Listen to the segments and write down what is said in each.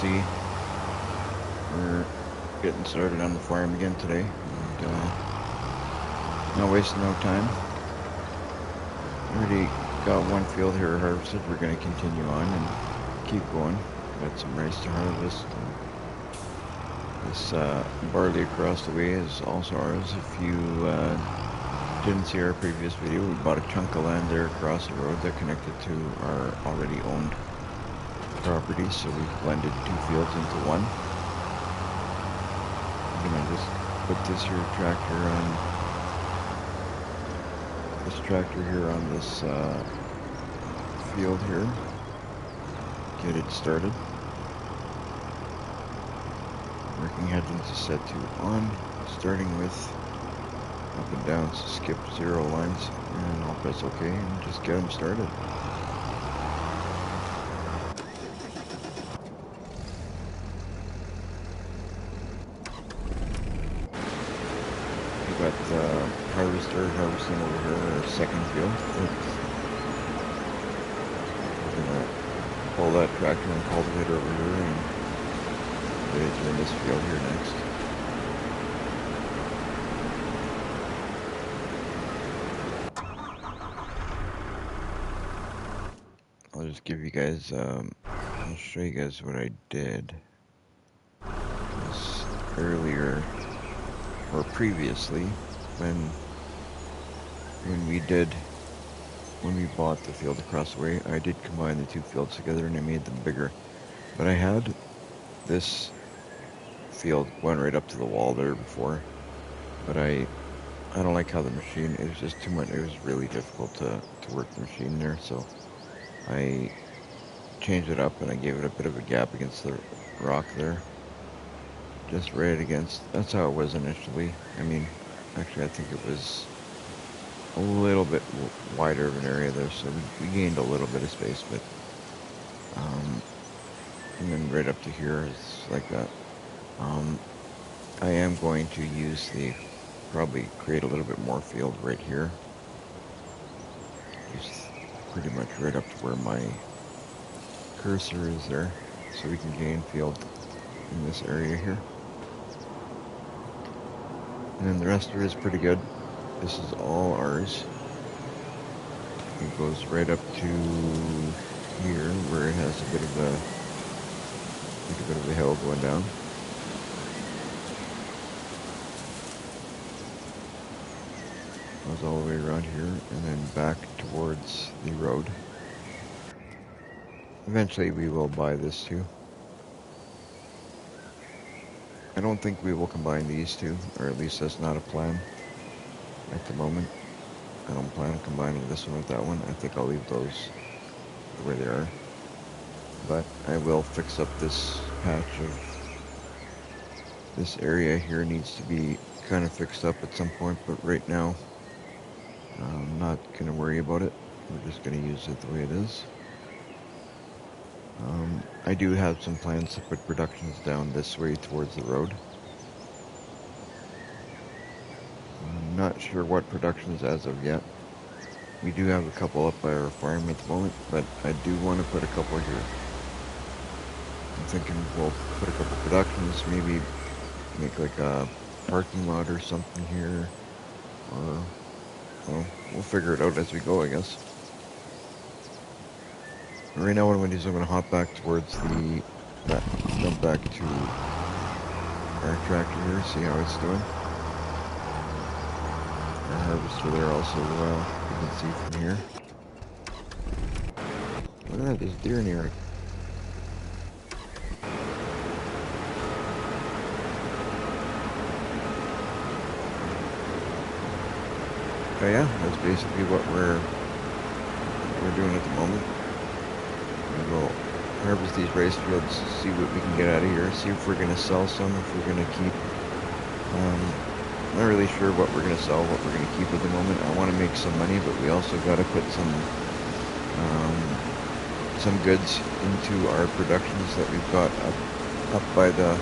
see, we're getting started on the farm again today, and not wasting no time. Already got one field here harvested. We're going to continue on and keep going. Got some rice to harvest. This barley across the way is also ours. If you didn't see our previous video, we bought a chunk of land there across the road that connected to our already owned property, so we've blended two fields into one. I'm gonna just put this tractor here on this field here, get it started. Working headings is set to on, starting with up and down, so skip 0 lines, and I'll press OK and just get them started. We got the harvester harvesting over here, our second field. We're gonna pull that tractor and cultivator over here and get it in this field here next. I'll just give you guys, I'll show you guys what I did this earlier, or previously, when we bought the field across the way. I did combine the two fields together and I made them bigger. But I had this field went right up to the wall there before, but I don't like how the machine, it was just too much. It was really difficult to work the machine there, so I changed it up and I gave it a bit of a gap against the rock there, just right against. That's how it was initially. I mean, actually I think it was a little bit wider of an area there, so we gained a little bit of space, but and then right up to here is like that. I am going to use probably create a little bit more field right here, just pretty much right up to where my cursor is there, so we can gain field in this area here. And then the rest of it is pretty good. This is all ours. It goes right up to here where it has a bit of a hill going down. Goes all the way around here and then back towards the road. Eventually we will buy this too. I don't think we will combine these two, or at least that's not a plan at the moment. I don't plan on combining this one with that one. I think I'll leave those the way they are. But I will fix up this patch of this area here. Needs to be kind of fixed up at some point, but right now I'm not going to worry about it. We're just going to use it the way it is. I do have some plans to put productions down this way towards the road. I'm not sure what productions as of yet. We do have a couple up by our farm at the moment, but I do want to put a couple here. I'm thinking we'll put a couple productions, maybe make like a parking lot or something here, or well, we'll figure it out as we go, I guess. Right now what I'm going to do is I'm going to hop back towards jump back to our tractor here, see how it's doing. Our harvester there also, you can see from here. Look at that, there's deer in here. But yeah, that's basically what we're doing at the moment. We'll harvest these rice fields, see what we can get out of here, see if we're going to sell some, if we're going to keep. Not really sure what we're going to sell, what we're going to keep at the moment. I want to make some money, but we also got to put some goods into our productions that we've got up by the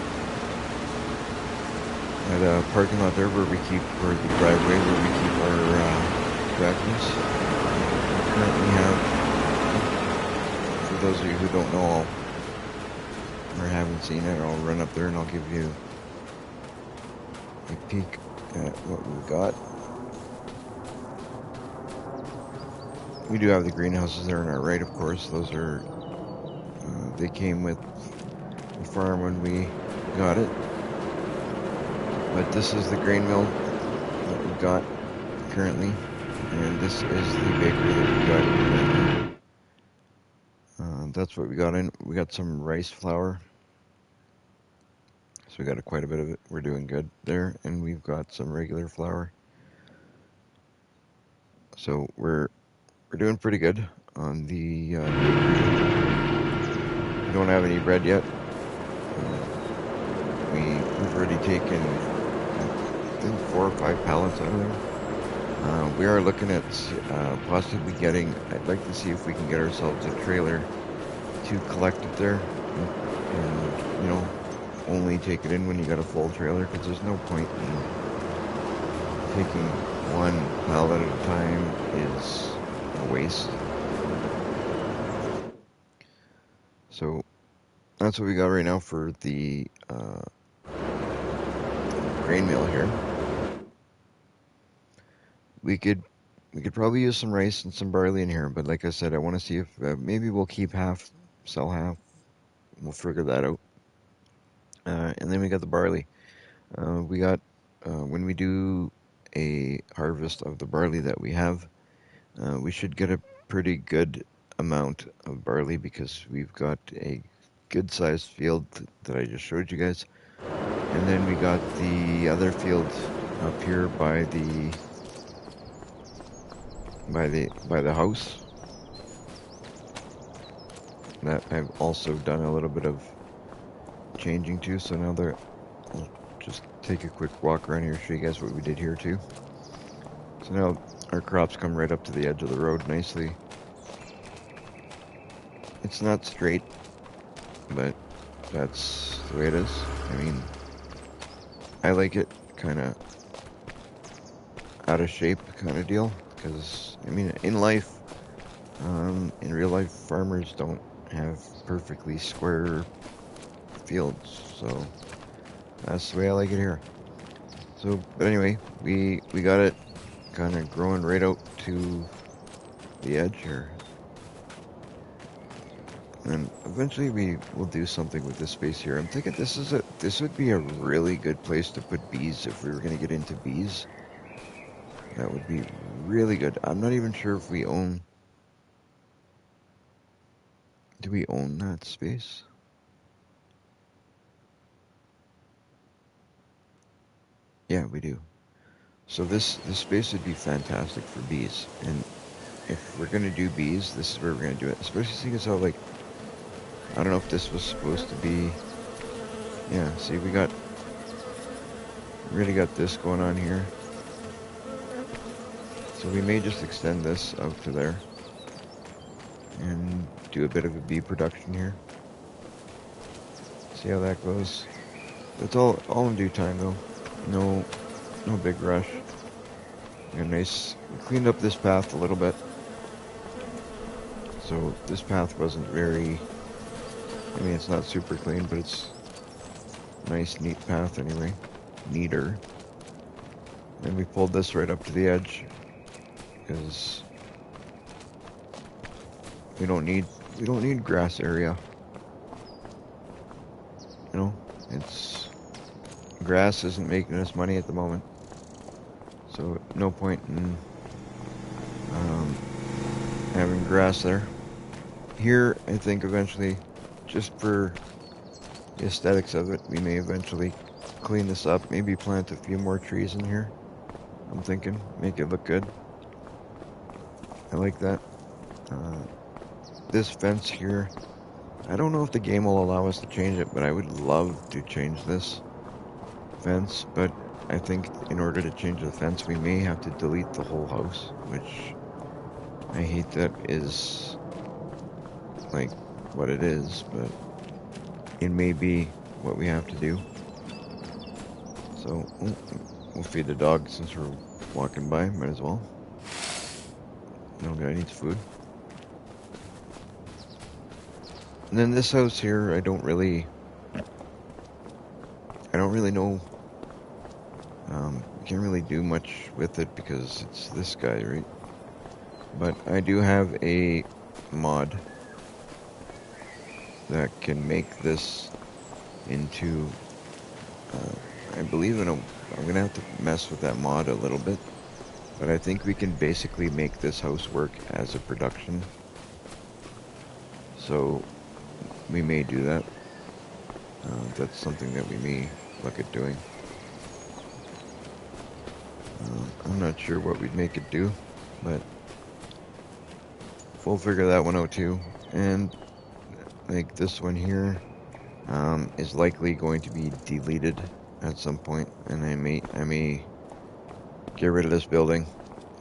parking lot there, where we keep, or the driveway where we keep our tractors. We currently have, for those of you who don't know, or haven't seen it, I'll run up there and I'll give you a peek at what we've got. We do have the greenhouses there on our right, of course. Those are, they came with the farm when we got it. But this is the grain mill that we've got currently. And this is the bakery that we got currently. That's what we got in. We got some rice flour. So we got quite a bit of it. We're doing good there. And we've got some regular flour. So we're doing pretty good on the we don't have any bread yet. We've already taken, I think, 4 or 5 pallets out of there. We are looking at possibly getting, I'd like to see if we can get ourselves a trailer to collect it there and you know, only take it in when you got a full trailer, because there's no point in taking one pallet at a time is a waste. So that's what we got right now for the grain mill here. We could probably use some rice and some barley in here, but like I said, I want to see if maybe we'll keep half, sell half. We'll figure that out. And then we got the barley. We got when we do a harvest of the barley that we have, we should get a pretty good amount of barley because we've got a good sized field that I just showed you guys. And then we got the other field up here by the house that I've also done a little bit of changing to. So now I'll just take a quick walk around here, show you guys what we did here too. So now our crops come right up to the edge of the road nicely. It's not straight, but that's the way it is. I mean, I like it kind of out of shape kind of deal, because I mean, in life, in real life, farmers don't have perfectly square fields, so that's the way I like it here. So, but anyway, we got it kind of growing right out to the edge here, and eventually we will do something with this space here. I'm thinking this would be a really good place to put bees if we were going to get into bees. That would be really good. I'm not even sure if we own. Do we own that space? Yeah, we do. So this space would be fantastic for bees. And if we're gonna do bees, this is where we're gonna do it. Especially seeing as how, like, I don't know if this was supposed to be. Yeah, see, we really got this going on here. So we may just extend this out to there and do a bit of a bee production here. See how that goes. That's all in due time though. No big rush. We cleaned up this path a little bit. So this path wasn't very, I mean, it's not super clean, but it's a nice, neat path anyway. Neater. And we pulled this right up to the edge, because we don't need grass area. You know, grass isn't making us money at the moment, so no point in having grass there. Here, I think eventually, just for the aesthetics of it, we may eventually clean this up, maybe plant a few more trees in here. I'm thinking, make it look good. I like that. This fence here, I don't know if the game will allow us to change it, but I would love to change this fence. But I think in order to change the fence, we may have to delete the whole house, which I hate that is like what it is, but it may be what we have to do. So we'll feed the dog since we're walking by, might as well. No guy needs food. And then this house here, I don't really I don't really know. You can't really do much with it because it's this guy, right? But I do have a mod that can make this into, I believe I'm gonna have to mess with that mod a little bit, but I think we can basically make this house work as a production. So we may do that. That's something that we may look at doing. I'm not sure what we'd make it do, but we'll figure that one out too. And like this one here is likely going to be deleted at some point, and I may get rid of this building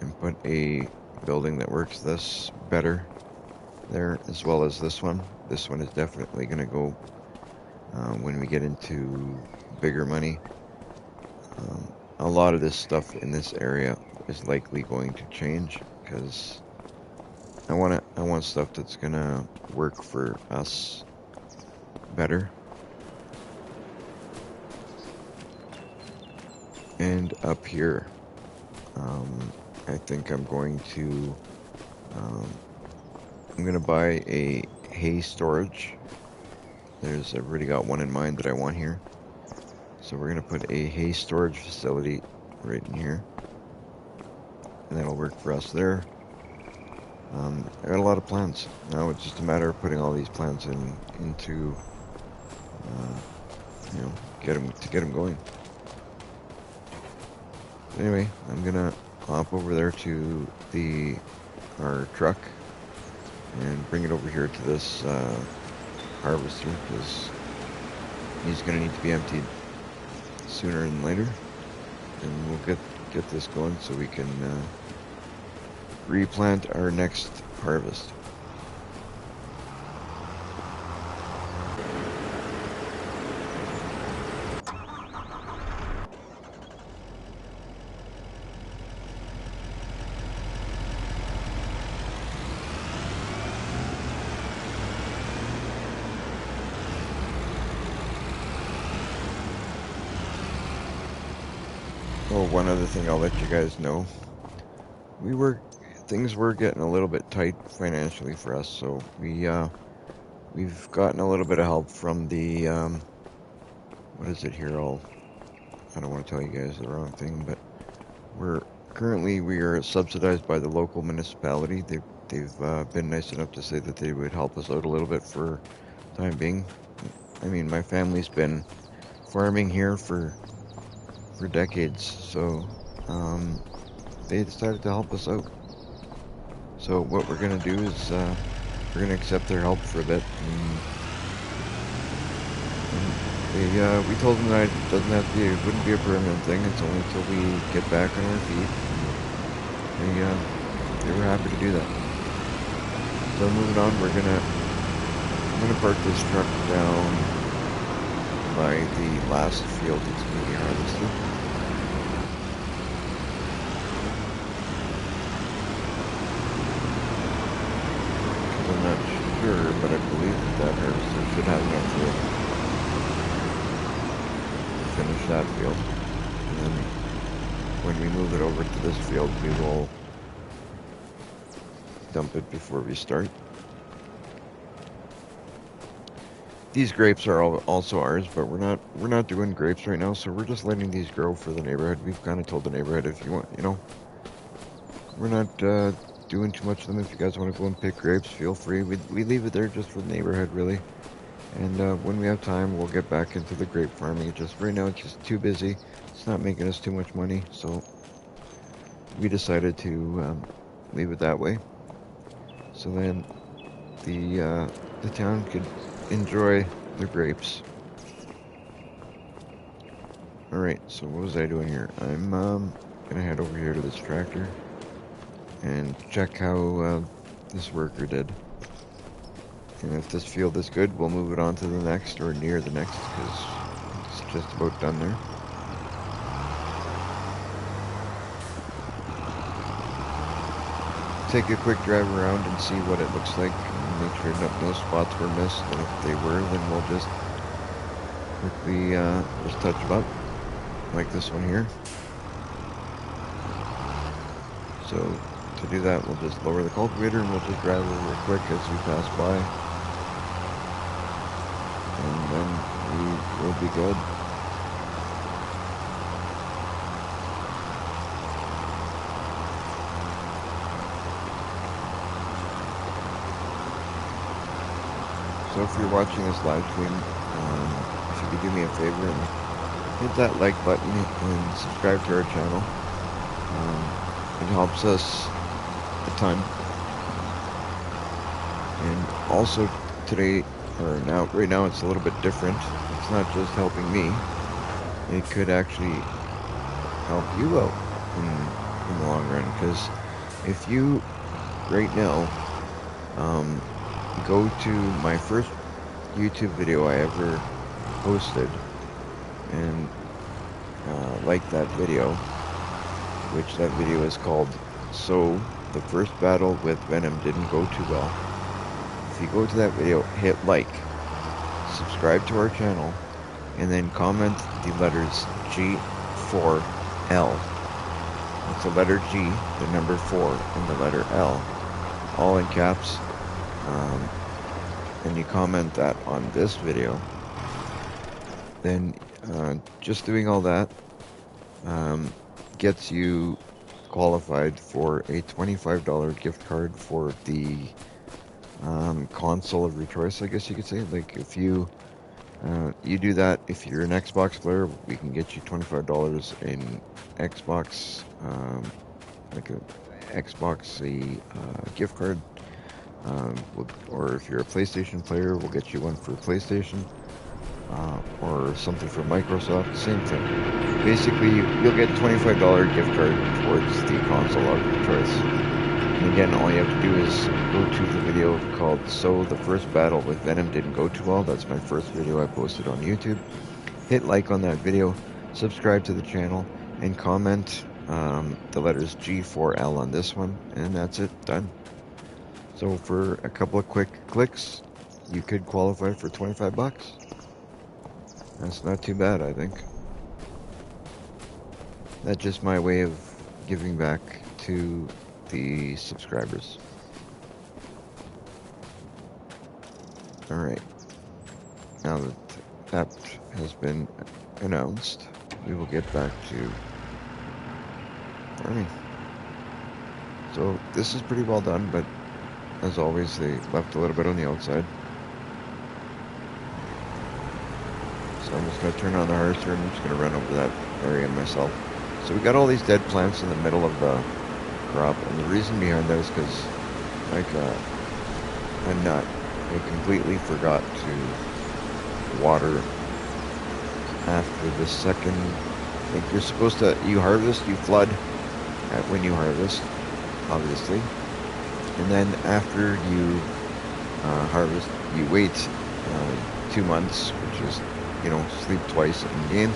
and put a building that works this better there, as well as this one. This one is definitely going to go when we get into bigger money. A lot of this stuff in this area is likely going to change because I want stuff that's gonna work for us better. And up here, I think I'm going to buy a hay storage. I've already got one in mind that I want here. So we're gonna put a hay storage facility right in here, and that'll work for us there. I got a lot of plans. Now it's just a matter of putting all these plans into, get them going. Anyway, I'm gonna hop over there to our truck and bring it over here to this harvester because he's gonna need to be emptied sooner than later, and we'll get this going so we can replant our next harvest. Oh, one other thing I'll let you guys know. Things were getting a little bit tight financially for us, so we've gotten a little bit of help from the, what is it here? I don't want to tell you guys the wrong thing, but we are subsidized by the local municipality. They've been nice enough to say that they would help us out a little bit for the time being. I mean, my family's been farming here for decades, so they decided to help us out. So what we're gonna do is we're gonna accept their help for a bit. And we told them that it wouldn't be a permanent thing. It's only until we get back on our feet. They were happy to do that. So moving on, I'm gonna park this truck down by the last field that's going to be harvested. I'm not sure, but I believe that harvester should have enough room to finish that field. And then when we move it over to this field, we will dump it before we start. These grapes are also ours, but we're not doing grapes right now, so we're just letting these grow for the neighborhood. We've kind of told the neighborhood, if you want, we're not doing too much of them. If you guys want to go and pick grapes, feel free. We leave it there just for the neighborhood, really. And when we have time, we'll get back into the grape farming. Right now, it's just too busy. It's not making us too much money, so we decided to leave it that way. So then the town could enjoy the grapes. Alright, so what was I doing here? I'm gonna head over here to this tractor and check how this worker did. And if this field is good, we'll move it on to the next, or near the next, because it's just about done there. Take a quick drive around and see what it looks like. Make sure no spots were missed, and if they were, then we'll just quickly just touch them up, like this one here. So to do that, we'll just lower the cultivator and we'll just drive over it quick as we pass by. And then we will be good. So if you're watching this live stream, if you could do me a favor and hit that like button and subscribe to our channel. It helps us a ton. And also today, right now it's a little bit different. It's not just helping me. It could actually help you out in the long run. Because if you, right now, go to my first YouTube video I ever posted and like that video, which that video is called So the First Battle with Venom Didn't Go Too Well. If you go to that video, hit like, subscribe to our channel, and then comment the letters G4L. It's the letter G, the number 4, and the letter L, all in caps. And you comment that on this video, then just doing all that gets you qualified for a $25 gift card for the console of your choice, I guess you could say. Like if you do that, if you're an Xbox player, we can get you $25 in Xbox, like a Xbox gift card. Or if you're a PlayStation player, we'll get you one for PlayStation, or something for Microsoft, same thing. Basically, you'll get $25 gift card towards the console of your choice. And again, all you have to do is go to the video called So the First Battle with Venom Didn't Go Too Well. That's my first video I posted on YouTube. Hit like on that video, subscribe to the channel, and comment the letters G4L on this one, and that's it, done. So for a couple of quick clicks, you could qualify for 25 bucks. That's not too bad, I think. That's just my way of giving back to the subscribers. Alright. Now that that has been announced, we will get back to farming. So this is pretty well done, but as always, they left a little bit on the outside. So I'm just going to turn on the harvester and I'm just going to run over that area myself. So we got all these dead plants in the middle of the crop, and the reason behind that is because, like a nut, I completely forgot to water after the second. Like you're supposed to, you harvest, you flood when you harvest, obviously. And then after you harvest, you wait 2 months, which is, sleep twice in game.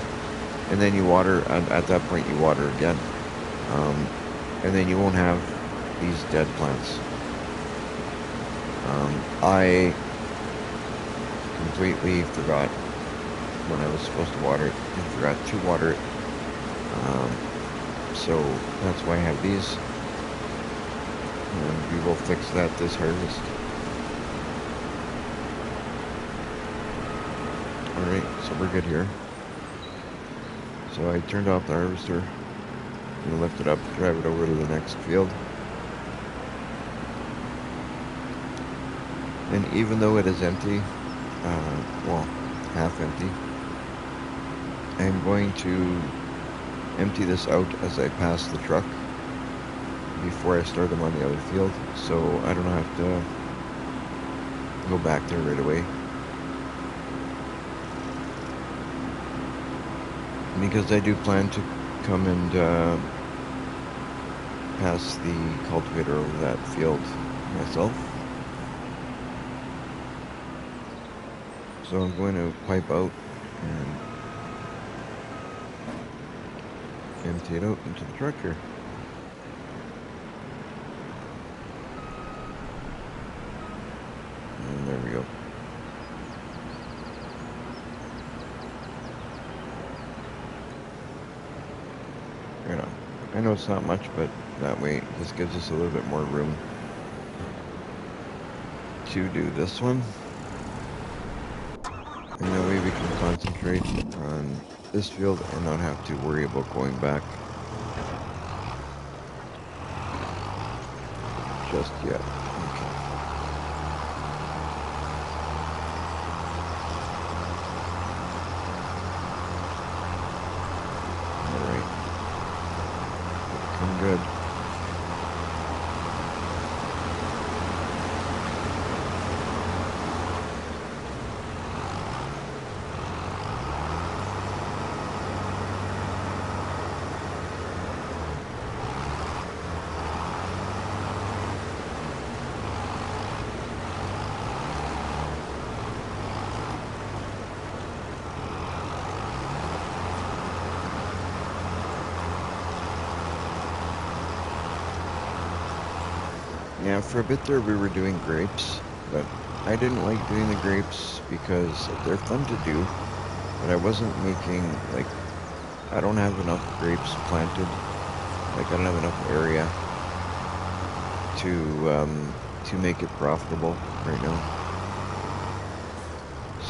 And then you water, at that point you water again. And then you won't have these dead plants. I completely forgot when I was supposed to water it and forgot to water it. So that's why I have these. And we will fix that this harvest. Alright, so we're good here. So I turned off the harvester. I'm going to lift it up, drive it over to the next field. And even though it is empty, well, half empty, I'm going to empty this out as I pass the truck before I start them on the other field, so I don't have to go back there right away. Because I do plan to come and pass the cultivator over that field myself. So I'm going to pipe out and empty it out into the truck here. And there we go. I know it's not much, but that way this gives us a little bit more room to do this one. And that way we can concentrate on this field and not have to worry about going back just yet. Okay. Alright. Looking good. Yeah, for a bit there we were doing grapes, but I didn't like doing the grapes because they're fun to do, but I wasn't making, like, I don't have enough grapes planted. Like, I don't have enough area to make it profitable right now.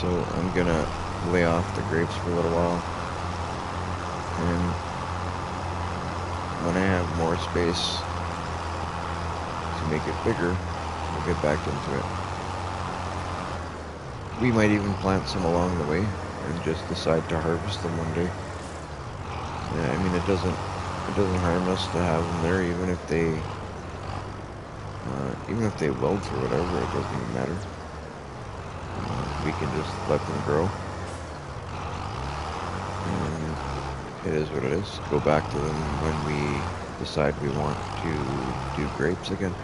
So I'm gonna lay off the grapes for a little while, and when I have more space to make it bigger, we'll get back into it. We might even plant some along the way and just decide to harvest them one day. Yeah, I mean, it doesn't harm us to have them there, even if they wilt or whatever. It doesn't even matter. We can just let them grow, and it is what it is. Go back to them when we decide we want to do grapes again.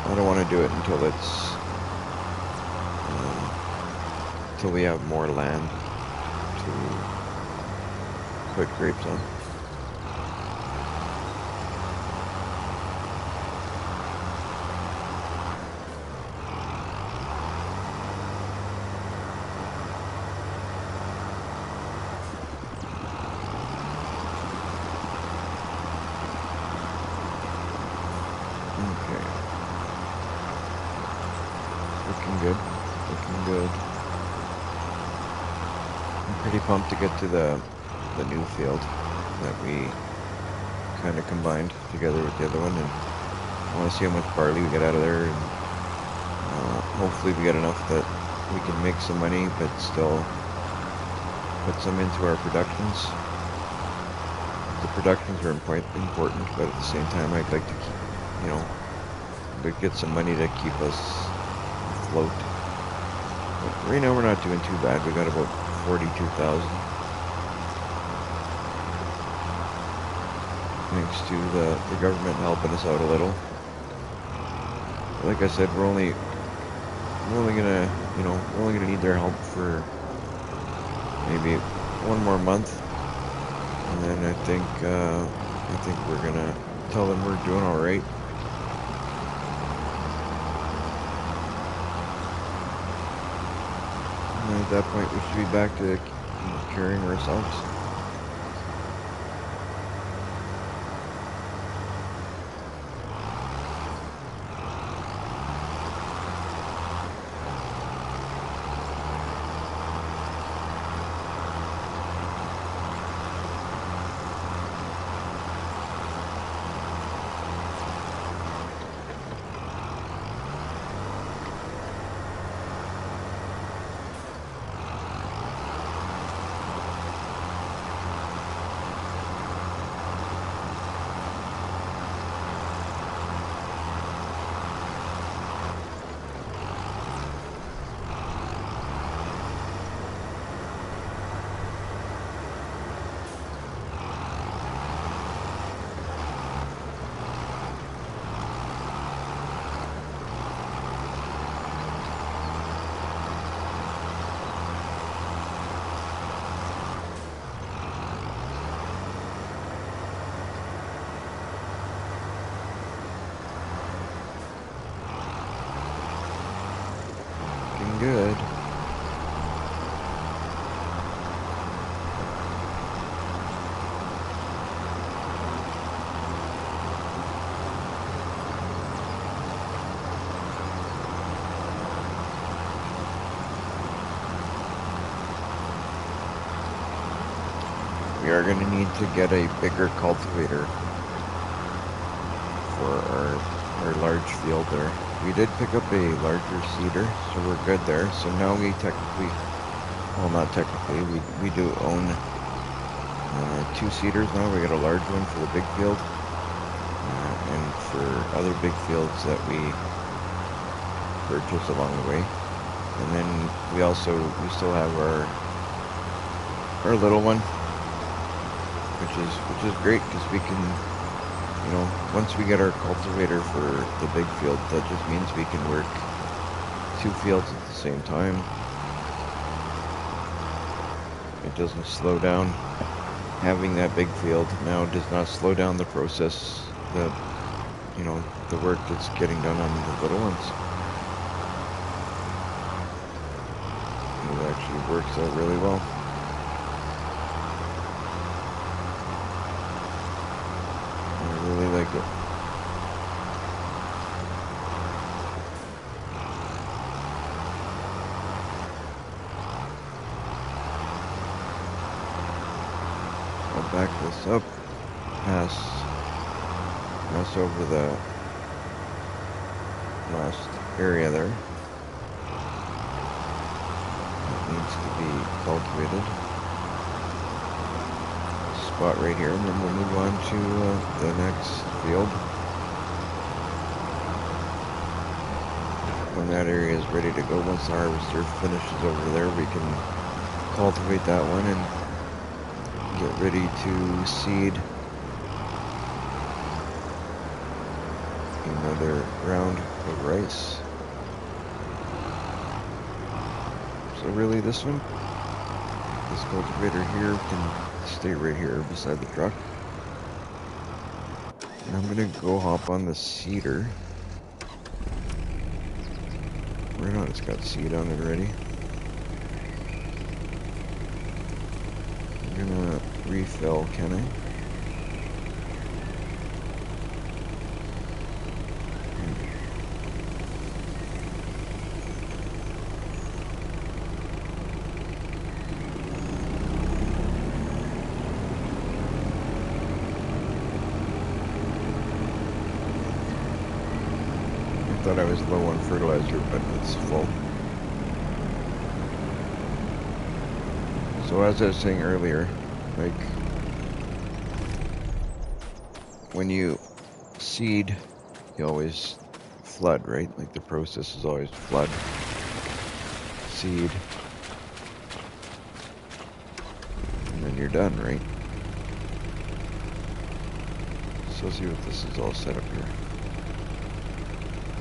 I don't want to do it until until we have more land to put grapes on. Okay. Looking good. Looking good. I'm pretty pumped to get to the new field that we kind of combined together with the other one, and I want to see how much barley we get out of there, and hopefully we get enough that we can make some money but still put some into our productions. The productions are important, but at the same time I'd like to keep, get some money to keep us afloat. But right now we're not doing too bad. We got about 42,000. Thanks to the government helping us out a little. Like I said, we're only gonna need their help for maybe one more month, and then I think we're gonna tell them we're doing all right. And at that point, we should be back to carrying ourselves. we are going to need to get a bigger cultivator for our large field there. We did pick up a larger seeder, so we're good there. So now we technically, well, not technically, we do own 2 seeders now. We got a large one for the big field, and for other big fields that we purchase along the way. And then we still have our little one, which is great because we can, you know, once we get our cultivator for the big field, that just means we can work 2 fields at the same time. It doesn't slow down. Having that big field now does not slow down the process, the work that's getting done on the little ones. It actually works out really well. I really like it. I'll back this up, pass over the last area there. That needs to be cultivated. Spot right here, and then we'll move on to the next field. When that area is ready to go, once the harvester finishes over there, we can cultivate that one and get ready to seed another round of rice. So really this cultivator here can stay right here beside the truck. And I'm gonna go hop on the seeder. Right on, it's got seed on it already. I'm gonna refill, can I? I thought I was low on fertilizer, but it's full. So as I was saying earlier, like when you seed, you always flood, right? Like the process is always flood, seed, and then you're done, right? So let's see what this is all set up here.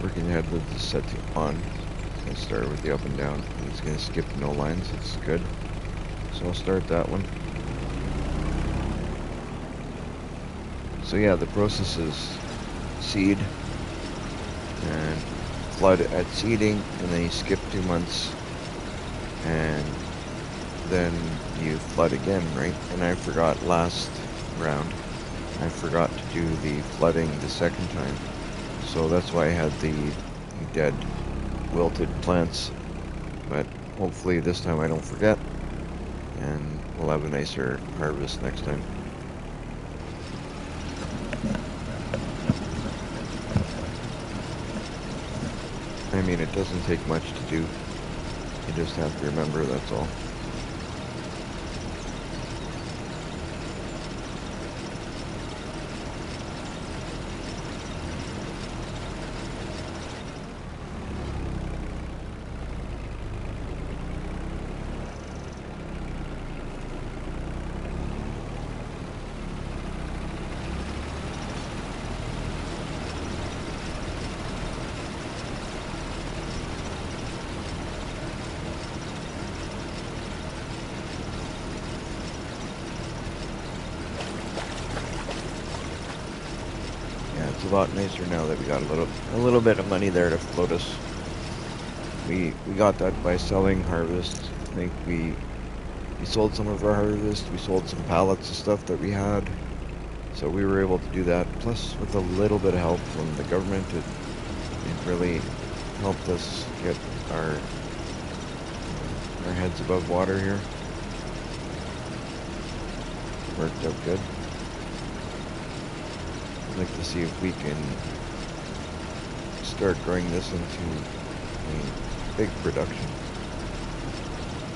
Working ahead with the set to on. It's going to start with the up and down. And it's going to skip no lines. It's good. So I'll start that one. So yeah, the process is seed and flood at seeding, and then you skip 2 months, and then you flood again, right? And I forgot last round, I forgot to do the flooding the second time. So that's why I had the dead, wilted plants. But hopefully this time I don't forget, and we'll have a nicer harvest next time. I mean, it doesn't take much to do. You just have to remember, that's all. It's a lot nicer now that we got a little bit of money there to float us. We got that by selling harvest. I think we sold some of our harvest. We sold some pallets of stuff that we had, so we were able to do that. Plus, with a little bit of help from the government, it really helped us get our heads above water here. worked out good. I'd like to see if we can start growing this into a big production.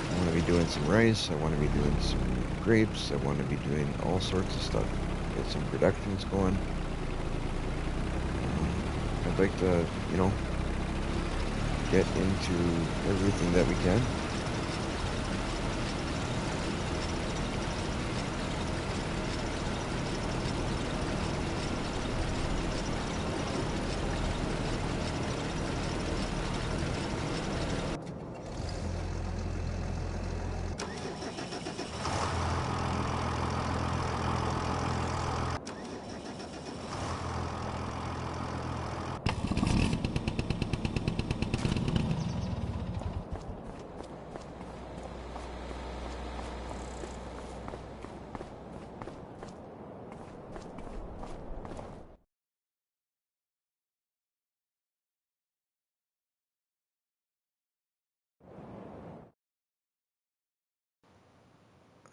I want to be doing some rice, I want to be doing some grapes, I want to be doing all sorts of stuff. Get some productions going. I'd like to, get into everything that we can.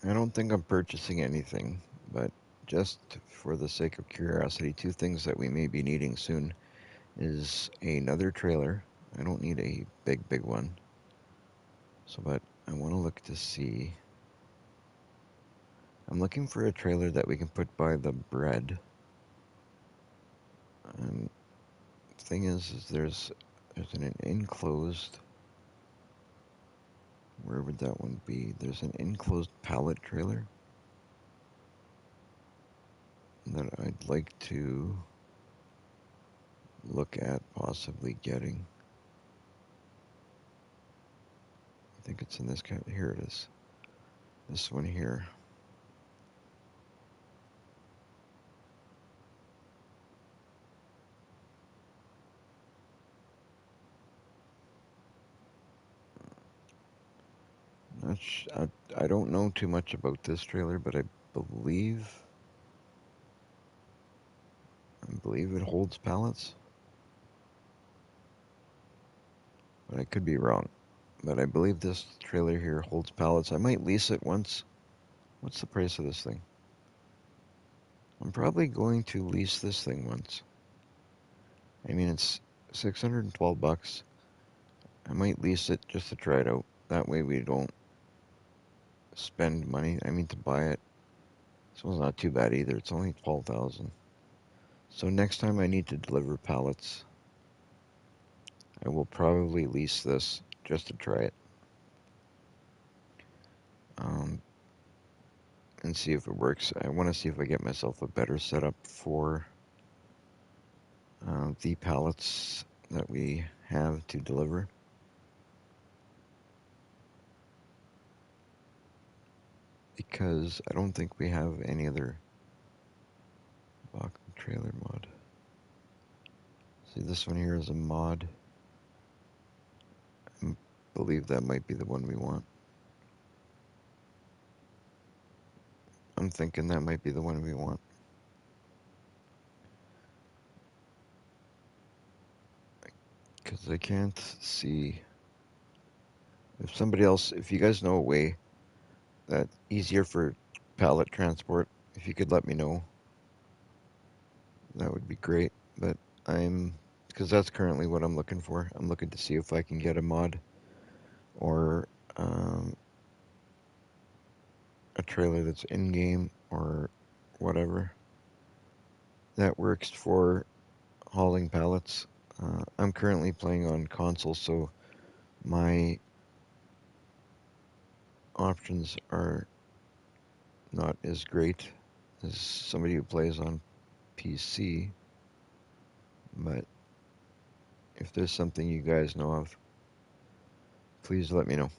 I don't think I'm purchasing anything, but just for the sake of curiosity, two things that we may be needing soon is another trailer. I don't need a big one. But I want to look to see. I'm looking for a trailer that we can put by the bread. And the thing is there's an enclosed. Where would that one be? There's an enclosed pallet trailer that I'd like to look at possibly getting. I think it's in this kind. Here it is. This one here. I don't know too much about this trailer, but I believe it holds pallets. But I could be wrong. But I believe this trailer here holds pallets. I might lease it once. What's the price of this thing? I'm probably going to lease this thing once. I mean, it's $612. I might lease it just to try it out. That way we don't spend money. I mean, to buy it. This one's not too bad either. It's only $12,000. So next time I need to deliver pallets, I will probably lease this just to try it. And see if it works. I want to see if I get myself a better setup for the pallets that we have to deliver. Because I don't think we have any other box trailer mod. See, this one here is a mod. I believe that might be the one we want. I'm thinking that might be the one we want. Because I can't see if you guys know a way that easier for pallet transport, if you could let me know, that would be great. But because that's currently what I'm looking for. I'm looking to see if I can get a mod or a trailer that's in-game or whatever that works for hauling pallets. I'm currently playing on console, so my options are not as great as somebody who plays on PC. But if there's something you guys know of, please let me know.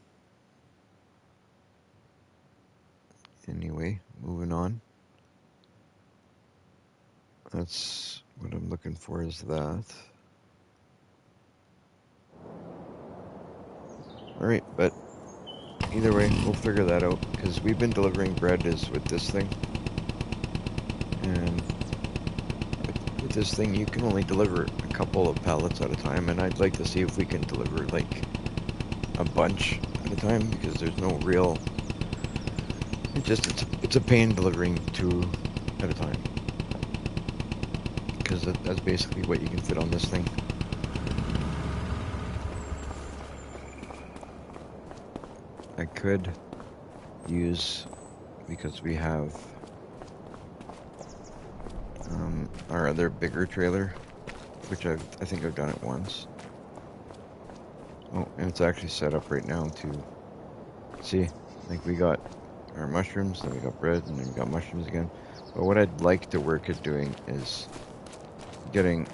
Anyway, moving on. That's what I'm looking for, is that. Alright, but either way, we'll figure that out, because we've been delivering bread with this thing. And with this thing, you can only deliver a couple of pallets at a time, and I'd like to see if we can deliver, like, a bunch at a time, because there's no real It's a pain delivering 2 at a time. Because that's basically what you can fit on this thing. I could use, because we have our other bigger trailer, which I think I've done it once. Oh, and it's actually set up right now to see, like we got our mushrooms, then we got bread, and then we got mushrooms again. But what I'd like to work at doing is getting,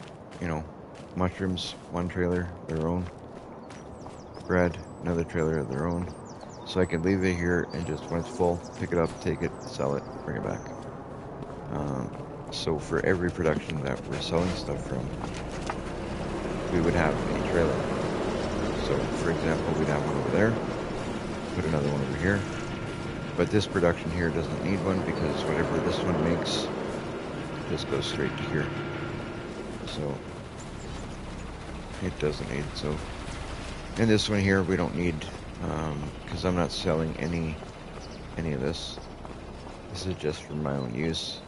mushrooms, one trailer, their own, bread, another trailer of their own, so I can leave it here and just when it's full, pick it up, take it, sell it, bring it back. So for every production that we're selling stuff from, we would have a trailer. So for example, we'd have one over there, put another one over here, but this production here doesn't need one because whatever this one makes just goes straight to here. So it doesn't need, so and this one here we don't need, because I'm not selling any of this. This is just for my own use.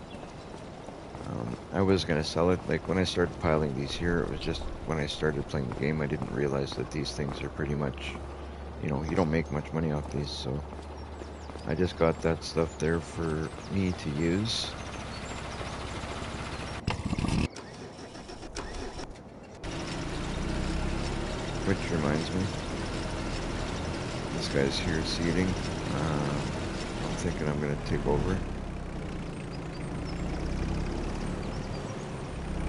I was gonna sell it, like when I started piling these here, it was just when I started playing the game I didn't realize that these things are pretty much, you don't make much money off these, so I just got that stuff there for me to use. Which reminds me, this guy's here seeding. I'm thinking I'm going to take over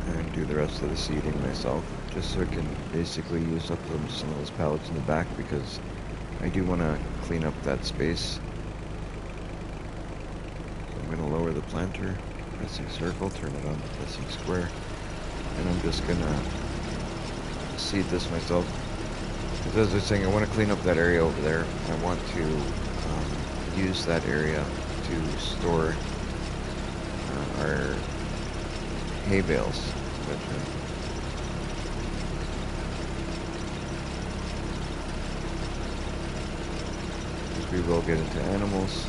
and do the rest of the seeding myself, just so I can basically use up some of those pallets in the back, because I do want to clean up that space. So I'm going to lower the planter, pressing circle, turn it on, pressing square, and I'm just going to seed this myself. Because as I was saying, I want to clean up that area over there. I want to use that area to store our hay bales. Because we will get into animals.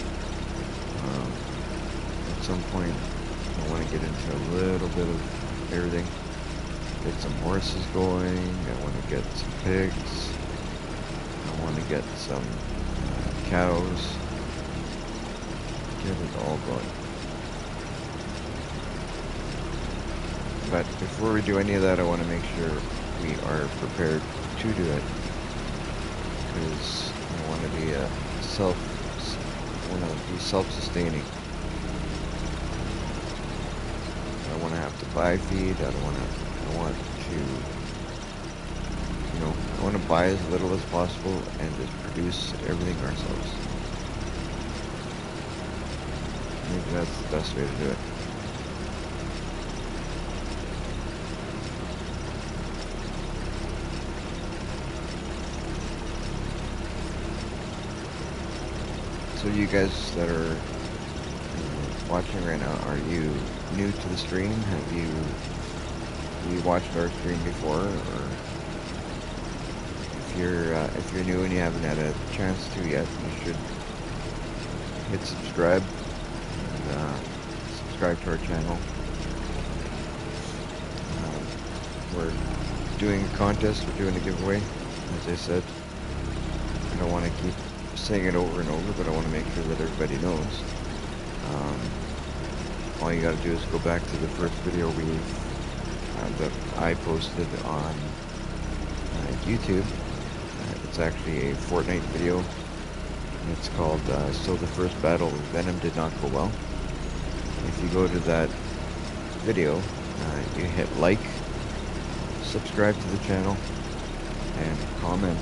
At some point, I want to get into a little bit of everything. Get some horses going. I want to get some pigs. I want to get some cows. Get it all going. But before we do any of that, I want to make sure we are prepared to do it, because I want to be self-sustaining. I don't want to have to buy feed. I want to buy as little as possible and just produce everything ourselves. I think that's the best way to do it. So you guys that are watching right now, are you new to the stream? Have you watched our stream before, or if you're new and you haven't had a chance to yet, you should hit subscribe and subscribe to our channel. We're doing a contest, we're doing a giveaway, as I said. I don't want to keep saying it over and over, but I want to make sure that everybody knows. All you got to do is go back to the first video that I posted on YouTube. It's actually a Fortnite video. It's called So the First Battle with Venom Did Not Go Well. If you go to that video, you hit like, subscribe to the channel, and comment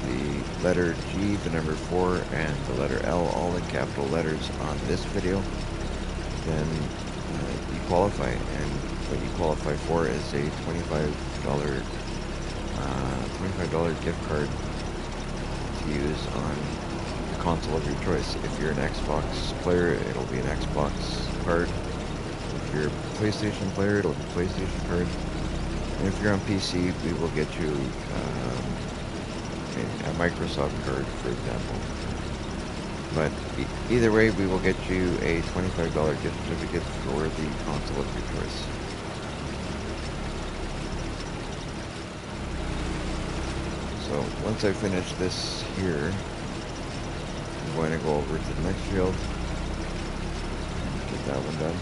the letter G, the number 4, and the letter L, all in capital letters on this video, then you qualify. And what you qualify for is a $25 gift card to use on the console of your choice. If you're an Xbox player, it'll be an Xbox card. If you're a PlayStation player, it'll be a PlayStation card. And if you're on PC, we will get you a Microsoft card, for example. But either way, we will get you a $25 gift certificate for the console of your choice. So once I finish this here, I'm going to go over to the next field and get that one done.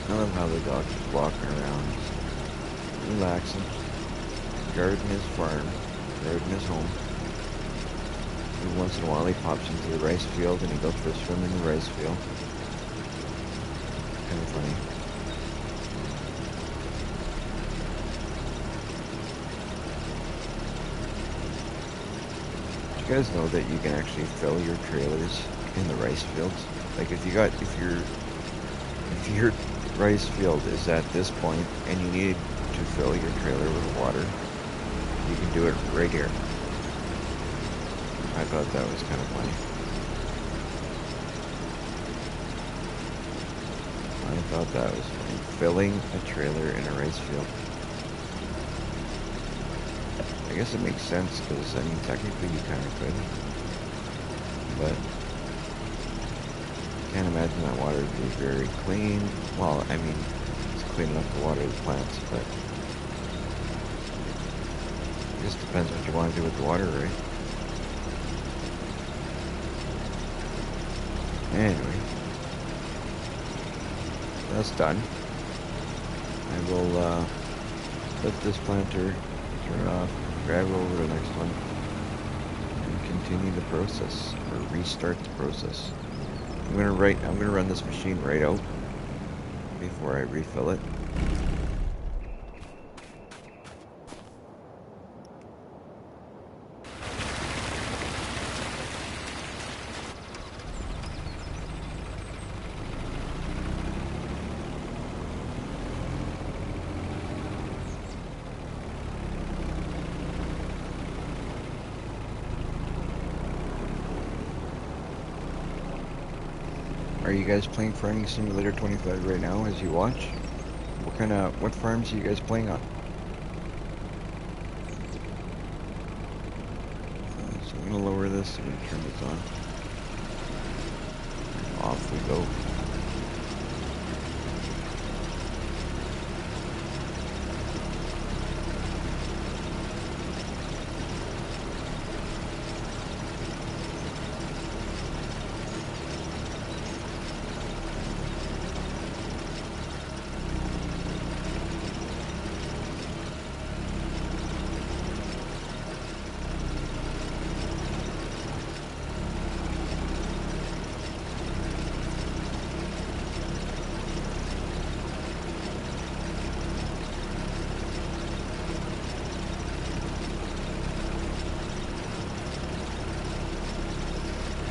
I love how the dog's just walking around, just relaxing, guarding his farm, guarding his home. Every once in a while he pops into the rice field and he goes for a swim in the rice field. Kind of funny. Did you guys know that you can actually fill your trailers in the rice fields? Like if your rice field is at this point and you need to fill your trailer with water, you can do it right here. I thought that was kind of funny. I thought that was funny. Filling a trailer in a rice field. I guess it makes sense because, I mean, technically you kind of could. But I can't imagine that water would be very clean. Well, I mean, it's clean enough to water the plants, but it just depends what you want to do with the water, right? Anyway, that's done. I will let this planter, turn it off, grab over to the next one, and continue the process, or restart the process. I'm gonna run this machine right out before I refill it. Are you guys playing Farming Simulator 25 right now as you watch? What farms are you guys playing on? So I'm gonna lower this, I'm gonna turn this on. And off we go.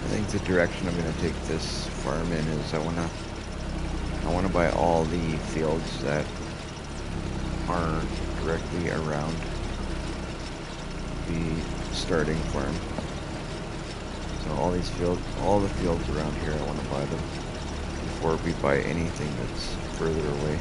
I think the direction I'm going to take this farm in is I want to buy all the fields that are directly around the starting farm. So all the fields around here, I want to buy them before we buy anything that's further away.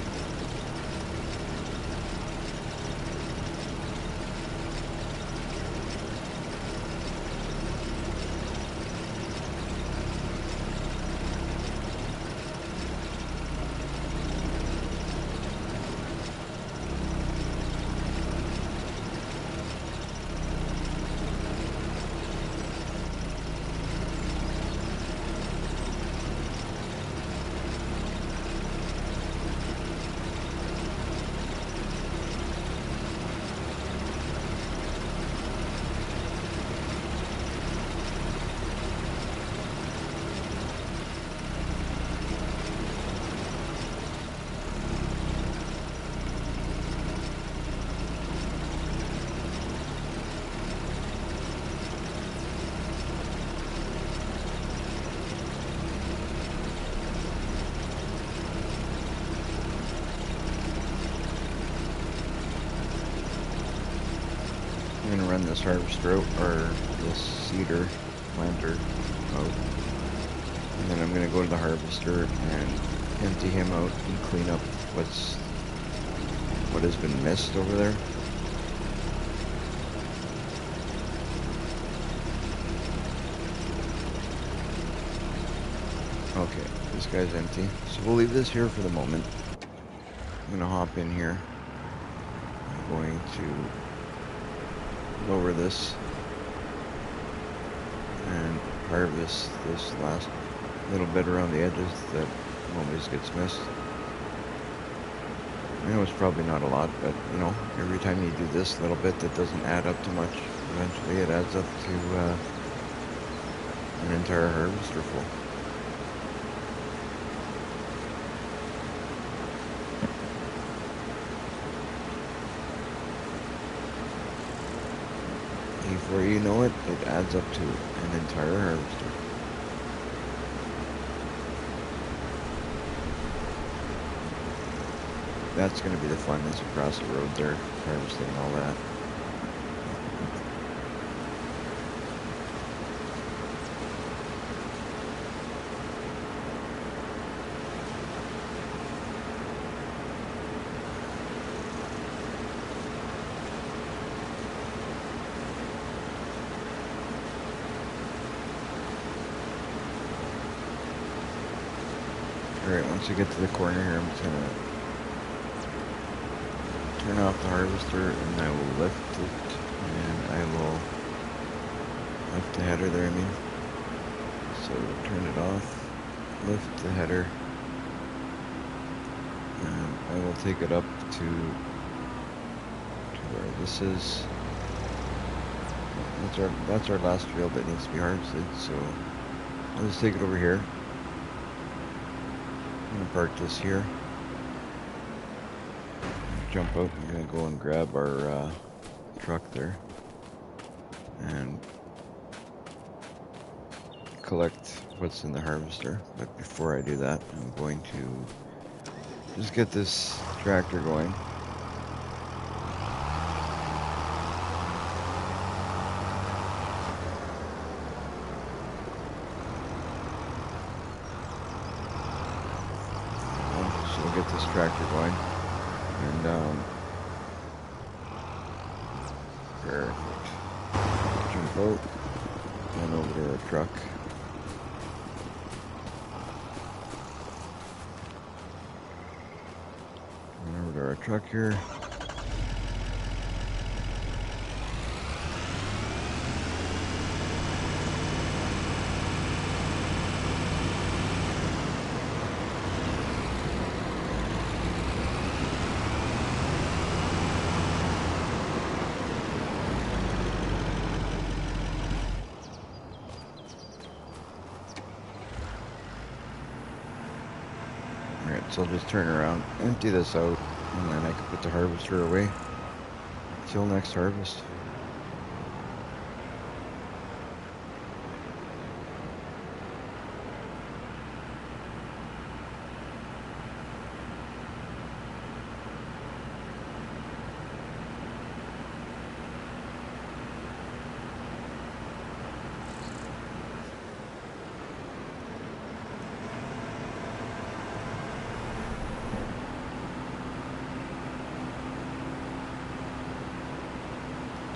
I'm going to run this harvester out, or this seeder planter out. And then I'm going to go to the harvester and empty him out and clean up what has been missed over there. Okay, this guy's empty. So we'll leave this here for the moment. I'm going to hop in here. I'm going to lower this and harvest this last little bit around the edges that always gets missed. I know it's probably not a lot, but you know, every time you do this little bit that doesn't add up to much, eventually it adds up to an entire harvester full. Before you know it, it adds up to an entire harvester. That's going to be the fun, is across the road there, harvesting all that. Alright, once you get to the corner here, I'm just going to turn off the harvester and I will lift it, and I will lift the header there, I mean. So turn it off, lift the header, and I will take it up to where this is. That's our last field that needs to be harvested, so I'll just take it over here. I'm going to park this here. Jump out. I'm going to go and grab our truck there and collect what's in the harvester. But before I do that, I'm going to just get this tractor going. So we'll get this tractor going. And perfect. Jump out and over to our truck. And over to our truck here. So I'll just turn around, empty this out, and then I can put the harvester away till next harvest.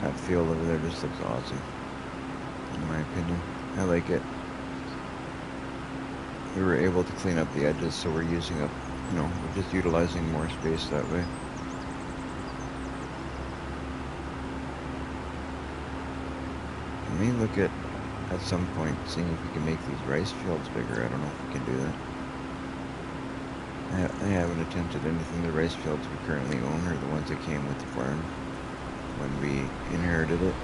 That field over there just looks awesome, in my opinion. I like it. We were able to clean up the edges, so we're using up, you know, we're just utilizing more space that way. We may look at some point seeing if we can make these rice fields bigger. I don't know if we can do that. I haven't attempted anything. The rice fields we currently own are the ones that came with the farm when we inherited it.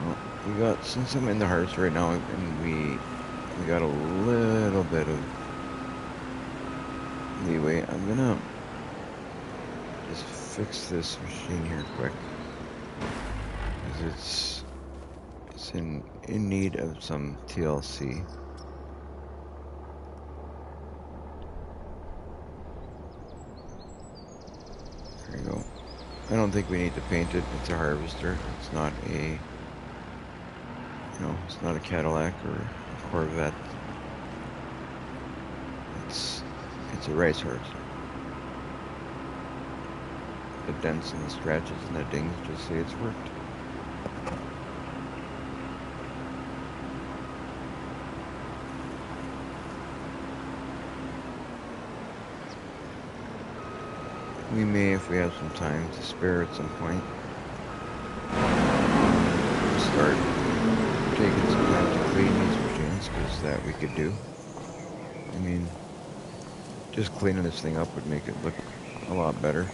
Well, we got, since I'm in the harvest right now, and we got a little bit of leeway, I'm gonna just fix this machine here quick, because it's in need of some TLC. I don't think we need to paint it. It's a harvester. It's not a, it's not a Cadillac or a Corvette. It's a rice harvester. The dents and the scratches and the dings just say it's worked. We may, if we have some time to spare at some point, start taking some time to clean these machines, because that we could do. I mean, just cleaning this thing up would make it look a lot better.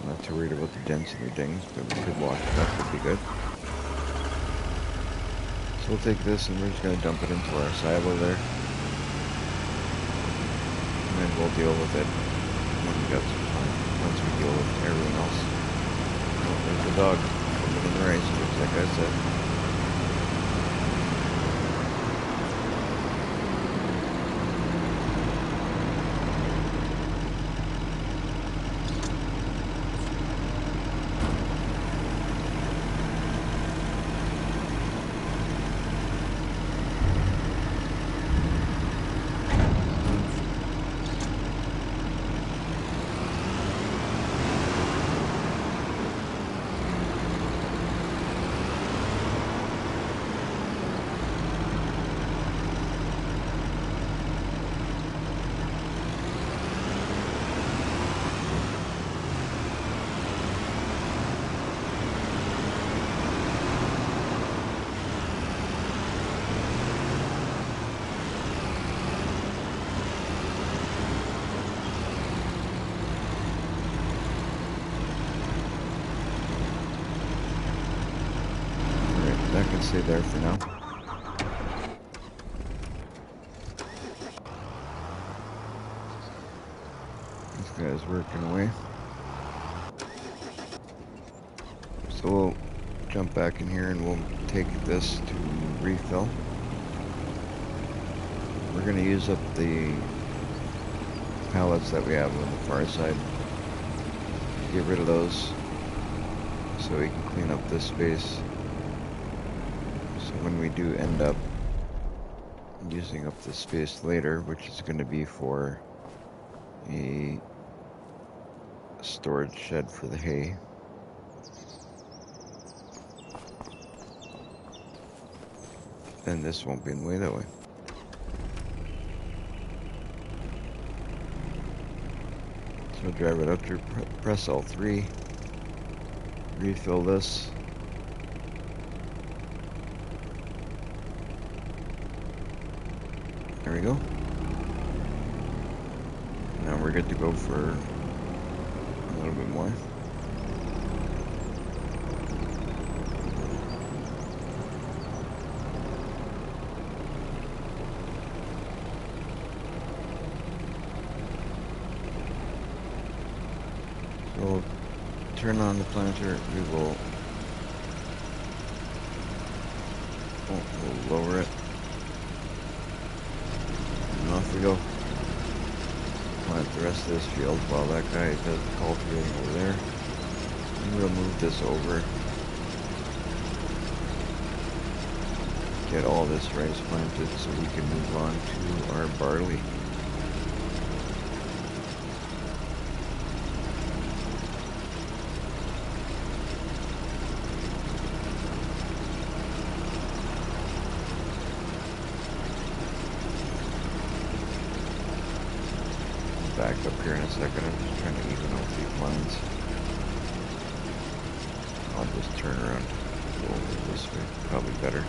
I'm not too worried about the dents and the dings, but we could wash it up, would be good. So we'll take this and we're just going to dump it into our silo there. And then we'll deal with it when we got some time, once we deal with everything else. Oh, there's the dog, living in the rice, just like I said. That can stay there for now. This guy's working away. So we'll jump back in here and we'll take this to refill. We're going to use up the pallets that we have on the far side. Get rid of those so we can clean up this space. So when we do end up using up this space later, which is going to be for a storage shed for the hay, then this won't be in the way that way. So drive it up through, press L3, refill this. There we go. Now we're good to go for a little bit more. So we'll turn on the planter. We'll lower it. And off we go. Plant the rest of this field while that guy does the cultivating over there. And we'll move this over. Get all this rice planted so we can move on to our barley. Back up here in a second. I'm just trying to even out these lines. I'll just turn around, go over this way, probably better.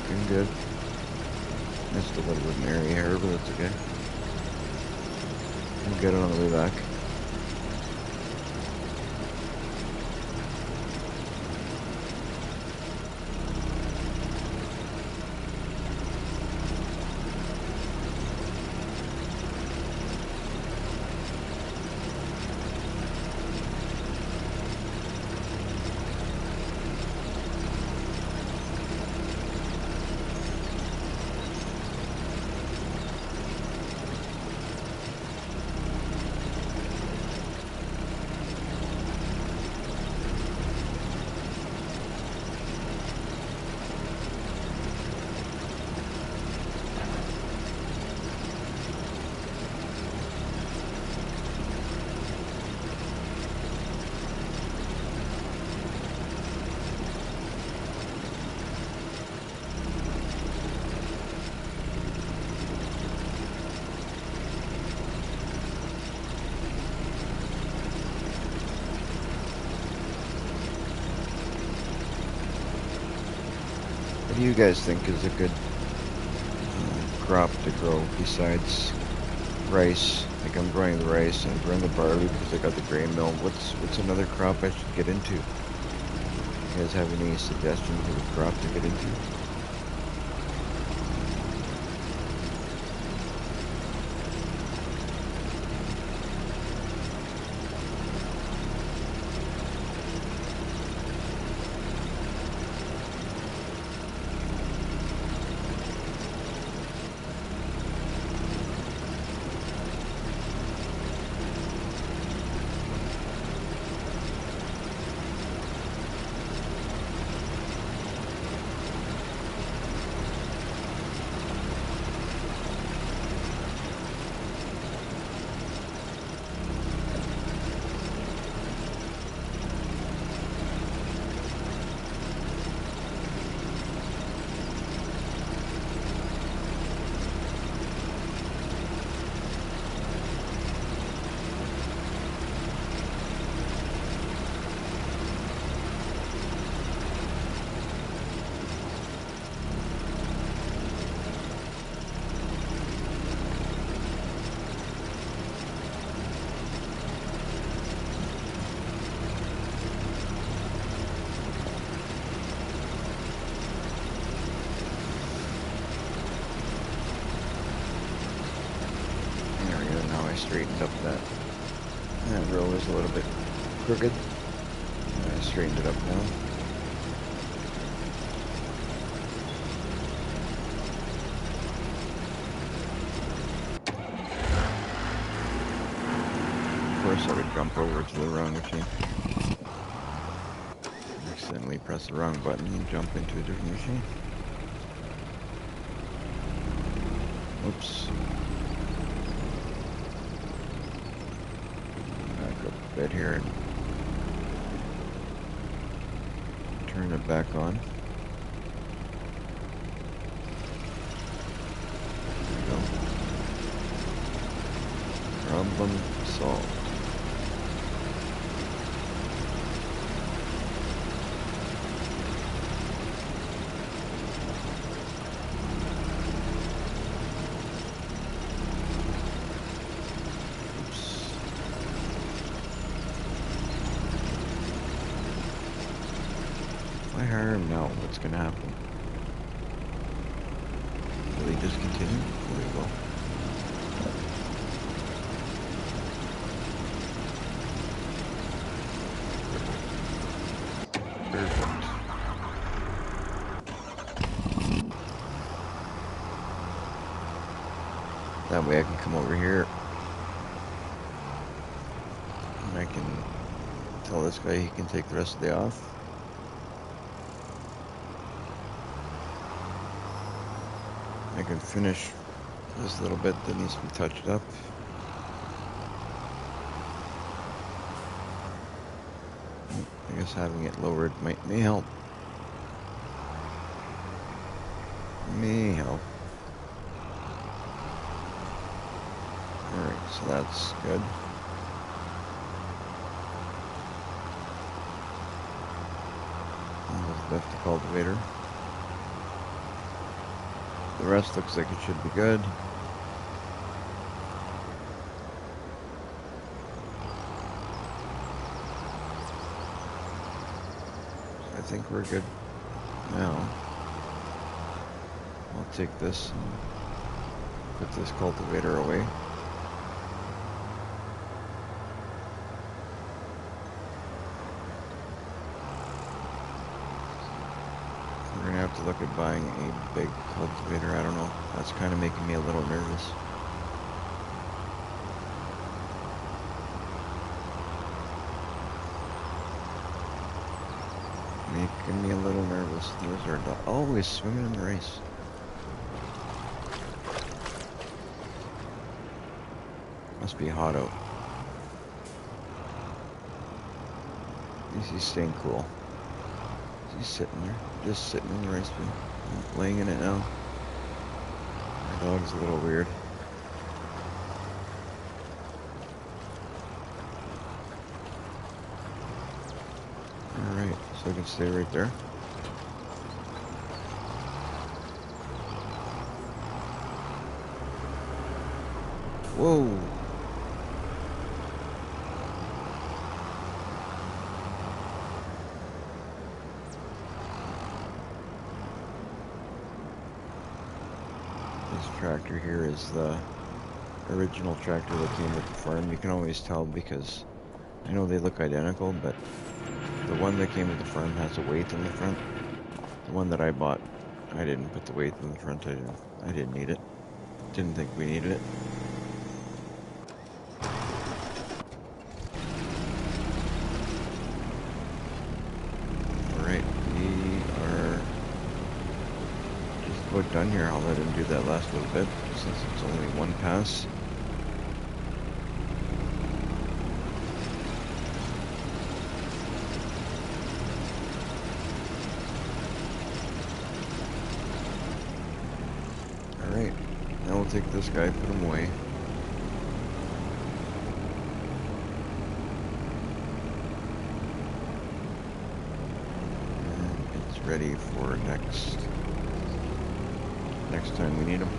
Looking good. Missed a little bit of an area here, but that's okay. We'll get it on the way back. What do you guys think is a good crop to grow besides rice? Like I'm growing the rice and I'm growing the barley because I got the grain mill. What's another crop I should get into? You guys have any suggestions of a crop to get into? Straightened up that row was a little bit crooked. I straightened it up now. Of course I would jump over to the wrong machine. Accidentally press the wrong button and jump into a different machine. Oops. Bit here and turn it back on. There we go. Problem solved. If I hire him now, what's going to happen? Will he just continue? Will he go? Perfect. That way I can come over here and I can tell this guy he can take the rest of the day off. I can finish this little bit that needs to be touched up. I guess having it lowered may help. May help. Alright, so that's good. I'll lift the cultivator. The rest looks like it should be good. I think we're good now. I'll take this and put this cultivator away. We're gonna have to look at buying a big cultivator. I don't know. That's kind of making me a little nervous. Making me a little nervous. Those are always swimming in the race. Must be hot out. He's staying cool. He's sitting there, just sitting in the rice bin, laying in it now. My dog's a little weird. Alright, so I can stay right there. Whoa! This tractor here is the original tractor that came with the farm. You can always tell because I know they look identical, but the one that came with the farm has a weight in the front. The one that I bought, I didn't put the weight in the front. I didn't need it. Didn't think we needed it. Alright, we are just about done here. I'll let him do that last little bit since it's only one pass. Alright, now we'll take this guy, put him away. And it's ready for next time we need him.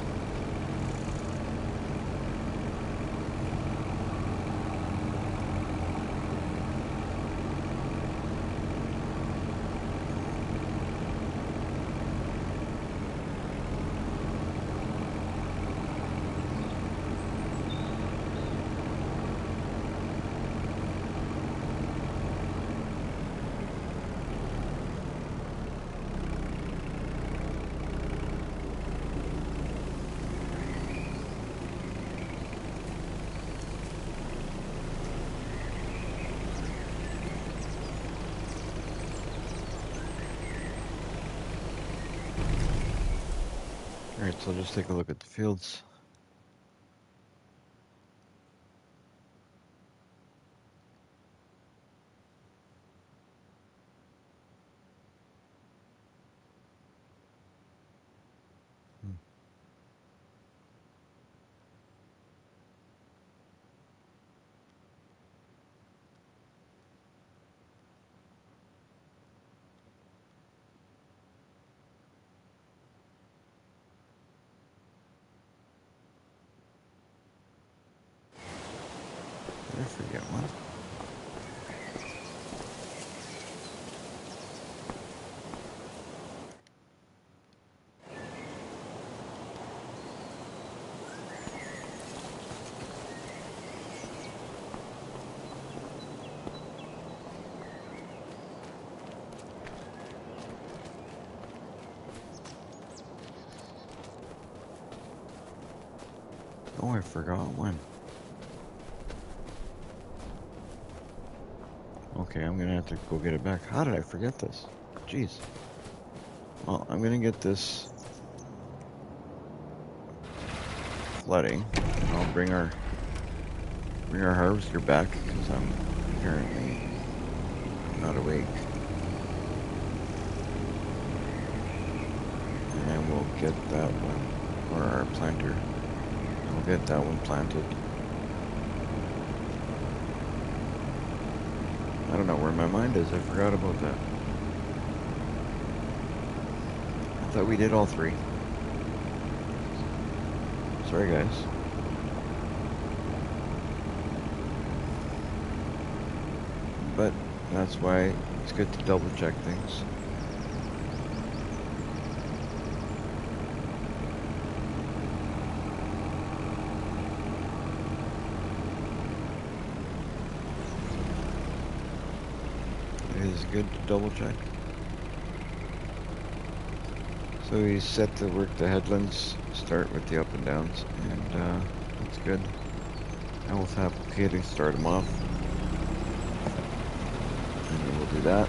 Alright, so just take a look at the fields. Did I forget one? Oh, I forgot one. Okay, I'm gonna have to go get it back. How did I forget this? Jeez. Well, I'm gonna get this flooding, and I'll bring our harvester back because I'm apparently not awake. And we'll get that one, or our planter. We'll get that one planted. I don't know where my mind is. I forgot about that. I thought we did all three. Sorry, guys. But that's why it's good to double check things. It is good to double check. So he's set to work the headlands, start with the up and downs, and that's good. I will tap OK to start him off. And then we'll do that.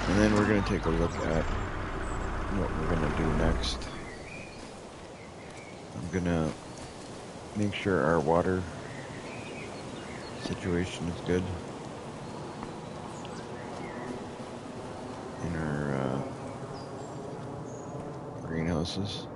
And then we're going to take a look at what we're going to do next. I'm going to make sure our water situation is good in our greenhouses.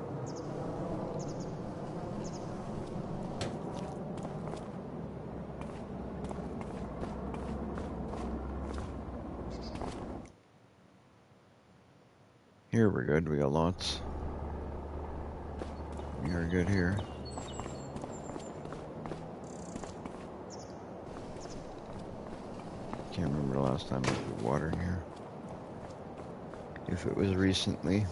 Here we're good, we got lots. We are good here. Can't remember the last time I put water in here. If it was recently.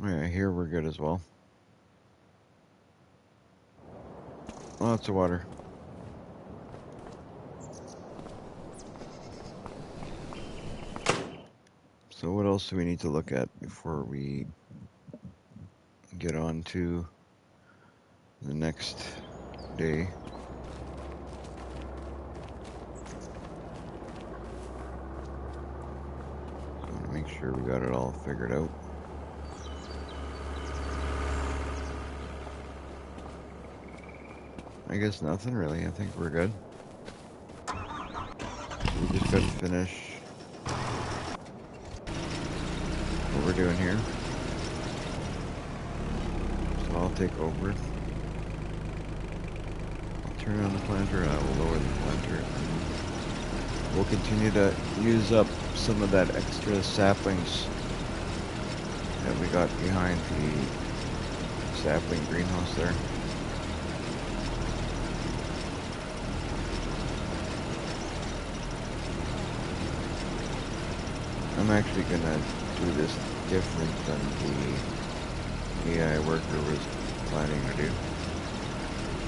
Oh yeah, here we're good as well. Lots of water. So what else do we need to look at before we get on to the next day? So I want to make sure we got it all figured out. I guess nothing really. I think we're good. We just got to finish what we're doing here. So I'll take over. I'll turn on the planter and I will lower the planter. We'll continue to use up some of that extra saplings that we got behind the sapling greenhouse there. I'm actually gonna do this different than the AI worker was planning to do.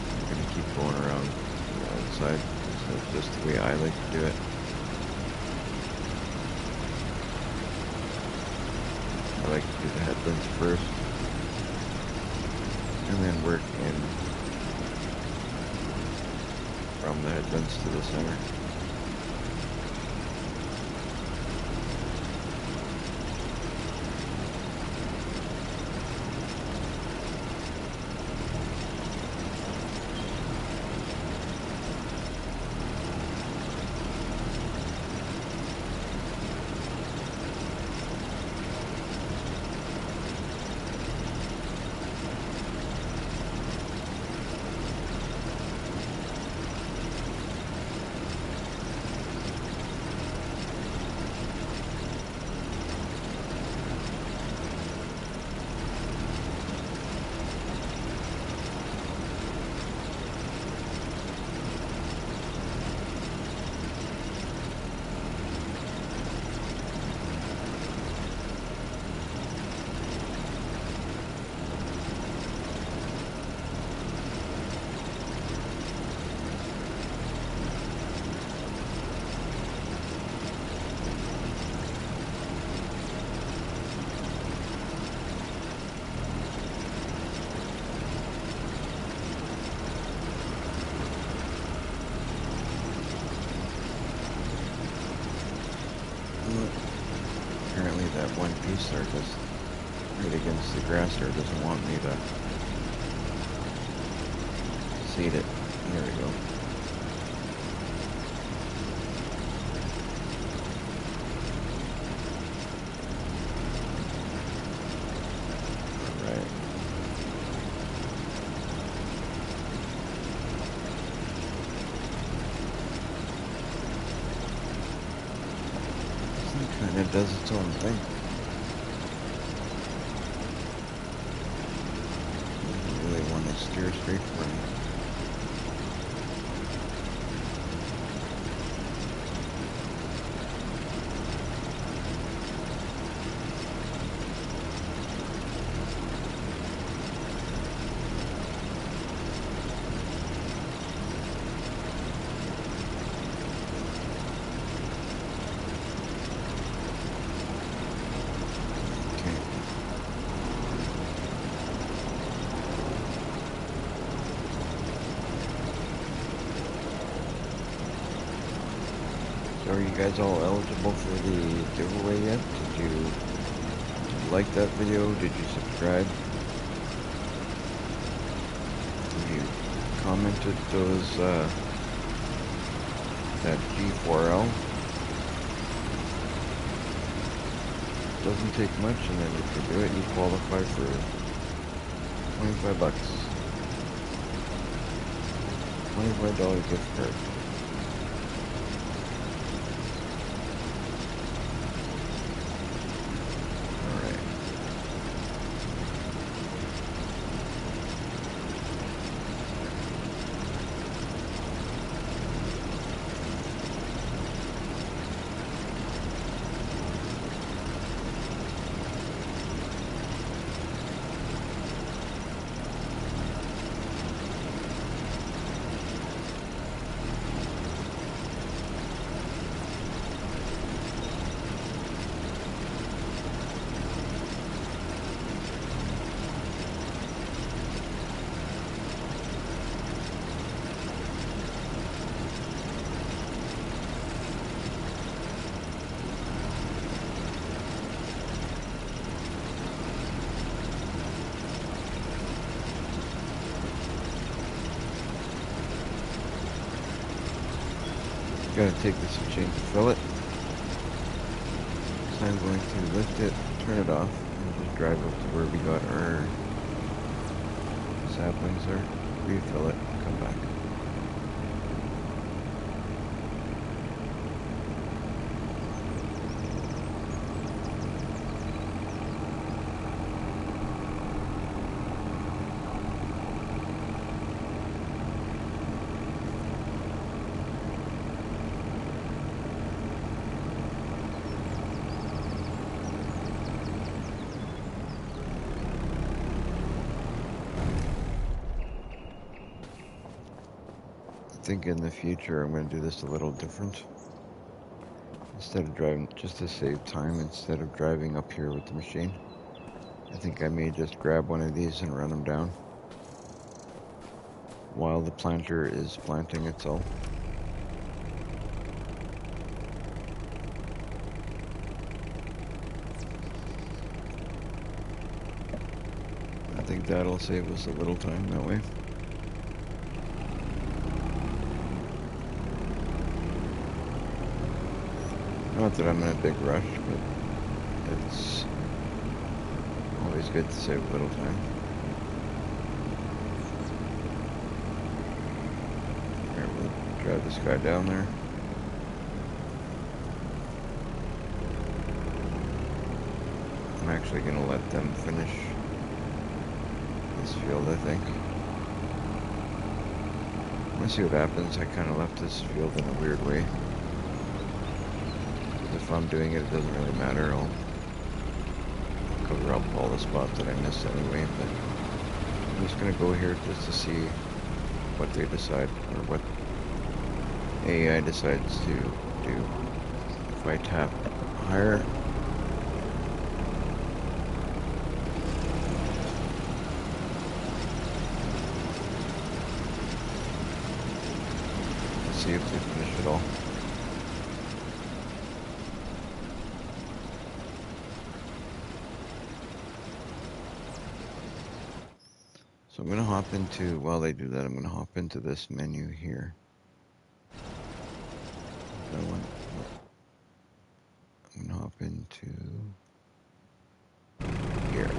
I'm gonna keep going around the outside. So it's just the way I like to do it. I like to do the headlands first, and then work in from the headlands to the center. Apparently that one piece there just right against the grass there doesn't want me to seed it. There we go. Alright. Kind of does its own thing. I really want to steer straight for me. Are you guys all eligible for the giveaway yet? Did you like that video? Did you subscribe? Have you commented those, that G4L? Doesn't take much, and then if you do it, you qualify for $25. $25 gift card. Alright. Gotta take this chain to fill it. So I'm going to lift it, turn it off, and just drive up to where we got our saplings are, refill it, and come back. I think in the future I'm going to do this a little different. Instead of driving, just to save time, instead of driving up here with the machine, I think I may just grab one of these and run them down while the planter is planting itself. I think that'll save us a little time that way. Not that I'm in a big rush, but it's always good to save a little time. Here, we'll drive this guy down there. I'm actually going to let them finish this field, I think. Let's see what happens. I kind of left this field in a weird way. If I'm doing it, it doesn't really matter. I'll cover up all the spots that I missed anyway, but I'm just going to go here just to see what they decide, or what AI decides to do. If I tap higher, let's see if they finish it all. So I'm going to hop into, while they do that, I'm going to hop into this menu here. That one. I'm going to hop into here.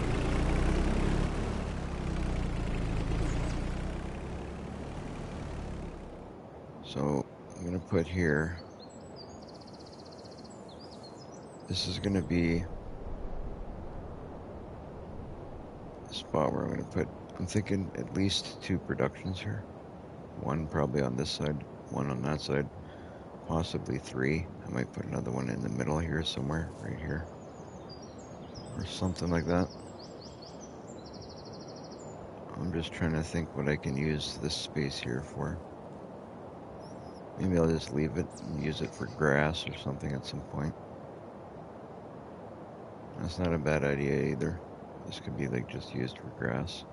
So I'm going to put here, this is going to be the spot where I'm going to put, I'm thinking at least 2 productions here. One probably on this side, one on that side, possibly 3. I might put another one in the middle here somewhere, right here, or something like that. I'm just trying to think what I can use this space here for. Maybe I'll just leave it and use it for grass or something at some point. That's not a bad idea either. This could be like just used for grass.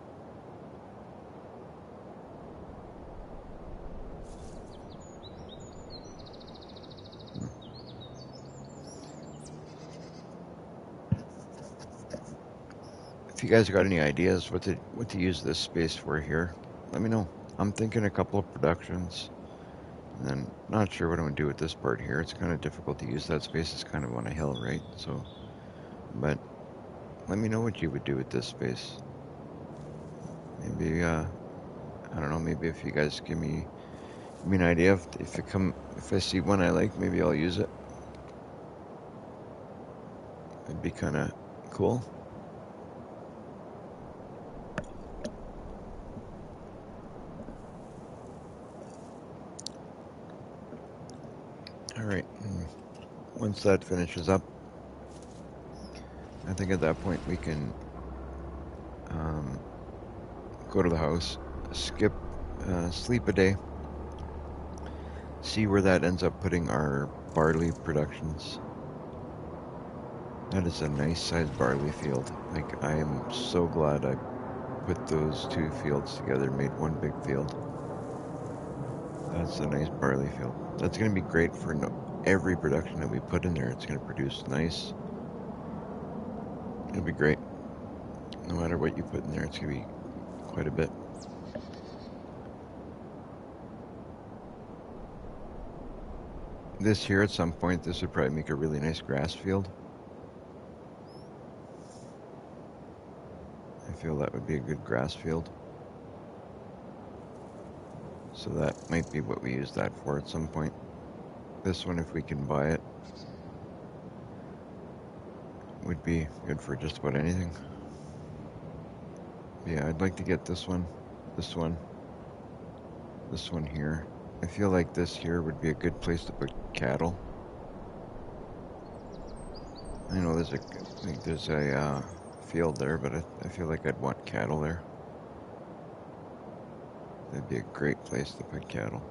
If you guys got any ideas what to use this space for here, let me know. I'm thinking a couple of productions, and then not sure what I'm gonna do with this part here. It's kind of difficult to use that space. It's kind of on a hill, right? So, but let me know what you would do with this space. Maybe, I don't know, maybe if you guys give me an idea, if I see one I like, maybe I'll use it. It'd be kind of cool. Alright, once that finishes up, I think at that point we can go to the house, sleep a day, see where that ends up putting our barley productions. That is a nice sized barley field. Like, I am so glad I put those two fields together, made one big field. That's a nice barley field. That's going to be great for every production that we put in there. It's going to produce nice. It'll be great. No matter what you put in there, it's going to be quite a bit. This here, at some point, this would probably make a really nice grass field. I feel that would be a good grass field. So that might be what we use that for at some point. This one, if we can buy it, would be good for just about anything. Yeah, I'd like to get this one here. I feel like this here would be a good place to put cattle. I know there's a field there, but I feel like I'd want cattle there. That'd be a great place to put cattle.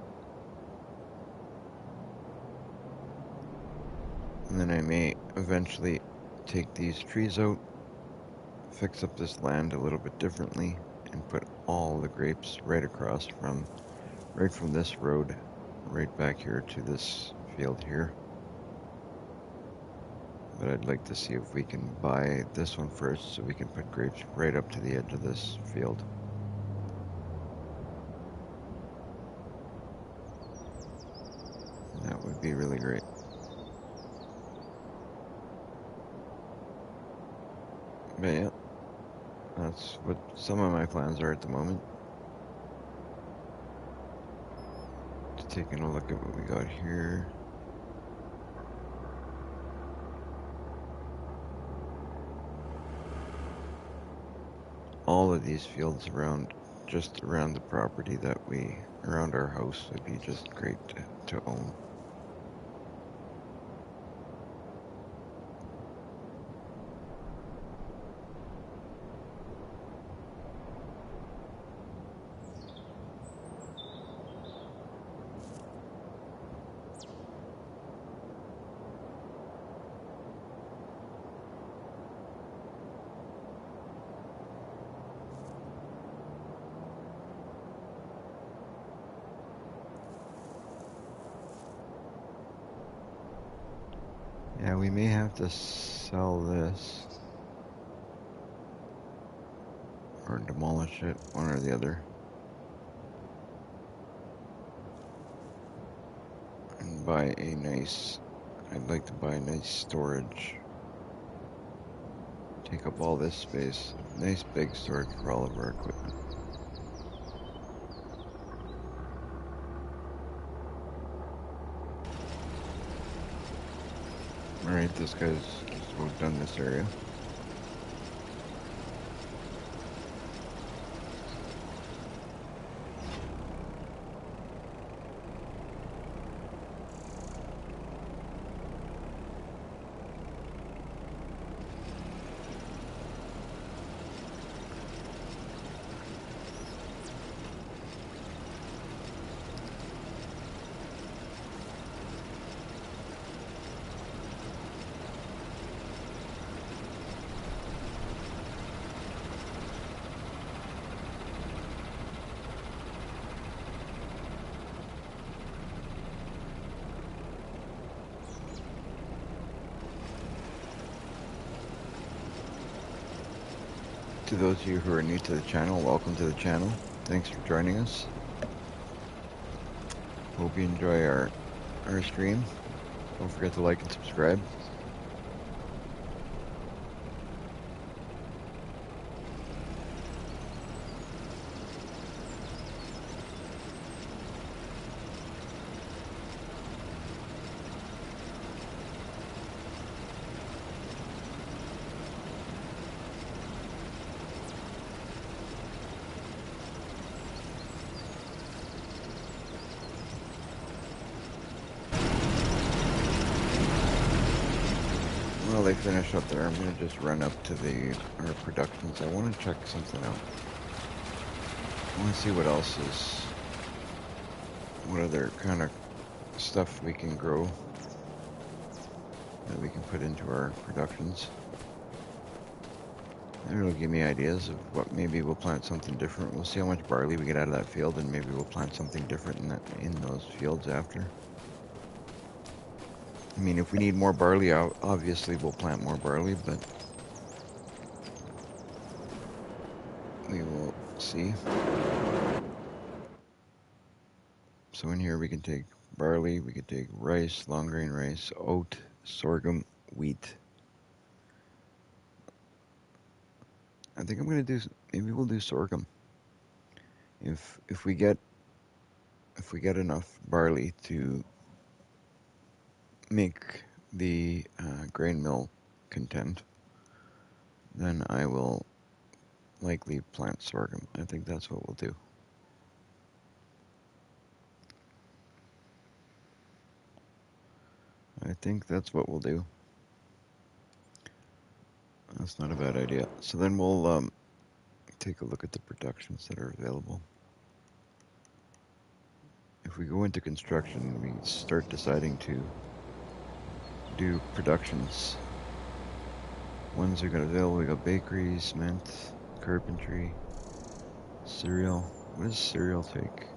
And then I may eventually take these trees out, fix up this land a little bit differently, and put all the grapes right from this road right back here to this field here. But I'd like to see if we can buy this one first so we can put grapes right up to the edge of this field. That would be really great. But yeah, that's what some of my plans are at the moment. Just taking a look at what we got here. All of these fields just around the property around our house would be just great to own. Yeah, we may have to sell this or demolish it, one or the other, and I'd like to buy a nice storage. Take up all this space, nice big storage for all of our equipment. Alright, this guy's just done this area. To those of you who are new to the channel, welcome to the channel. Thanks for joining us. Hope you enjoy our stream. Don't forget to like and subscribe. they finish up there, I'm going to just run up to our productions. I want to check something out. I want to see what else is, what other kind of stuff we can grow that we can put into our productions. And it'll give me ideas of what, maybe we'll plant something different. We'll see how much barley we get out of that field, and maybe we'll plant something different in those fields after. I mean, if we need more barley, obviously we'll plant more barley, but we will see. So in here we can take barley, we can take rice, long grain rice, oat, sorghum, wheat. I think I'm gonna do, maybe we'll do sorghum. If we get enough barley to make the grain mill content, then I will likely plant sorghum. I think that's what we'll do. I think that's what we'll do. That's not a bad idea. So then we'll take a look at the productions that are available. If we go into construction, we start deciding to do productions. Ones are available. We got bakery, cement, carpentry, cereal. What does cereal take?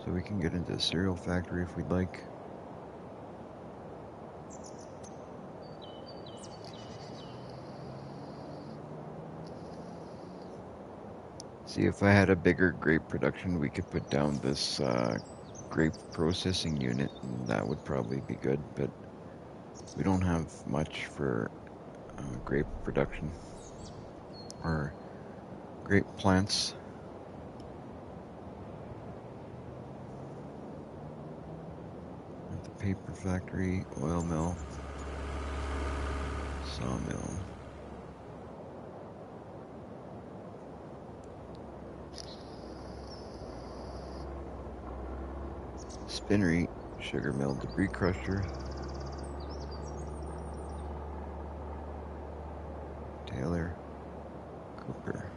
So we can get into the cereal factory if we'd like. See, if I had a bigger grape production, we could put down this grape processing unit, and that would probably be good, but we don't have much for grape production or grape plants. At the paper factory, oil mill, sawmill. Spinnery, sugar mill, debris crusher, Taylor, Cooper.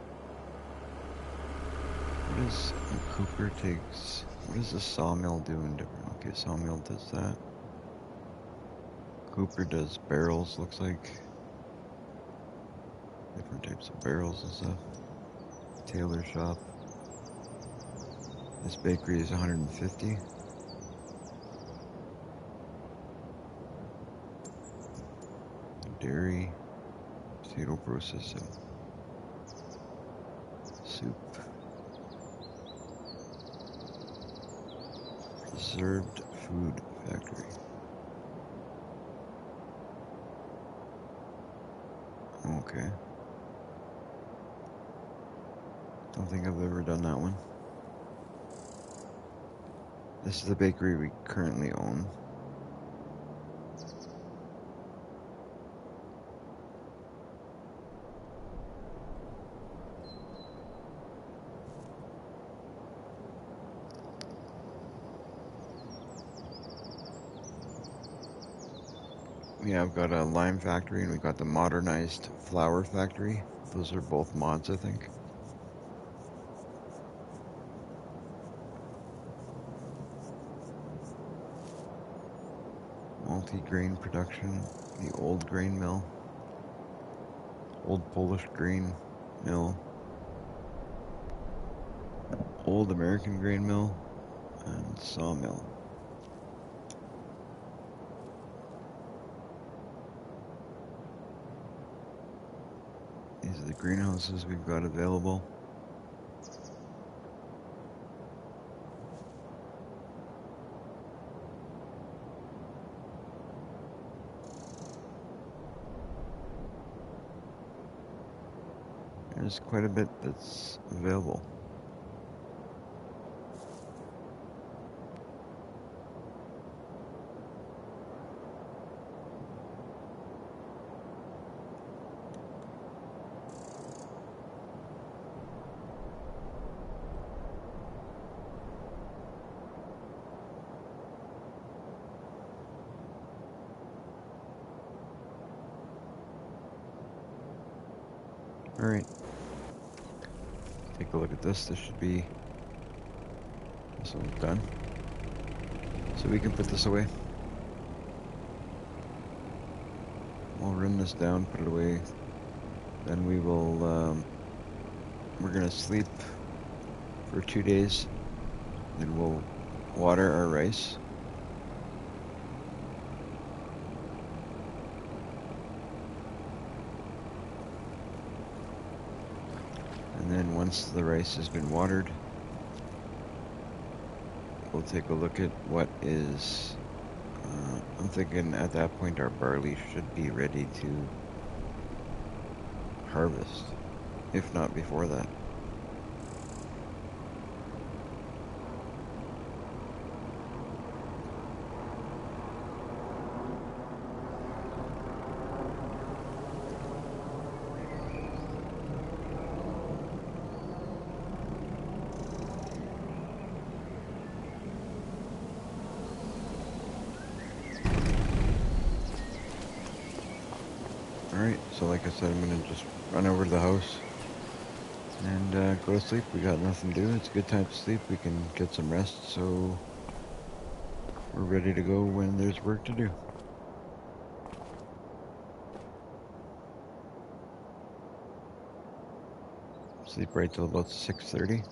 What does Cooper takes? What does the sawmill do in different? Okay, sawmill does that. Cooper does barrels, looks like. Different types of barrels and stuff. Tailor shop. This bakery is 150. Dairy, potato processing, soup, preserved food factory. Okay. Don't think I've ever done that one. This is the bakery we currently own. Yeah, I've got a lime factory and we've got the modernized flour factory. Those are both mods, I think. Multi-grain production, the old grain mill, old Polish grain mill, old American grain mill, and sawmill. These are the greenhouses we've got available. There's quite a bit that's available. Alright. Take a look at this. This should be... This one's done. So we can put this away. We'll run this down, put it away. Then we will... we're gonna sleep for 2 days. Then we'll water our rice. And then once the rice has been watered, we'll take a look at what is, I'm thinking at that point our barley should be ready to harvest, if not before that. Alright, so like I said, I'm going to just run over to the house and go to sleep. We got nothing to do. It's a good time to sleep. We can get some rest, so we're ready to go when there's work to do. Sleep right till about 6:30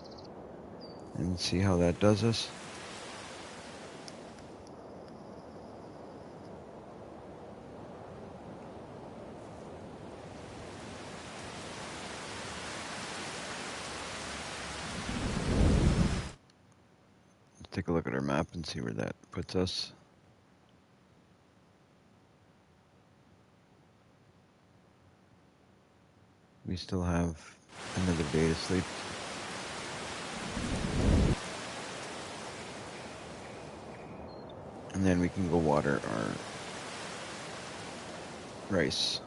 and see how that does us. Take a look at our map and see where that puts us. We still have another day to sleep. And then we can go water our rice.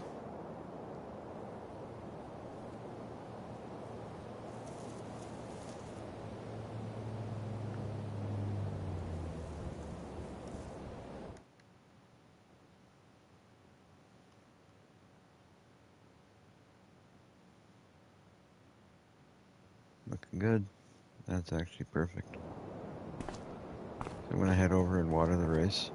Looking good. That's actually perfect. So I'm gonna head over and water the rice.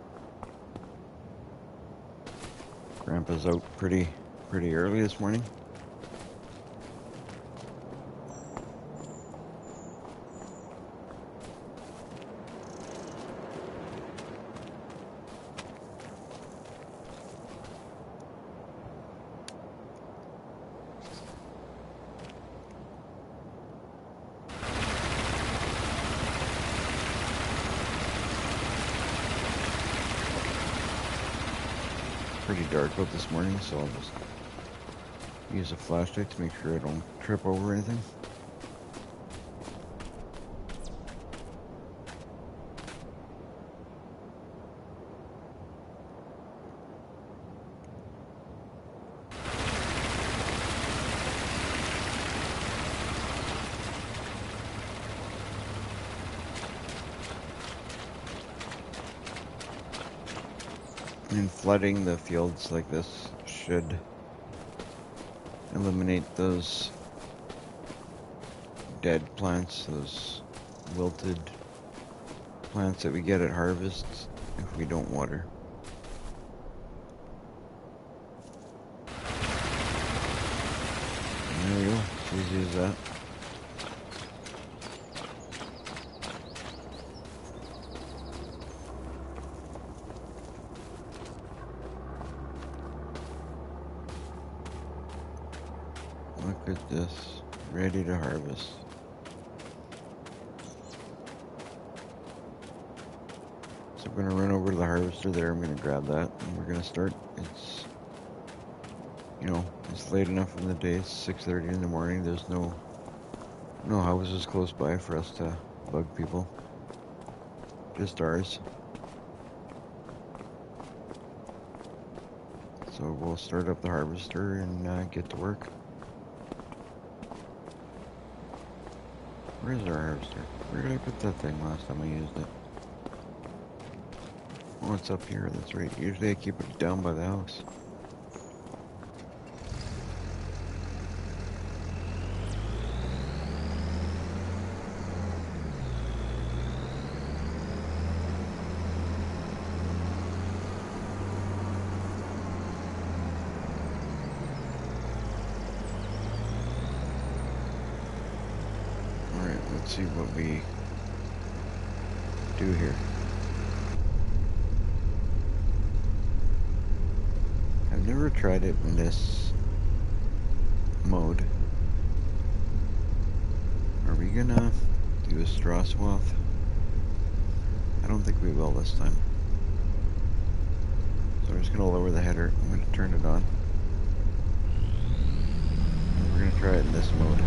Grandpa's out pretty early this morning. Pretty dark out this morning, so I'll just use a flashlight to make sure I don't trip over anything. And flooding the fields like this should eliminate those dead plants, those wilted plants that we get at harvest if we don't water. And there we go, it's easy as that. Look at this, ready to harvest. So I'm gonna run over to the harvester there, I'm gonna grab that, and we're gonna start. It's, you know, it's late enough in the day, it's 6:30 in the morning, there's no houses close by for us to bug people. Just ours. So we'll start up the harvester and get to work. Where's our harvester? Where did I put that thing last time I used it? Oh, it's up here, that's right. Usually I keep it down by the house. see what we do here. I've never tried it in this mode. Are we gonna do a straw swath? I don't think we will this time. So we're just gonna lower the header. I'm gonna turn it on. And we're gonna try it in this mode.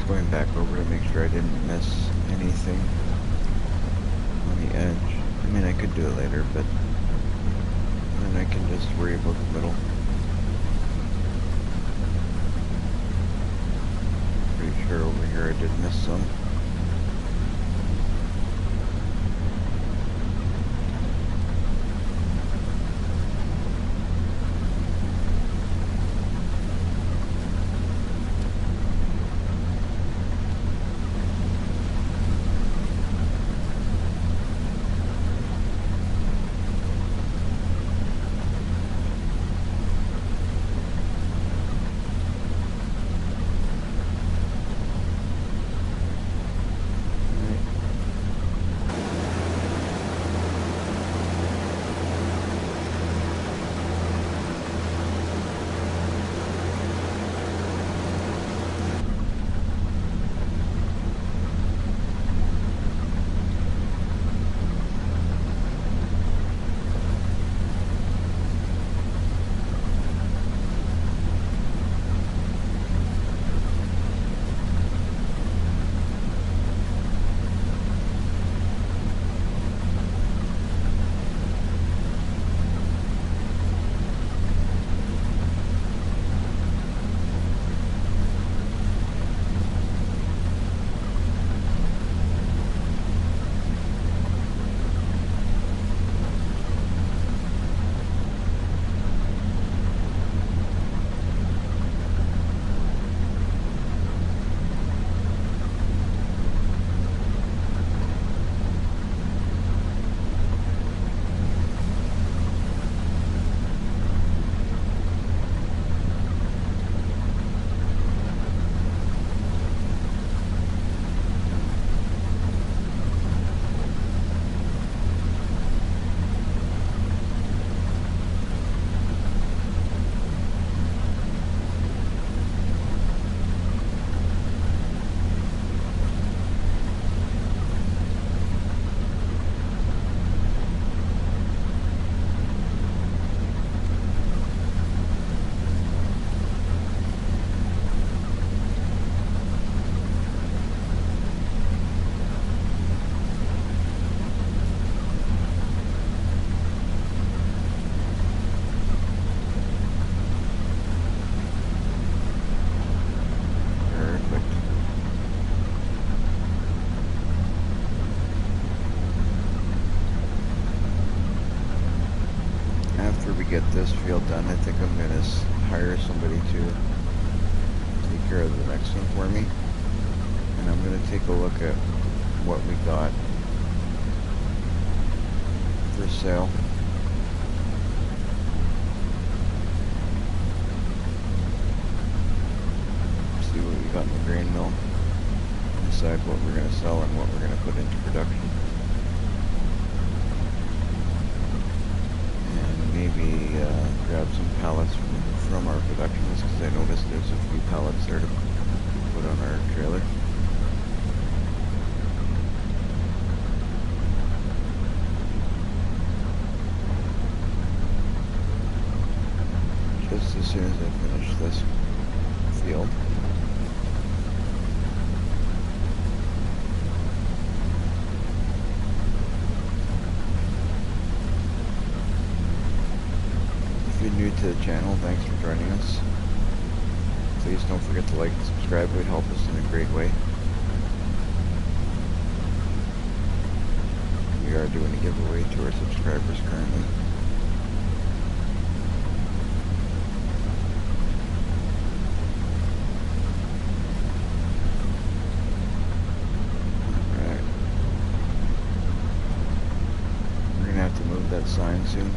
Going back over to make sure I didn't miss anything on the edge. I mean, I could do it later, but then I can just worry about the middle. Pretty sure over here I did miss some. get this field done, I think I'm going to hire somebody to take care of the next one for me. And I'm going to take a look at what we got for sale. See what we got in the grain mill. Decide what we're going to sell and what we're going to put into production. And maybe grab some pallets from our production list, because I noticed there's a few pallets there to put on our trailer. Just as soon as I finish this field. If you're new to the channel, thanks for joining us. Please don't forget to like and subscribe. It would help us in a great way. We are doing a giveaway to our subscribers currently. Alright. We're going to have to move that sign soon.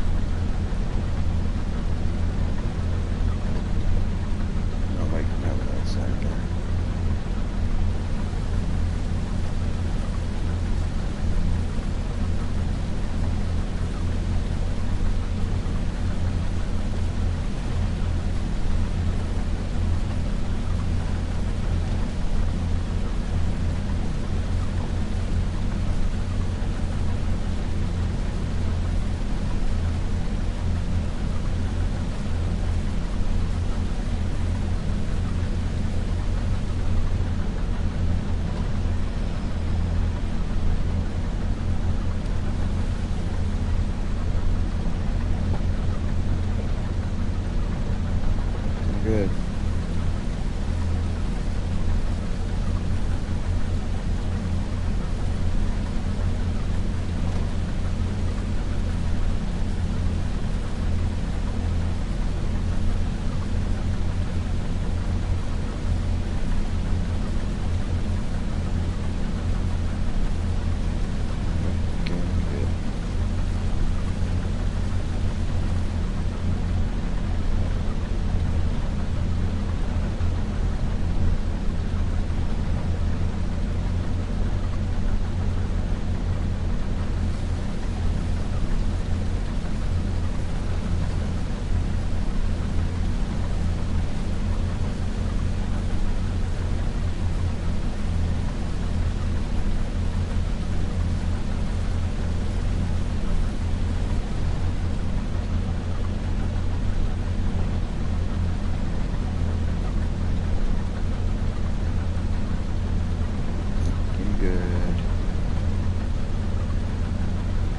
Good.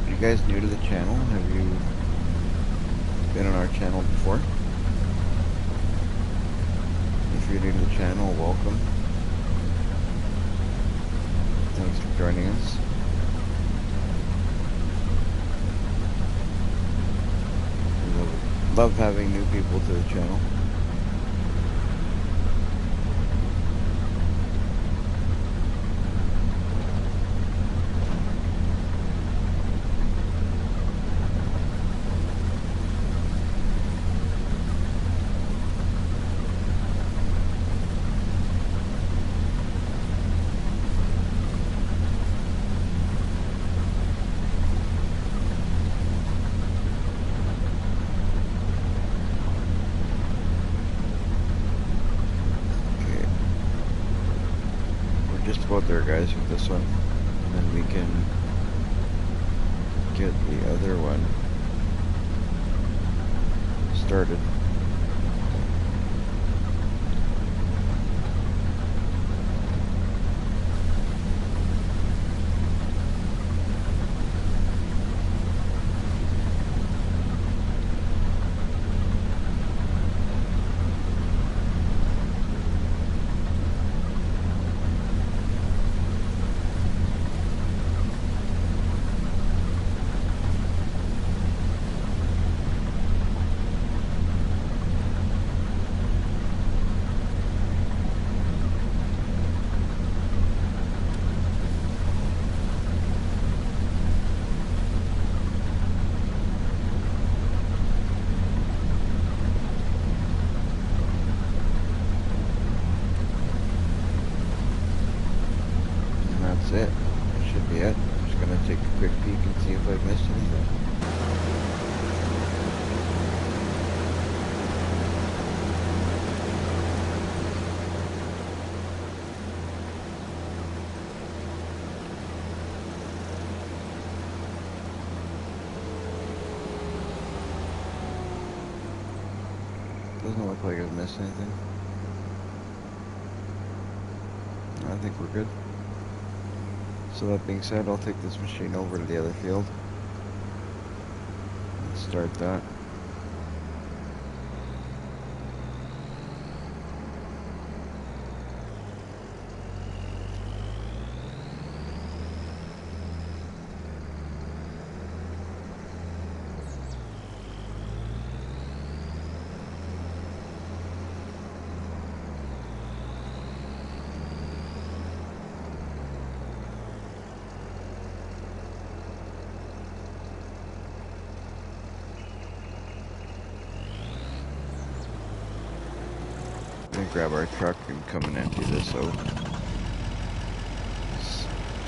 You guys new to the channel? Have you been on our channel before? If you're new to the channel, welcome. Thanks for joining us. We love having new people to the channel. Just about there, guys, with this one, and then we can get the other one started. quick peek and see if I've missed anything. Doesn't look like I've missed anything. I think we're good. So that being said, I'll take this machine over to the other field. Let's start that. Grab our truck and come and empty this out.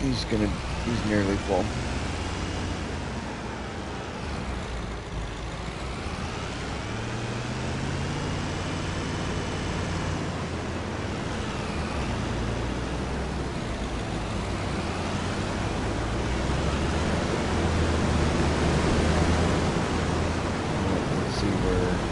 He's nearly full. Let's see where.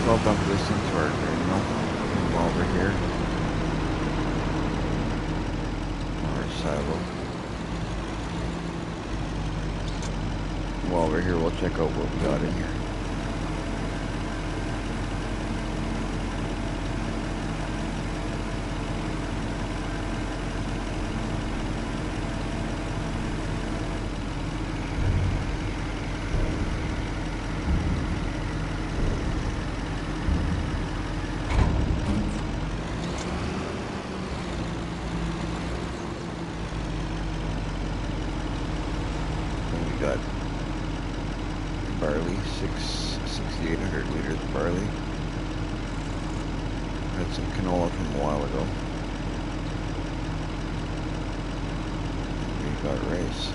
I'll dump this into our grain mill while we're here. Our silo. While we're here, we'll check out what we got in here. Got barley, 6,800 liters of barley. Had some canola from a while ago. We got rice.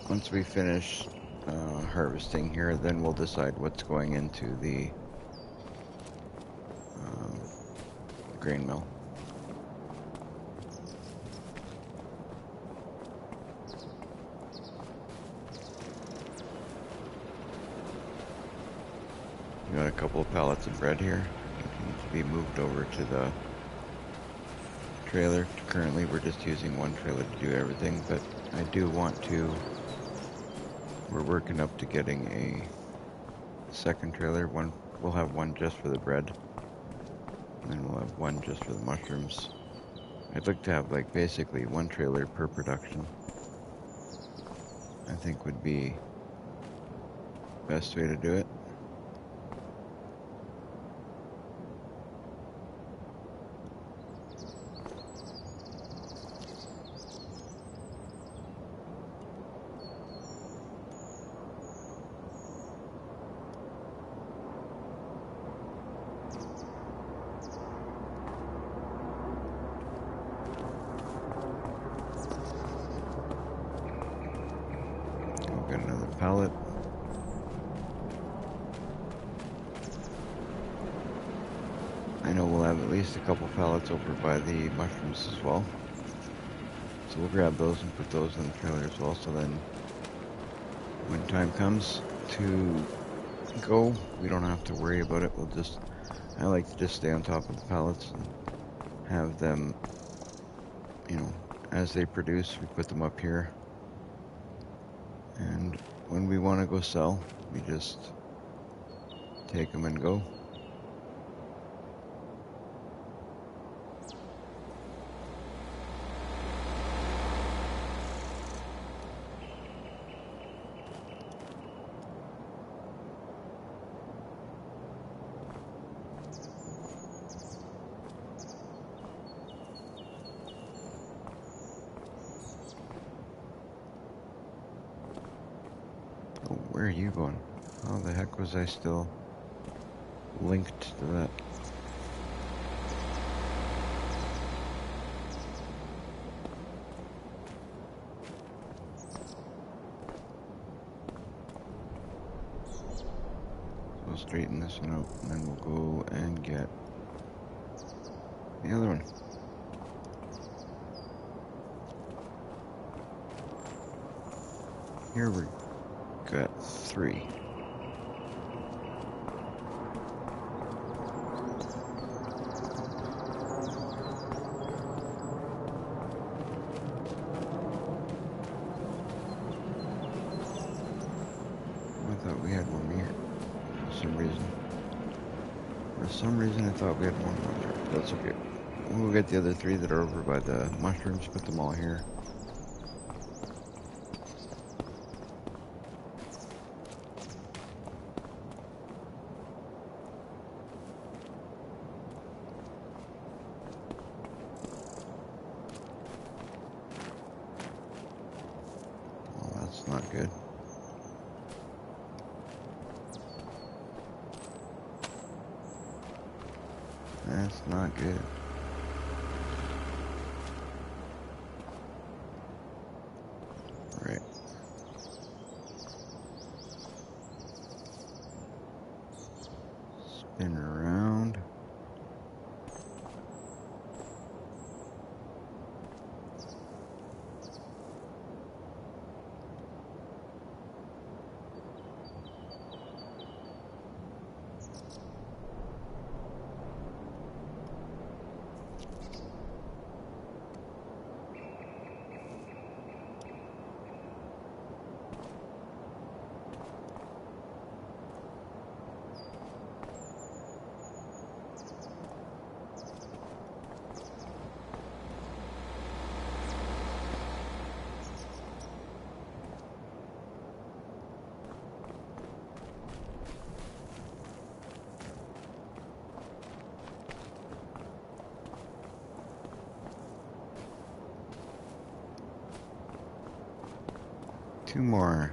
Once we finish harvesting here, then we'll decide what's going into the grain mill. We got a couple of pallets of bread here. It needs to be moved over to the trailer. Currently we're just using one trailer to do everything, but I do want to. We're working up to getting a second trailer. We'll have one just for the bread, and then we'll have one just for the mushrooms. I'd like to have like basically one trailer per production. I think would be the best way to do it. Got another pallet. I know we'll have at least a couple pallets over by the mushrooms as well. So we'll grab those and put those in the trailer as well. So then when time comes to go, we don't have to worry about it. I like to just stay on top of the pallets and have them, as they produce, we put them up here. And when we want to go sell, we just take them and go. Oh, where are you going? How the heck was I still linked to that? So we'll straighten this one out, and then we'll go and get the other one. Here we got 3. I thought we had one here for some reason. For some reason I thought we had one more there, but that's okay. We'll get the other 3 that are over by the mushrooms, put them all here. Not good. That's not good. Right. Spin around. Two more.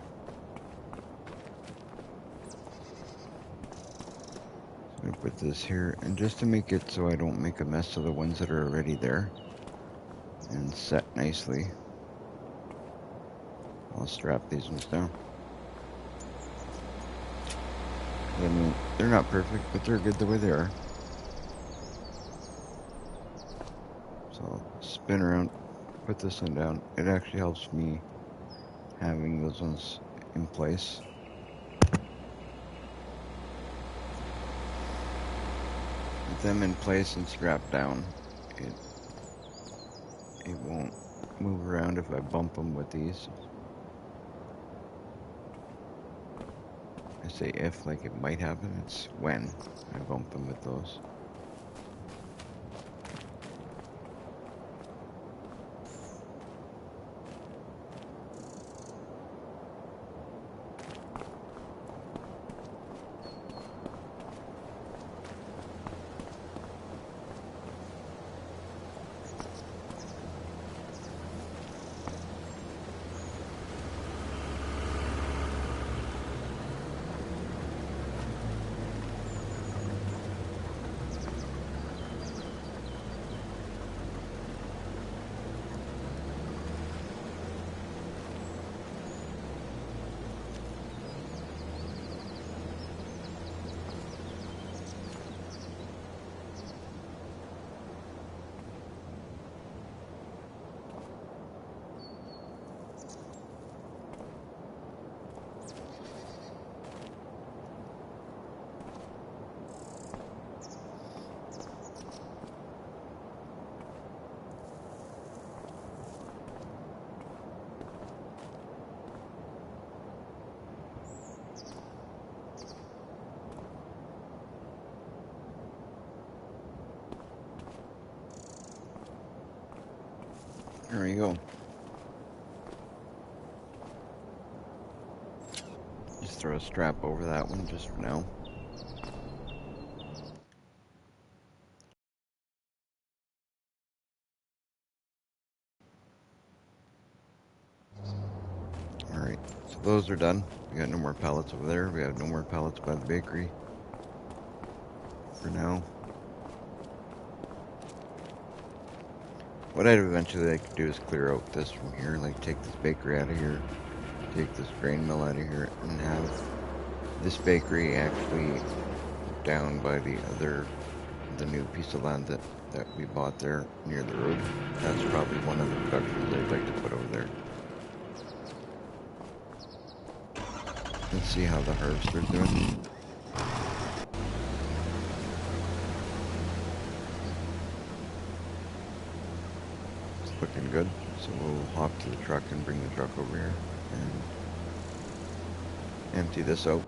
So I'm gonna put this here, and just to make it so I don't make a mess of the ones that are already there and set nicely, I'll strap these ones down. I mean, they're not perfect, but they're good the way they are. So I'll spin around, put this one down. It actually helps me having those ones in place. With them in place and strapped down, it won't move around if I bump them with these. I say if, like it might happen, it's when I bump them with those. There you go. Just throw a strap over that one just for now. Alright, so those are done. We got no more pallets over there. We have no more pallets by the bakery for now. What I'd eventually like to do is clear out this from here, like take this bakery out of here, take this grain mill out of here, and have this bakery actually down by the new piece of land that we bought there near the road. That's probably one of the productions I'd like to put over there. Let's see how the harvester's doing. It's looking good, so we'll hop to the truck and bring the truck over here and empty this out.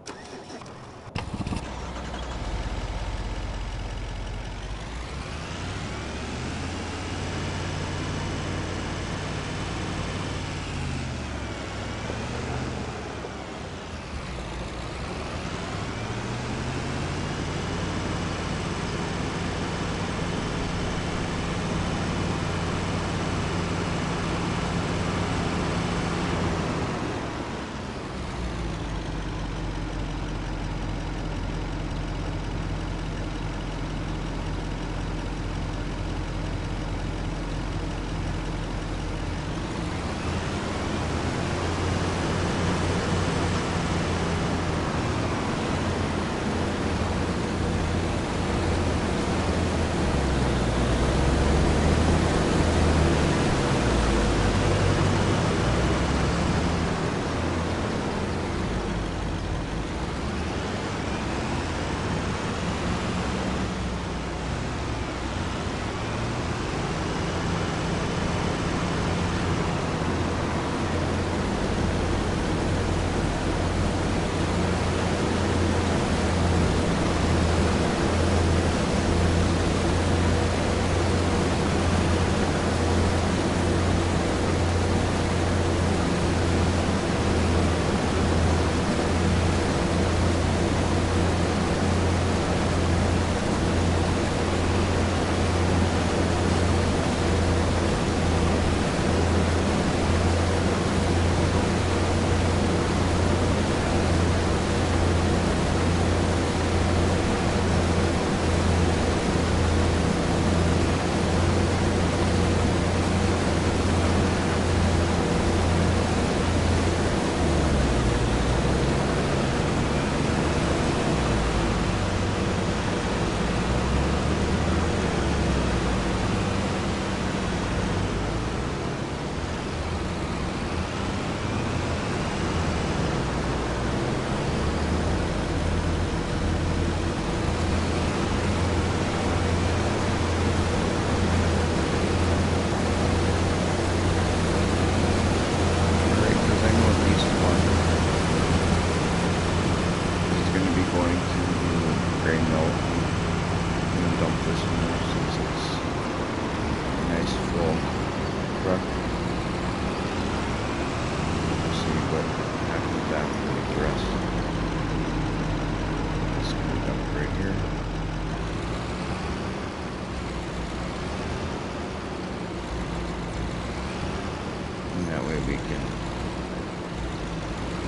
We can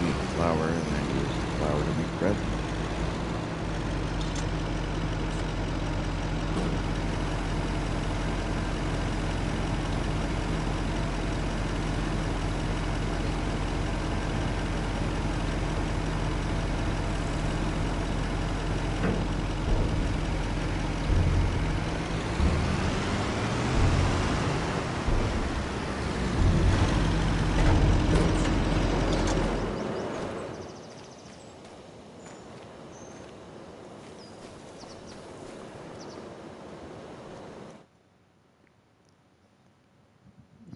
make flour and then use the flour to make bread.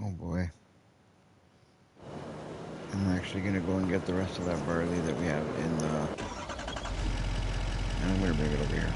Oh boy. I'm actually going to go and get the rest of that barley that we have in the... And I'm going to bring it over here.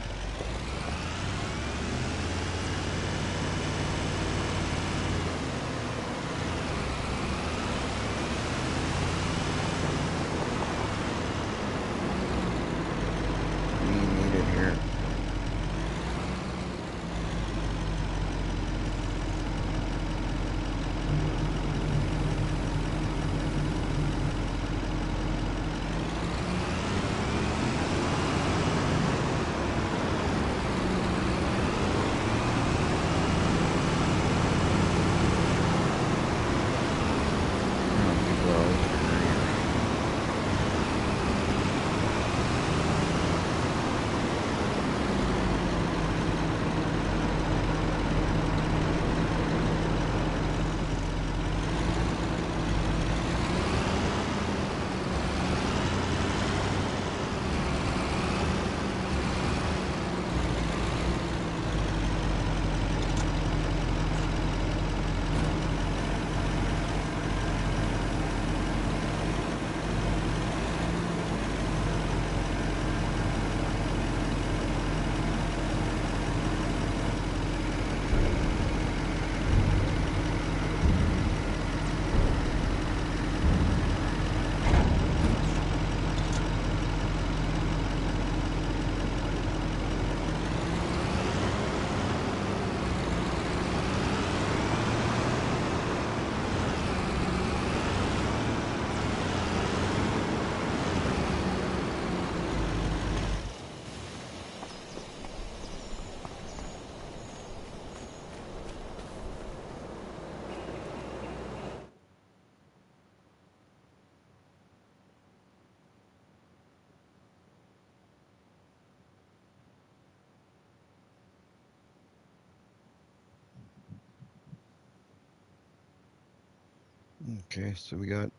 Okay, so we got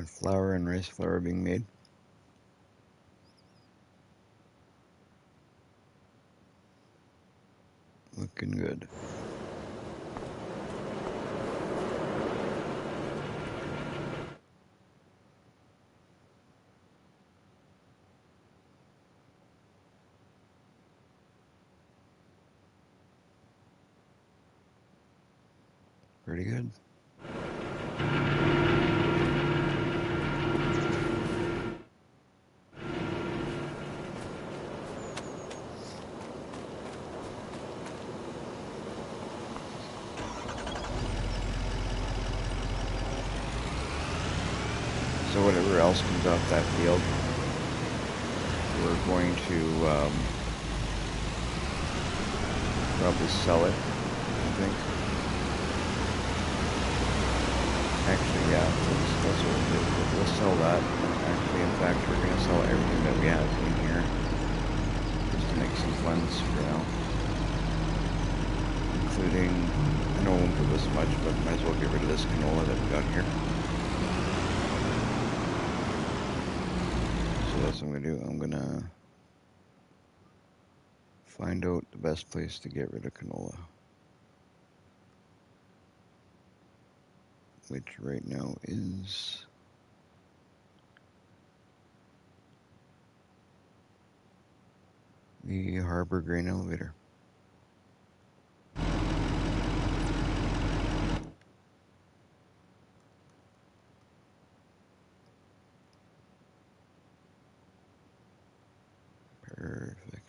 flour and rice flour being made. Looking good. Pretty good. So whatever else comes off that field, we're going to probably sell it, I think. Actually, yeah, that's what we'll do. We'll sell that. Actually, in fact, we're going to sell everything that we have in here, just to make some funds for now. Including, I know I won't put this much, but might as well get rid of this canola that we got here. So that's what I'm going to do. I'm going to find out the best place to get rid of canola, which right now is the Harbor Grain Elevator. Perfect.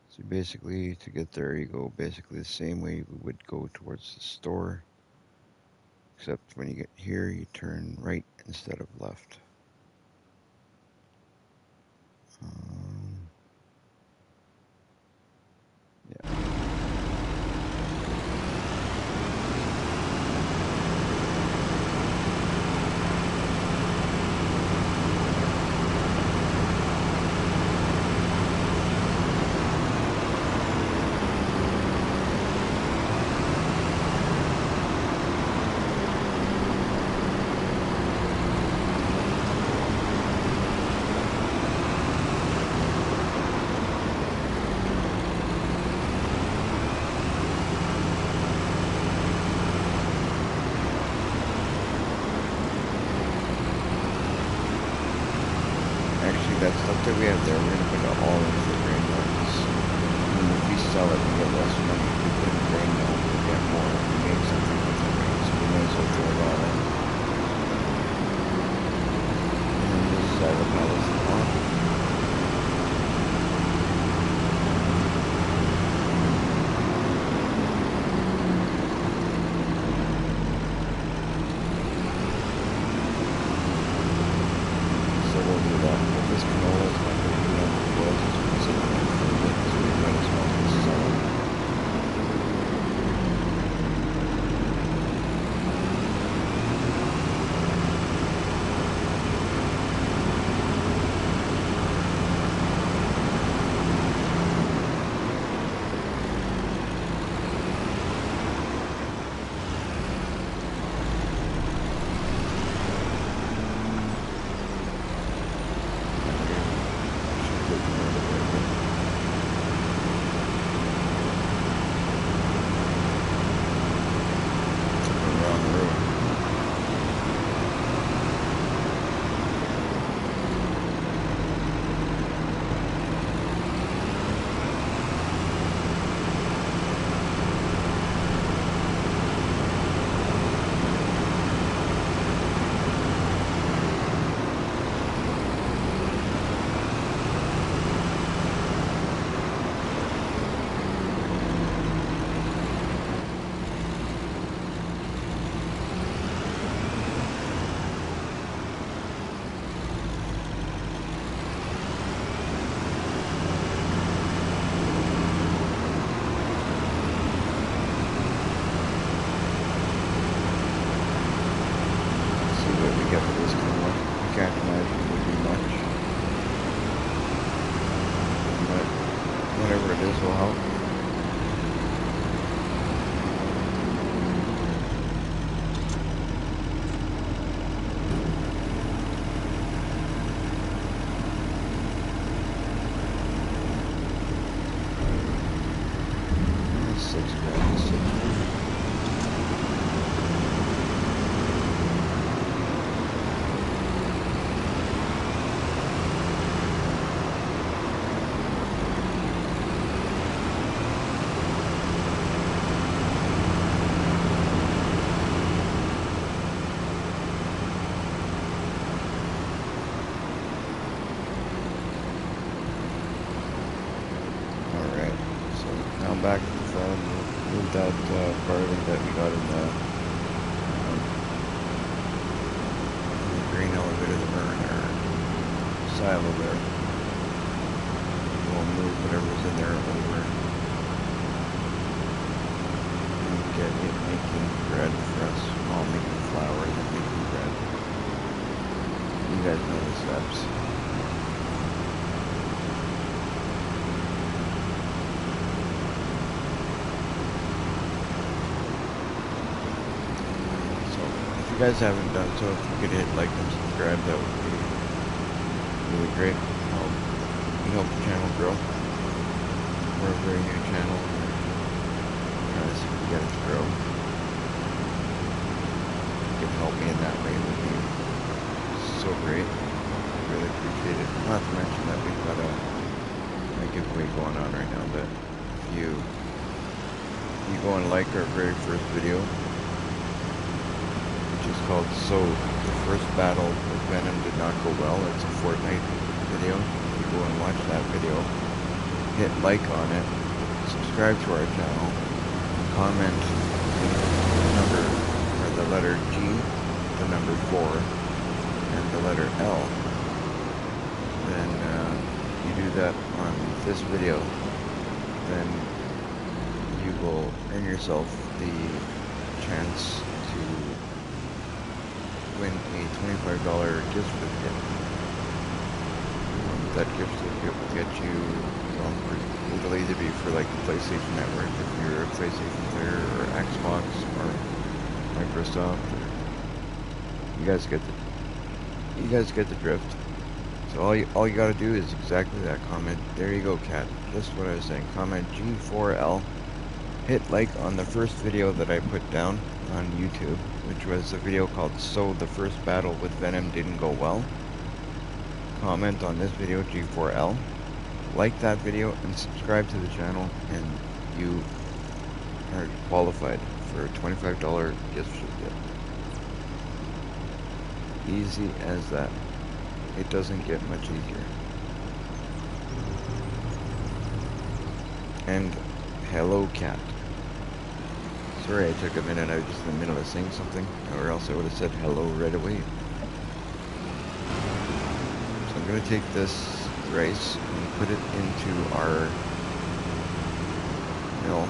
So basically, to get there, you go basically the same way you would go towards the store, except when you get here, you turn right instead of left. Yeah. Actually, that stuff that we have there, we're going to put it all into the grain mill. When we sell it, we get less money. If we put it in the grain mill, we get more. We make something with the grain, so we might as well throw it all in. And then this is all the pallets in the bottom. This canola is not going to be on the board, it's going to be so we might as well just sell it. 6 grand to sit here. Now back to the farm, we'll move that barley that we got in the grain elevator, or silo there. We'll move whatever's in there over and get it making bread for us. Well, making flour and then making bread. You guys know the steps. If you guys haven't done so, if you could hit like and subscribe, that would be really great. You help the channel grow. We're a very new channel. We're trying to see if we get it to grow. If you can help me in that way, it would be so great. I really appreciate it. Not to mention that we've got a giveaway going on right now, that if you go and like our very first video, is called So the First Battle with Venom Did Not Go Well. It's a Fortnite video. You go and watch that video, hit like on it, subscribe to our channel, comment the number, or the letter G, the number 4, and the letter L. Then you do that on this video, then you will earn yourself the chance to win a $25 gift certificate. That gift certificate will get you, it'll either be for like the PlayStation Network if you're a PlayStation player, or Xbox, or Microsoft. You guys get the drift. So all you gotta do is exactly that. Comment. There you go, Cat. Just what I was saying. Comment G4L. Hit like on the first video that I put down on YouTube, which was a video called So the First Battle with Venom Didn't Go Well. Comment on this video, G4L. Like that video and subscribe to the channel, and you are qualified for a $25 gift certificate. Easy as that. It doesn't get much easier. And hello, Cat. Sorry I took a minute, I was just in the middle of saying something, or else I would have said hello right away. So I'm going to take this rice and put it into our mill.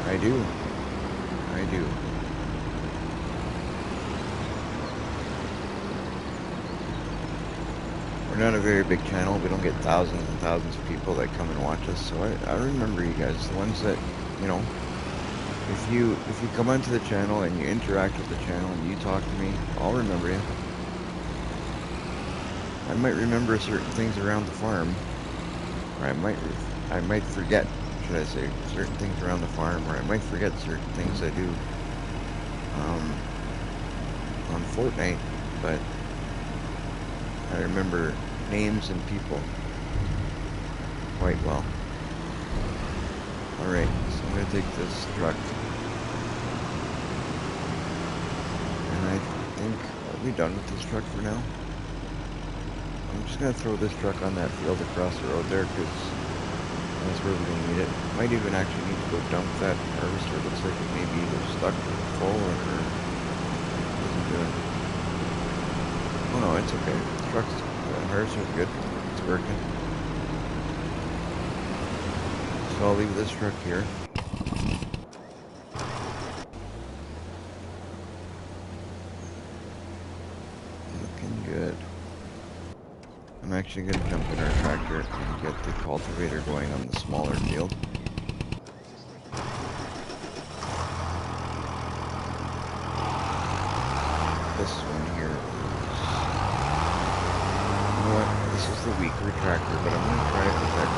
I do. We're not a very big channel. We don't get thousands and thousands of people that come and watch us. So I remember you guys, the ones that, you know, if you come onto the channel and you interact with the channel and you talk to me, I'll remember you. I might remember certain things around the farm, or I might forget, should I say, certain things around the farm, or I might forget certain things I do on Fortnite, but I remember names and people quite well. Alright, so I'm going to take this truck, and I think, are we done with this truck for now? I'm just going to throw this truck on that field across the road there, because that's where we're going to need it. Might even actually need to go dump that harvester. It looks like it may be either stuck or full, or isn't doing. Oh no, it's okay. The truck's, the harvester's good. It's working. So I'll leave this truck here. Looking good. I'm actually going to jump in our tractor and get the cultivator going on the smaller field. This one here is, you know what, this is the weaker tractor, but I'm going to try it with that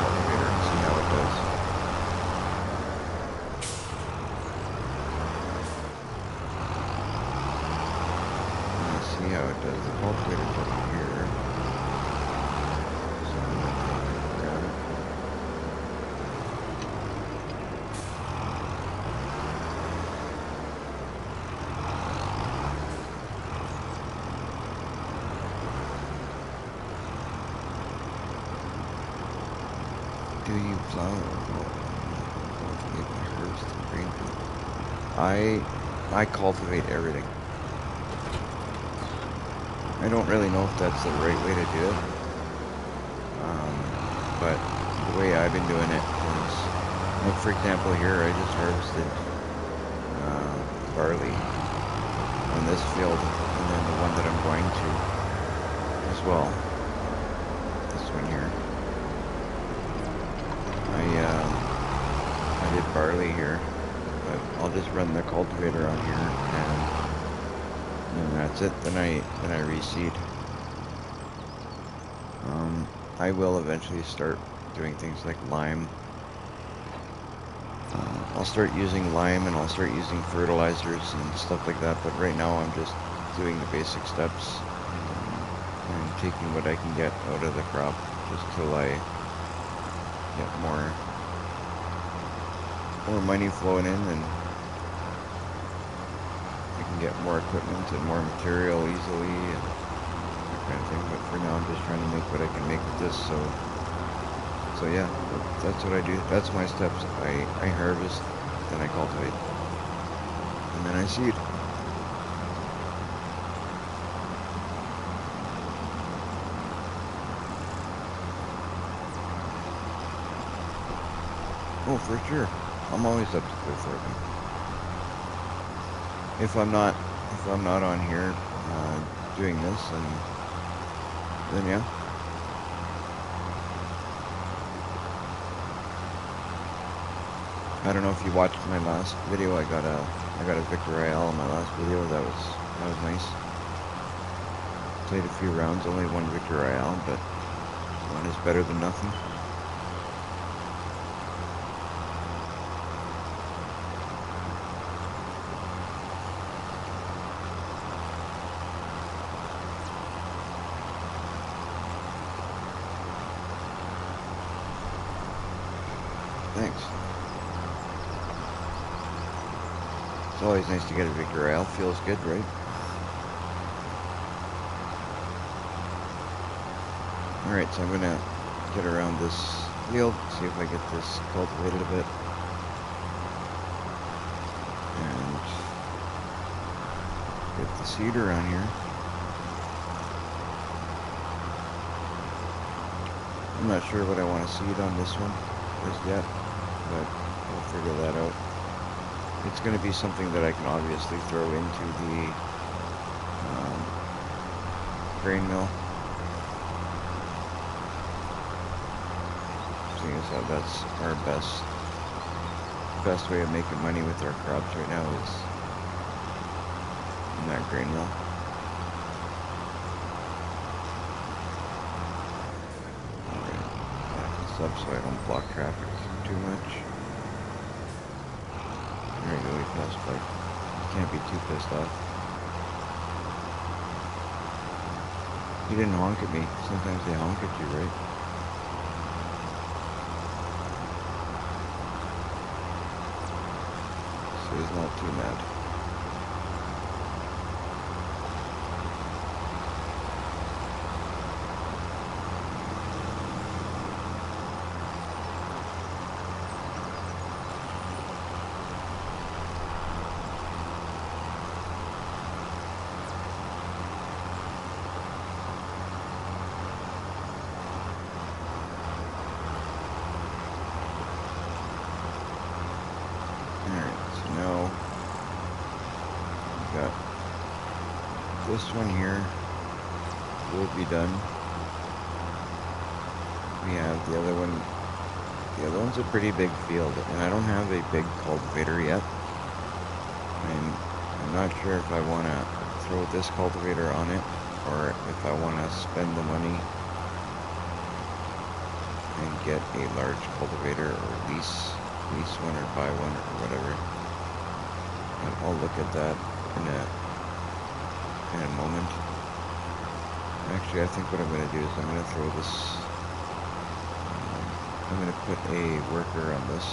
Do you plow herbs to green food? I cultivate everything. I don't really know if that's the right way to do it, but the way I've been doing it is, like for example here, I just harvested barley on this field, and then the one that I'm going to as well, this one here. I did barley here, but I'll just run the cultivator on here, and that's it. Then I reseed. I will eventually start doing things like lime. I'll start using lime, and I'll start using fertilizers and stuff like that, but right now I'm just doing the basic steps and taking what I can get out of the crop just till I get more money flowing in, and I can get more equipment and more material easily and that kind of thing. But for now I'm just trying to make what I can make with this, so yeah, that's what I do. That's my steps. I harvest, then I cultivate, and then I seed. Oh, for sure. I'm always up to go for it. If I'm not on here doing this, then yeah. I don't know if you watched my last video. I got a Victor Royale in my last video. That was nice. Played a few rounds, only one Victor Royale, but one is better than nothing. Thanks. It's always nice to get a Victor Royale. Feels good, right? Alright, so I'm gonna get around this field, see if I get this cultivated a bit. And get the seed around here. I'm not sure what I want to seed on this one just yet, but we'll figure that out. It's going to be something that I can obviously throw into the grain mill. Seeing as how that's our best way of making money with our crops right now is in that grain mill. Alright, back this up so I don't block traffic too much. There you go, we passed by. Can't be too pissed off. He didn't honk at me. Sometimes they honk at you, right? So he's not too mad. This one here will be done. We have the other one. The other one's a pretty big field, and I don't have a big cultivator yet. I'm not sure if I want to throw this cultivator on it, or if I want to spend the money and get a large cultivator, or lease one, or buy one, or whatever. And I'll look at that in a moment. Actually, I think what I'm going to do is I'm going to throw this, I'm going to put a worker on this,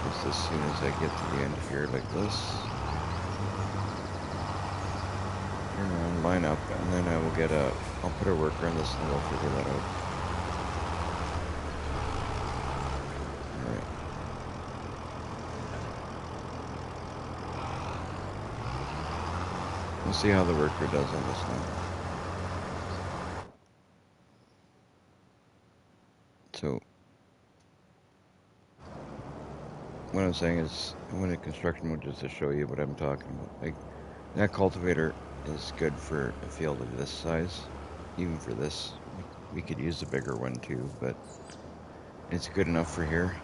just as soon as I get to the end here, like this. Turn around, line up, and then I'll put a worker on this, and we'll figure that out. We'll see how the worker does on this one. So, what I'm saying is, I went in construction mode just to show you what I'm talking about. Like, that cultivator is good for a field of this size. Even for this, we could use a bigger one too, but it's good enough for here.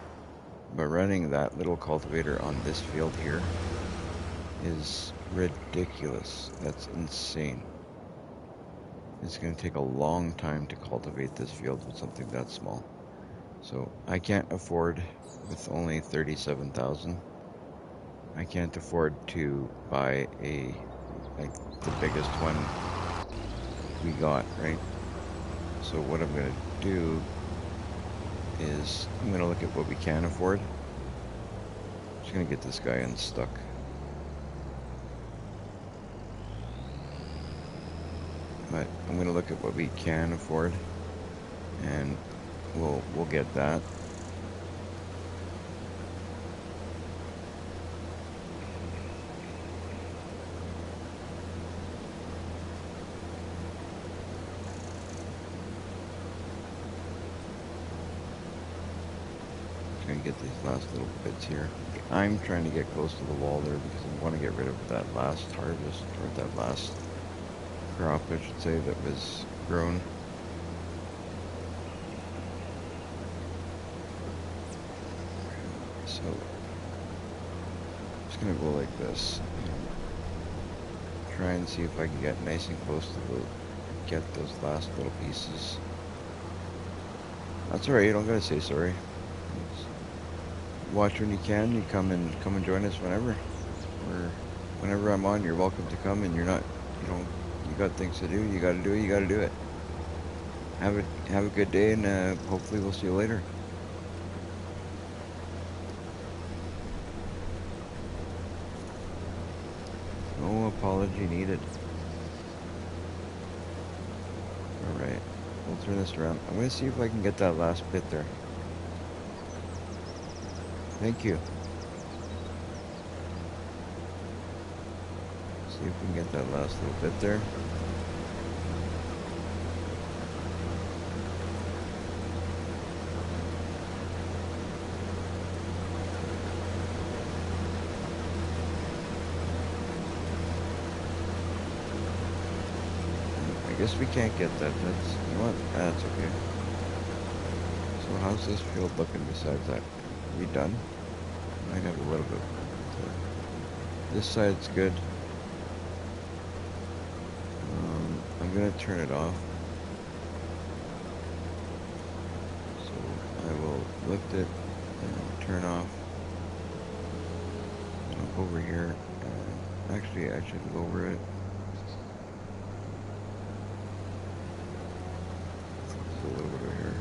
But running that little cultivator on this field here is ridiculous. That's insane. It's going to take a long time to cultivate this field with something that small. So I can't afford, with only 37,000, I can't afford to buy like the biggest one we got, right? So what I'm going to do is I'm going to look at what we can afford. I'm just going to get this guy unstuck. But I'm going to look at what we can afford, and we'll get that. Gonna get these last little bits here. I'm trying to get close to the wall there because I want to get rid of that last harvest, or that last crop, I should say, that was grown. So, I'm just gonna go like this. Try and see if I can get nice and close to get those last little pieces. That's alright, you don't gotta say sorry. Watch when you can. You come and join us whenever. Or whenever I'm on, you're welcome to come. And you're not, you got things to do. You got to do it. You got to do it. Have a good day, and hopefully we'll see you later. No apology needed. All right, we'll turn this around. I'm gonna see if I can get that last bit there. Thank you. See if we can get that last little bit there. I guess we can't get that. That's, you know what? That's okay. So how's this field looking besides that? Are we done? Might have a little bit. This side's good. I'm gonna turn it off. So I will lift it and turn off. Jump over here. Actually, I should lower it. A little bit over here.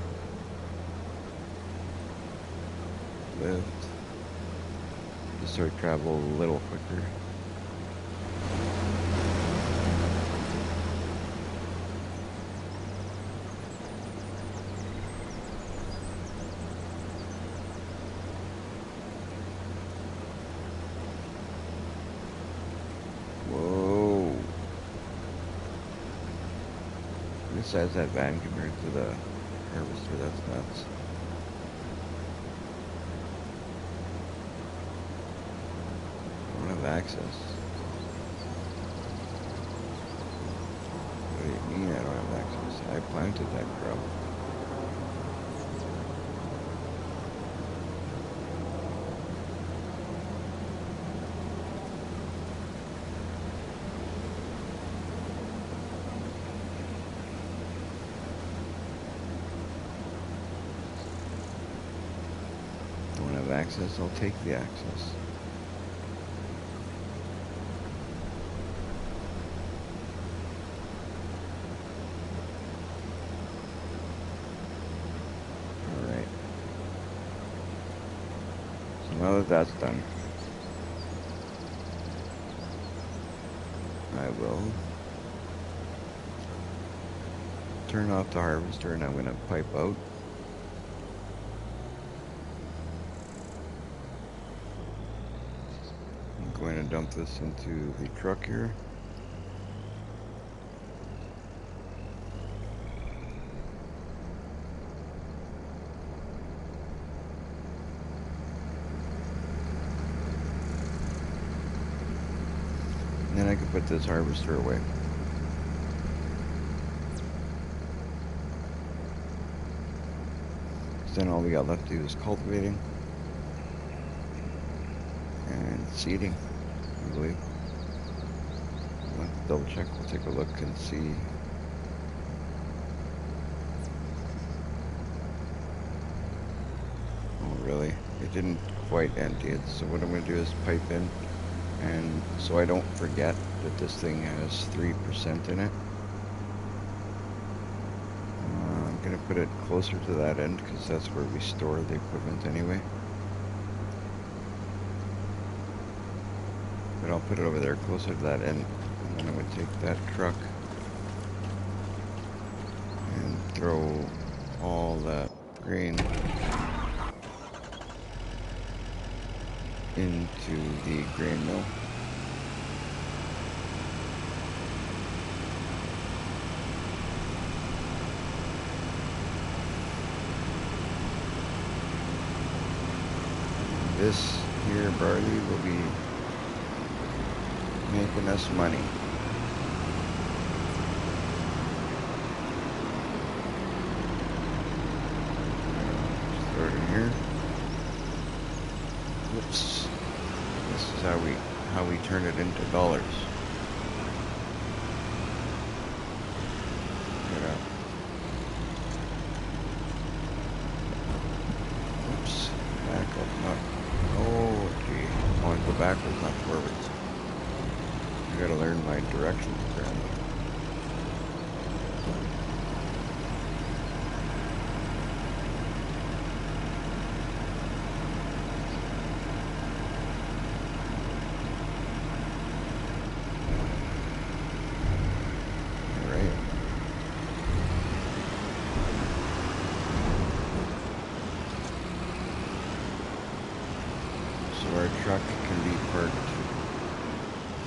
Lift. Just start travel a little quicker. Whoa. This size that van compared to the harvester, that's nuts. I don't have access. What do you mean I don't have access? I planted that crop. Don't have access, I'll take the access. Alright. So now that that's done, I will turn off the harvester and I'm going to pipe out. I'm going to dump this into the truck here. put this harvester away. Then all we got left to do is cultivating and seeding, I believe. We'll have to double check. We'll take a look and see. Oh, really? It didn't quite empty it. So what I'm going to do is pipe in, and so I don't forget that this thing has 3% in it. I'm going to put it closer to that end because that's where we store the equipment anyway. But I'll put it over there closer to that end, and then I'm going to take that truck and throw all that grain into the grain mill. This here barley will be making us money. Just throw it in here. Whoops. This is how we turn it into dollars. Yeah. Whoops. Back up, not. Oh, gee. I want to go backwards, not forwards. I gotta learn my directions apparently. Alright. So our truck can be parked,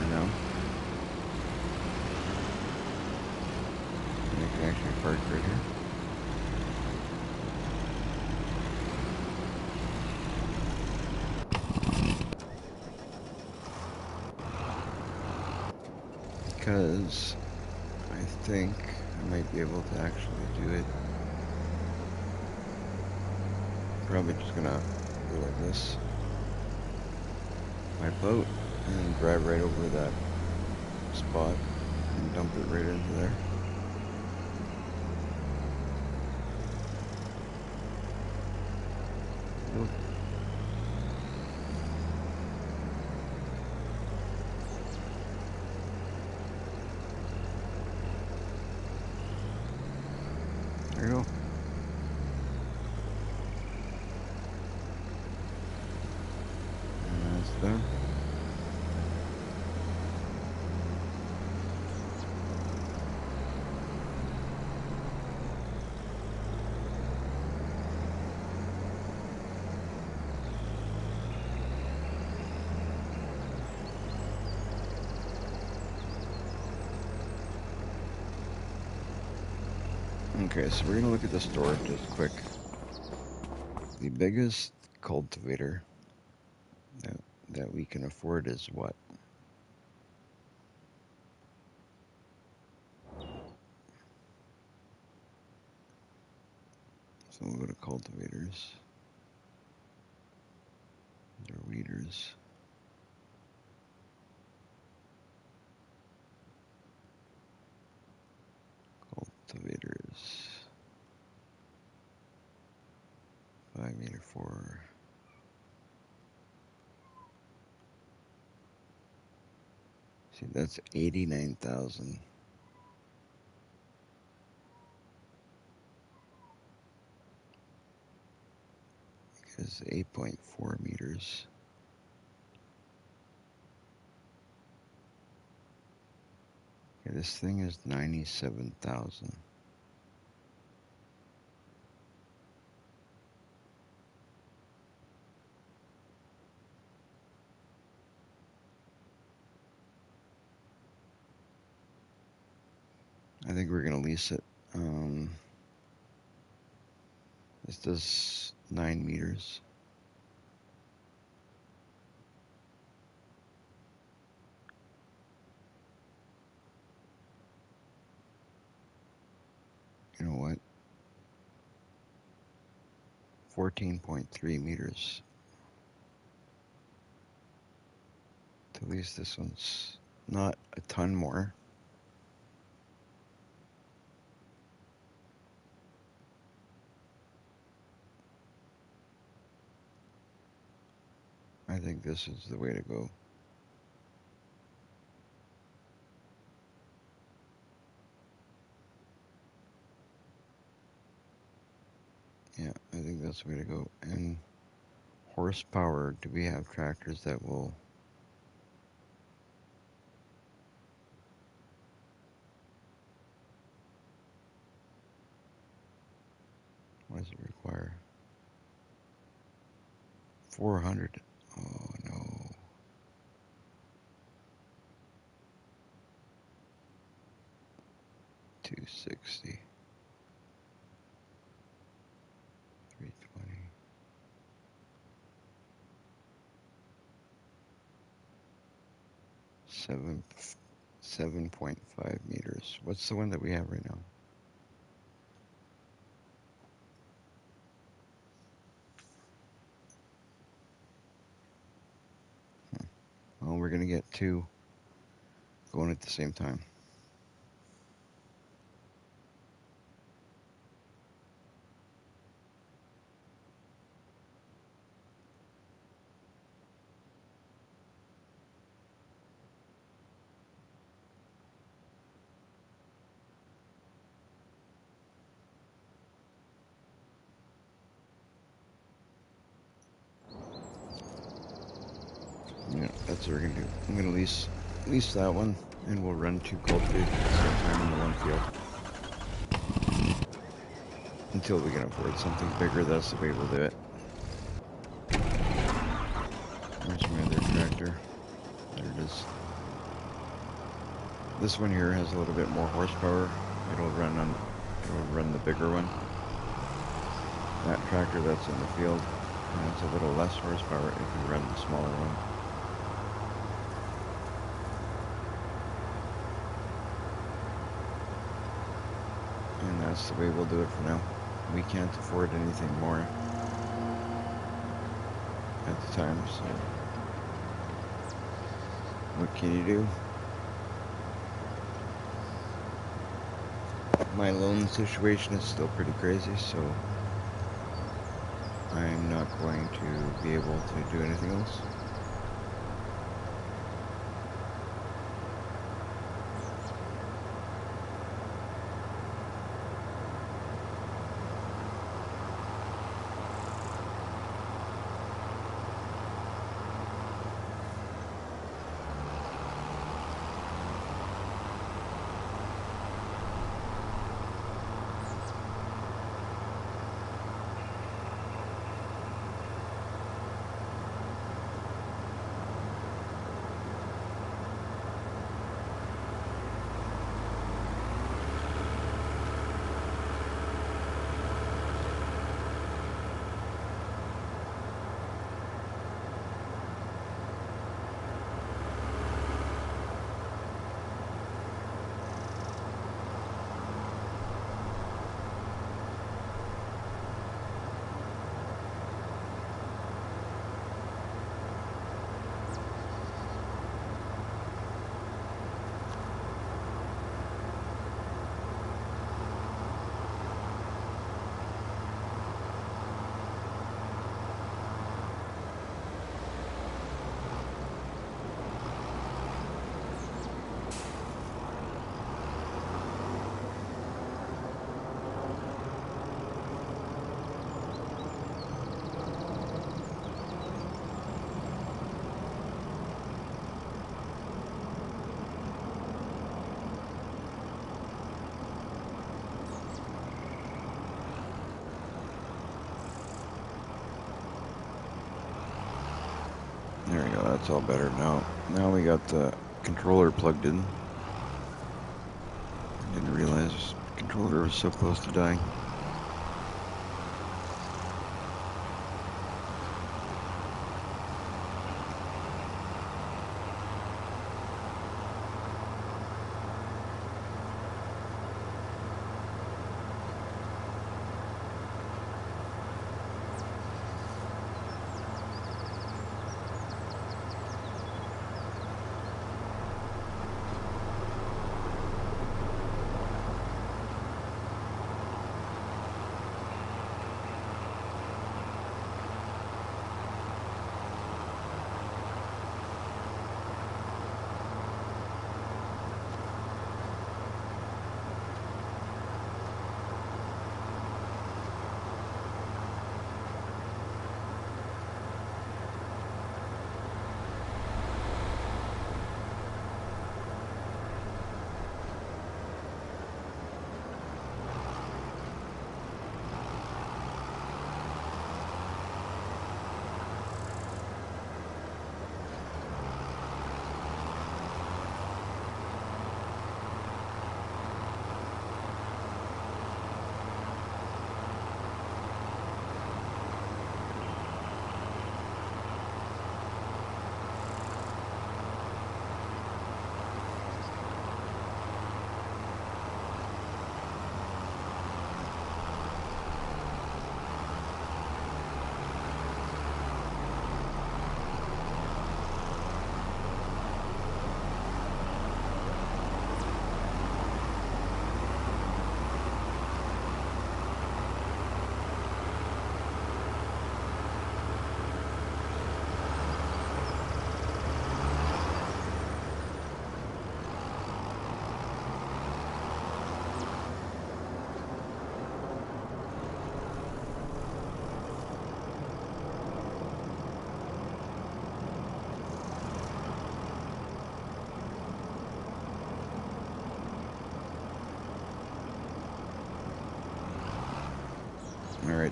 you know? We can actually park right here. Because I think I might be able to actually do it. Probably just gonna go like this. My boat and drive right over that spot and dump it right into there. Oop. There you go. And that's done. Okay, so we're gonna look at the store just quick. The biggest cultivator that we can afford is what? So we'll go to cultivators. They're weeders. Cultivators. 5 meter 4. See, that's 89,000. Because 8.4 meters. Okay, this thing is 97,000. I think we're gonna lease it. This does 9 meters. You know what? 14.3 meters. At least this one's not a ton more. I think this is the way to go. Yeah, I think that's the way to go. And horsepower, do we have tractors that will... What does it require? 400. Oh, no. 260. 320. 7.5 meters. What's the one that we have right now? Well, we're going to get two going at the same time. Yeah, that's what we're going to do. I'm going to lease that one, and we'll run two cultivators at the same time in the one field. Until we can afford something bigger, that's the way we'll do it. Where's my other tractor? There it is. This one here has a little bit more horsepower. It'll run the bigger one. That tractor that's in the field has a little less horsepower if you run the smaller one. And that's the way we'll do it for now. We can't afford anything more at the time, so what can you do? My loan situation is still pretty crazy, so I'm not going to be able to do anything else. There we go, that's all better. Now we got the controller plugged in. I didn't realize the controller was so close to dying.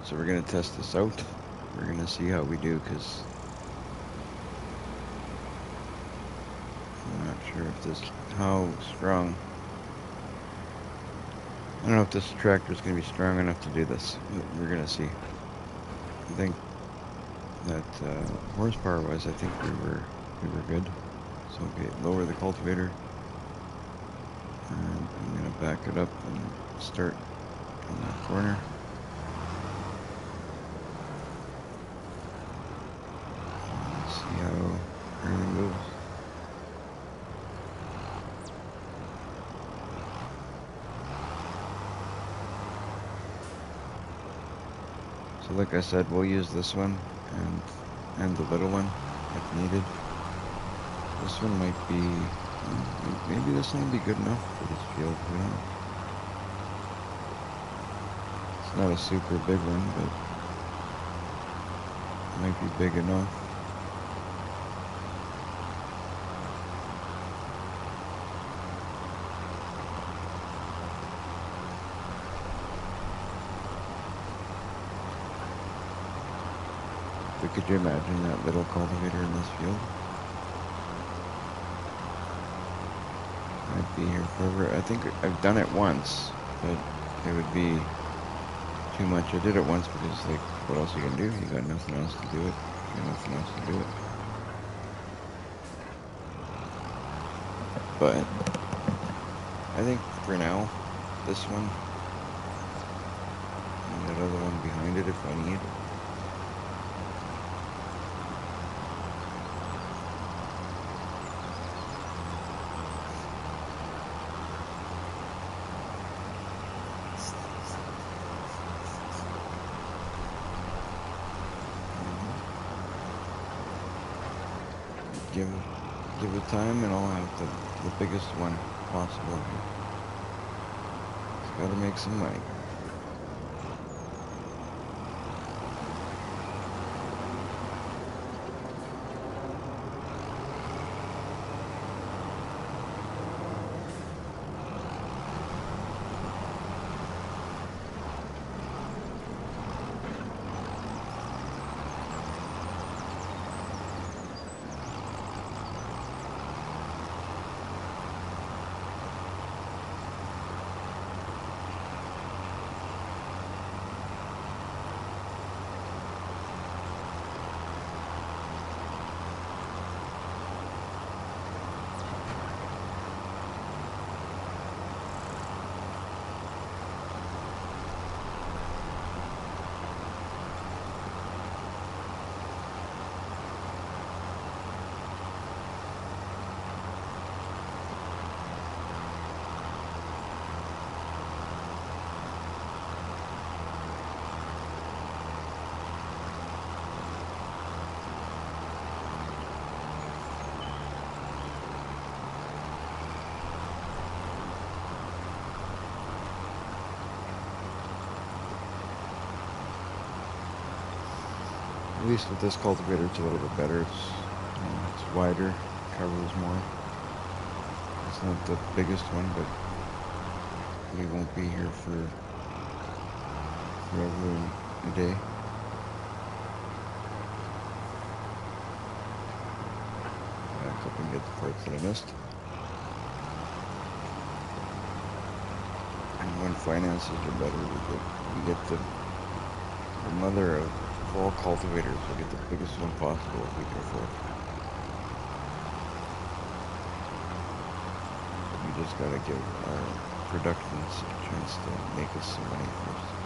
So we're going to test this out. We're going to see how we do, because I'm not sure if this, how strong. I don't know if this tractor is going to be strong enough to do this. We're going to see. I think that horsepower-wise, I think we were good. So okay, lower the cultivator, and I'm going to back it up and start on that corner. Let's see how everything goes. So like I said, we'll use this one and the little one if needed. This one might be, maybe this one will be good enough for this field, we don't know. It's not a super big one, but it might be big enough. But could you imagine that little cultivator in this field? I'd be here forever. I think I've done it once, but it would be too much. I did it once because, like, what else are you gonna do? You got nothing else to do it. You got nothing else to do it. But I think for now, this one and that other one behind it if I need. Give it time, and I'll have the biggest one possible. Just gotta make some money. At least with this cultivator, it's a little bit better. It's wider, covers more. It's not the biggest one, but we won't be here for forever and a day. Back up and get the parts that I missed. And when finances are better, we get the mother of all cultivators. We'll get the biggest one possible if we can afford. We just gotta give our productions a chance to make us some money first.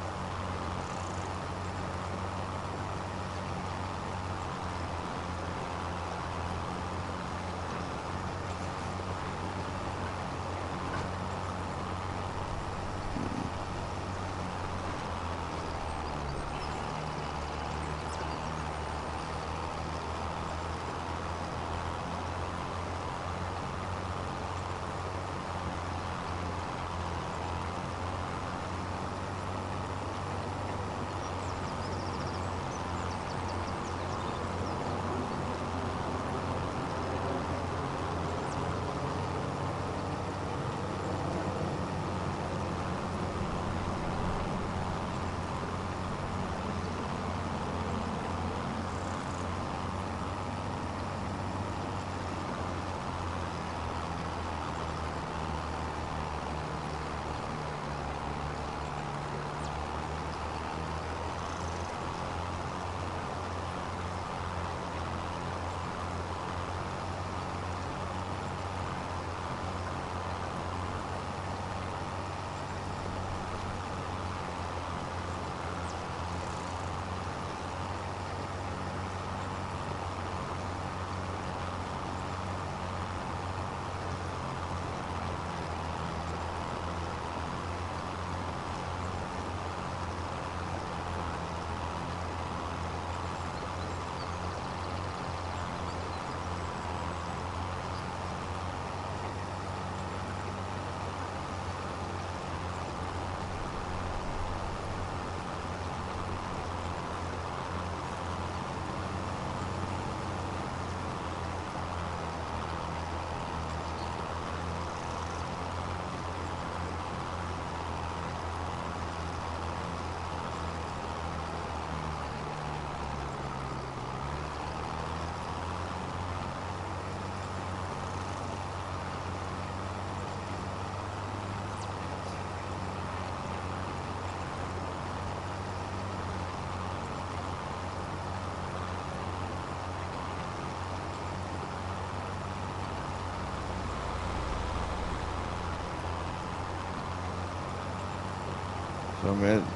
So I'm going to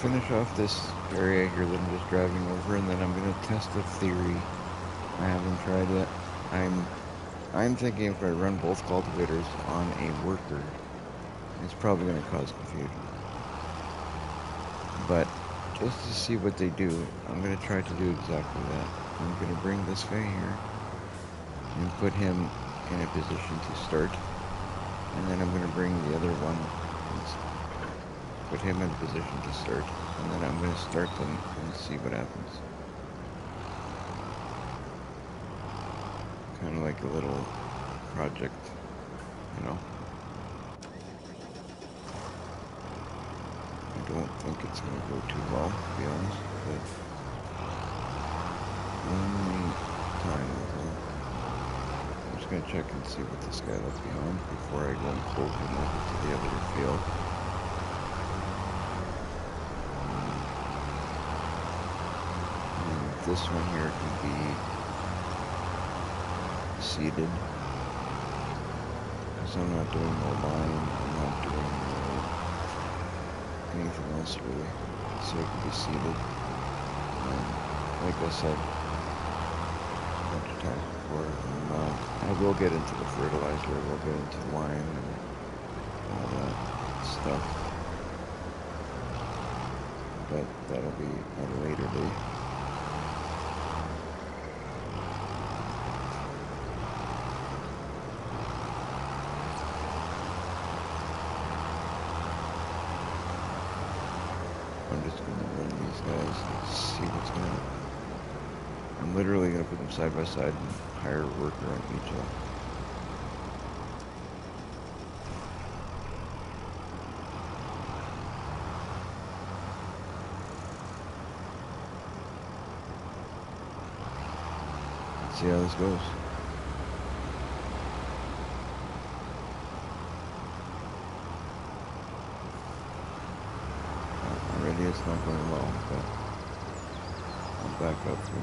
finish off this area here that I'm just driving over, and then I'm going to test a theory. I haven't tried it. I'm thinking if I run both cultivators on a worker, it's probably going to cause confusion. But just to see what they do, I'm going to try to do exactly that. I'm going to bring this guy here and put him in a position to start. And then I'm going to bring the other one and put him in a position to start. And then I'm going to start them and see what happens. Kind of like a little project, you know. I don't think it's going to go too well, to be honest, but only time will tell. I'm just going to check and see what this guy left behind before I go and pull him over to the other field. And this one here can be seeded. Because I'm not doing no line, I'm not doing anything else really. So it can be seeded. And like I said a bunch of times before, I will get into the fertilizer, I will get into the lime and all that stuff. But that'll be at a later date. I'm just going to run these guys and see what's going on. I'm literally going to put them side by side and hire a worker on each of them. Let's see how this goes. Already it's not going well, but I'll back up through.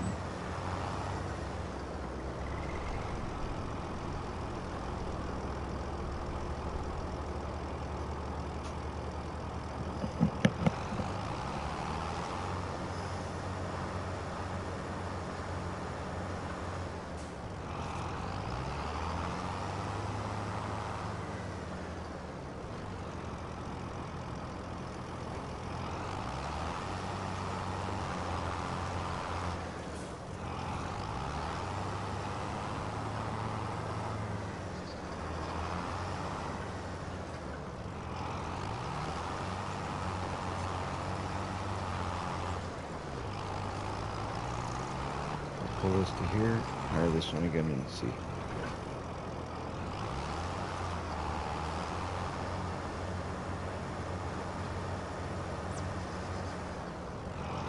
Pull this to here, hire this one again and see.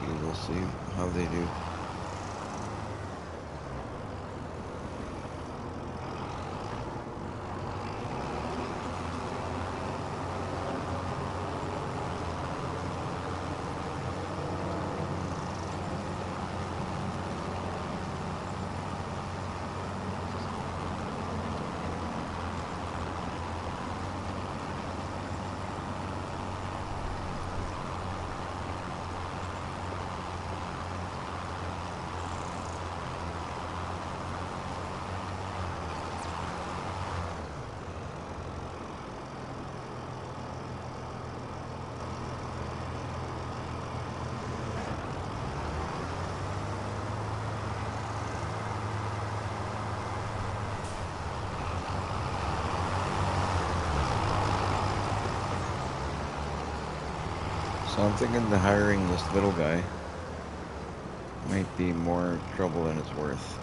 You will see how they do. So I'm thinking that hiring this little guy might be more trouble than it's worth.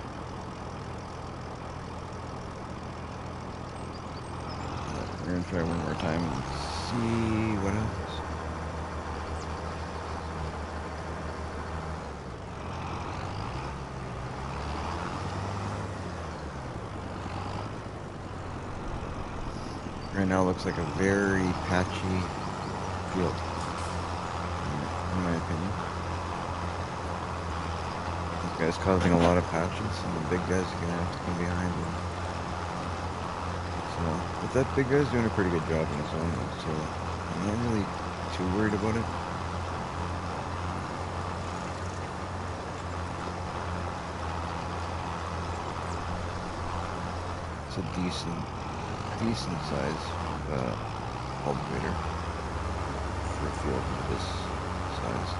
But we're gonna try one more time and see what happens. Right now it looks like a very patchy field, in my opinion. This guy's causing a lot of patches, and the big guys are gonna have to come behind him. So, but that big guy's doing a pretty good job on his own, so I'm not really too worried about it. It's a decent size cultivator for a field of this size.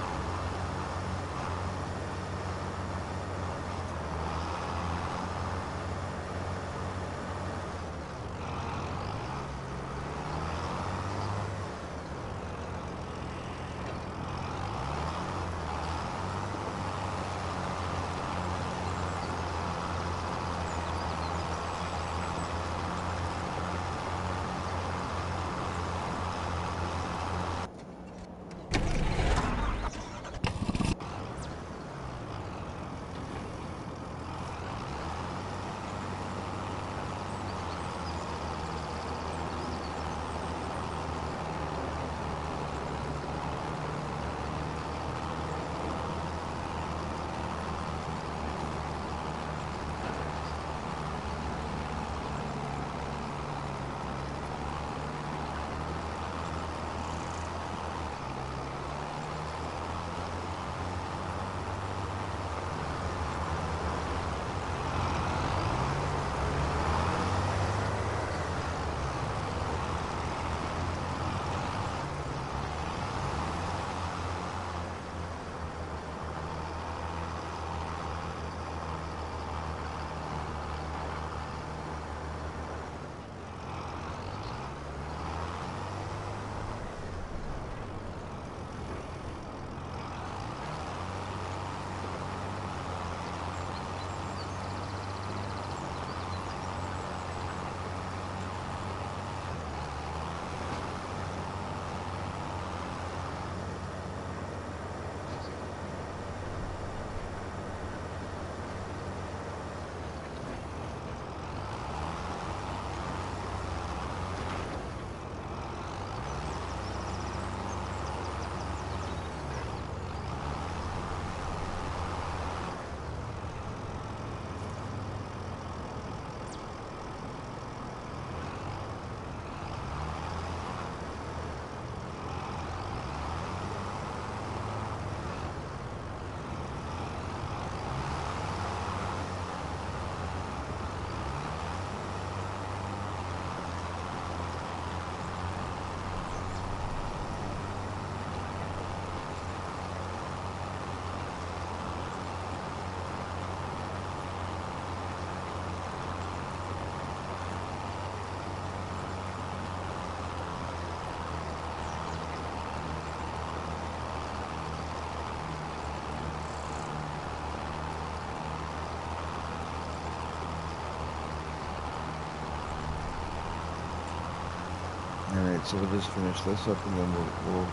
Alright, so we'll just finish this up and then we'll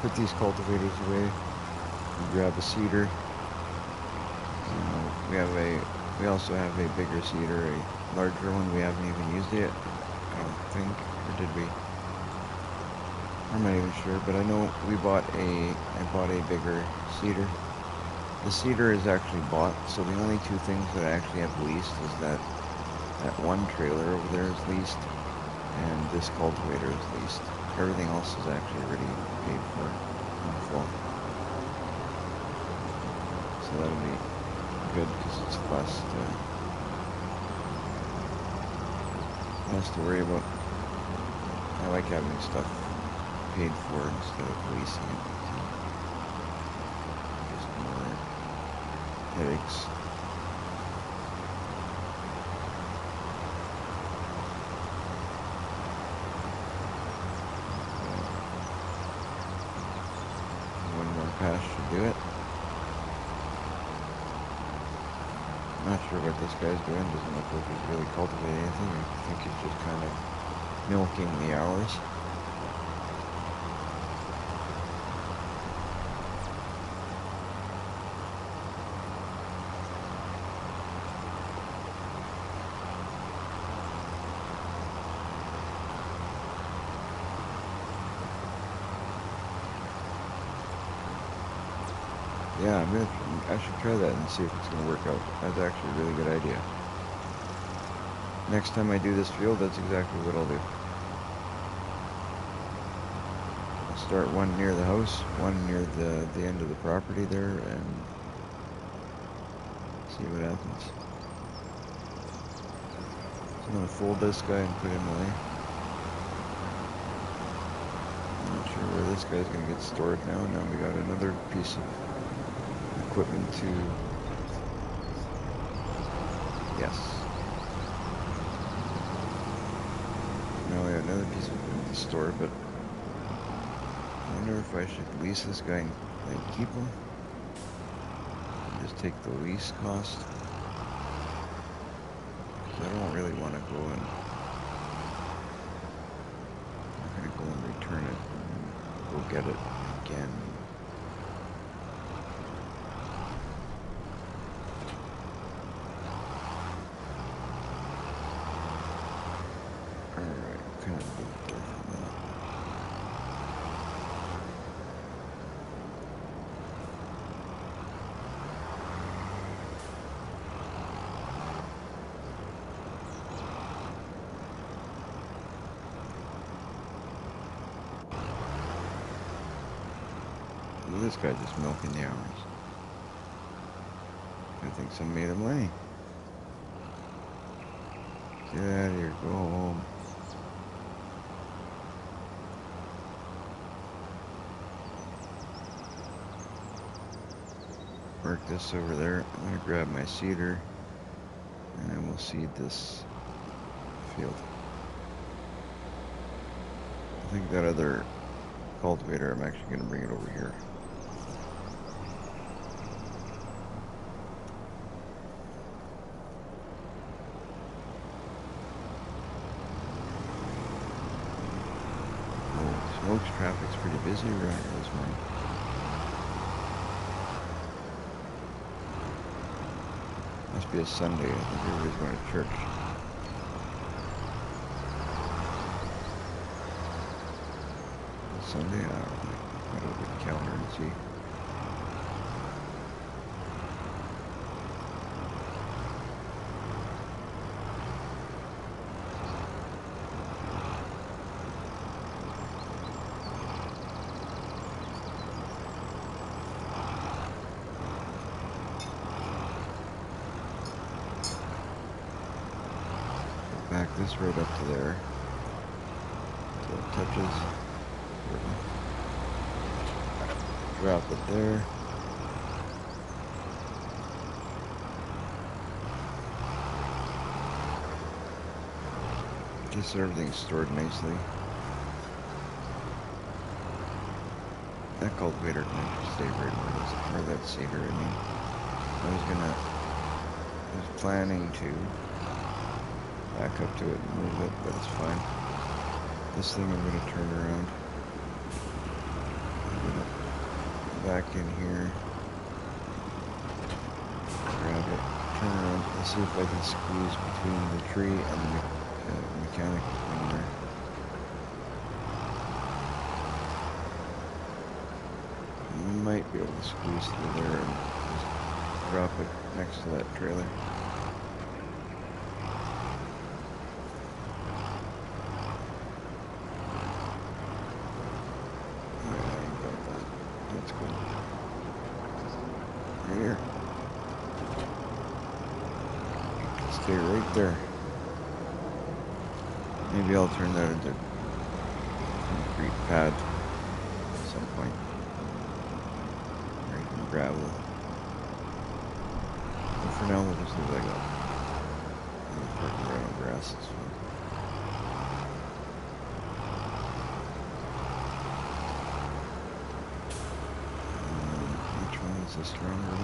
put these cultivators away and grab a seeder. We also have a bigger seeder, a larger one. We haven't even used it yet, I don't think, or did we? I'm not even sure, but I know I bought a bigger seeder. The seeder is actually bought, so the only two things that I actually have leased is that one trailer over there is leased, and this cultivator is leased. Everything else is actually already paid for in full. So that'll be good because it's less to worry about. I like having stuff paid for instead of leasing it. Just more headaches. One more pass should do it. Not sure what this guy's doing. Doesn't look like he's really cultivating anything. I think he's just kind of milking the hours. Yeah, I should try that and see if it's going to work out. That's actually a really good idea. Next time I do this field, that's exactly what I'll do. start one near the house, one near the end of the property there, and see what happens. So I'm going to fold this guy and put him away. I'm not sure where this guy's going to get stored now. Now we got another piece of equipment to... Yes. Now we got another piece of equipment to store, but I wonder if I should lease this guy and keep him. Just take the lease cost. I don't really want to go and... I'm going to go and return it and go get it again. Alright, kind of moved away from that. This guy just milking the hours. I think some made him lay. Get out of here, go home. Mark this over there. I'm going to grab my seeder and then we'll seed this field. I think that other cultivator, I'm actually going to bring it over here. Smokes traffic's pretty busy around here this morning. Must be a Sunday. I think everybody's going to church. Sunday? I don't know. I don't look at the calendar and see. Back this right up to there. So it touches. Drop it there. Just so everything's stored nicely. That cultivator can actually stay right where it is, or that seeder, I mean. I was planning to back up to it and move it, but it's fine. This thing I'm going to turn around. I'm going to back in here. Grab it, turn around, and see if I can squeeze between the tree and the mechanic in there. Might be able to squeeze through there and just drop it next to that trailer. Here. Stay right there. Maybe I'll turn that into concrete pad at some point. Or even gravel. But for now, we'll just leave it like that. I'm parking right on grass. It's fine. Is this stronger?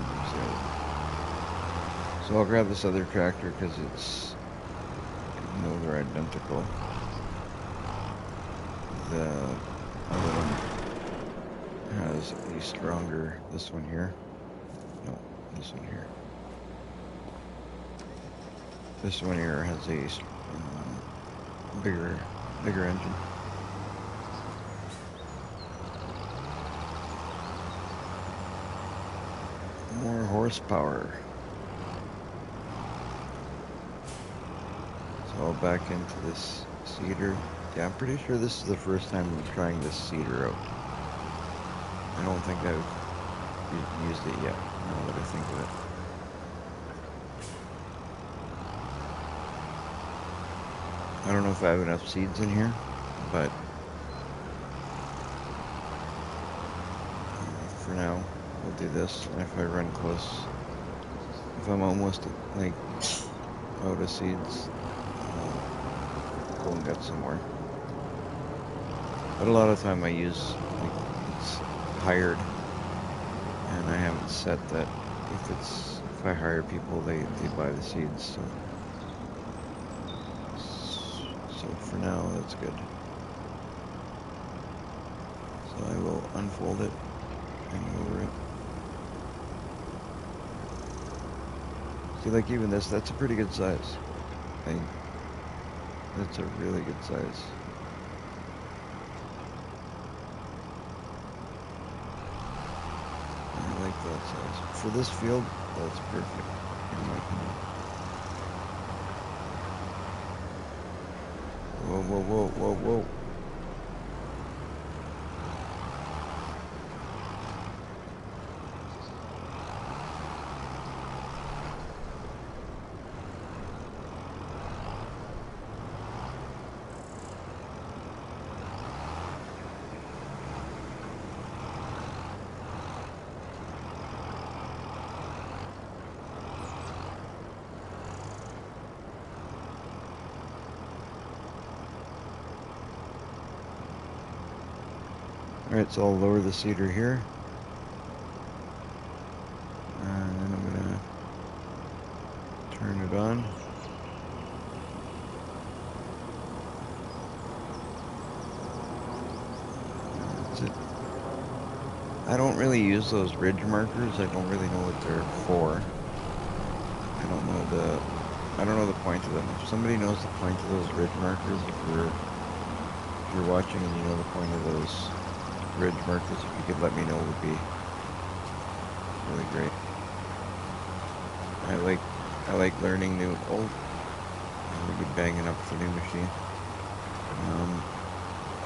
So I'll grab this other tractor because it's, even though they're identical, the other one has a stronger, this one here, no, this one here. This one here has a bigger engine. More horsepower. So I'll back into this seeder. Yeah, I'm pretty sure this is the first time I'm trying this seeder out. I don't think I've used it yet, now that I think of it. I don't know if I have enough seeds in here, but for now, we'll do this. And if I run close, if I'm almost like out of seeds, I'll go and get some more. But a lot of time I use, like, it's hired, and I haven't set that if I hire people, they buy the seeds, so for now, that's good. So I will unfold it and over it. See, like even this, that's a pretty good size. That's a really good size. I like that size. For this field, that's perfect, in my opinion. Whoa, whoa, whoa, whoa, whoa. Alright, so I'll lower the seeder here. And then I'm gonna turn it on. That's it. I don't really use those ridge markers. I don't really know what they're for. I don't know the point of them. If somebody knows the point of those ridge markers, if you're watching and you know the point of those ridge markers, if you could let me know, would be really great. I like learning new. Oh, I'm gonna be banging up the new machine.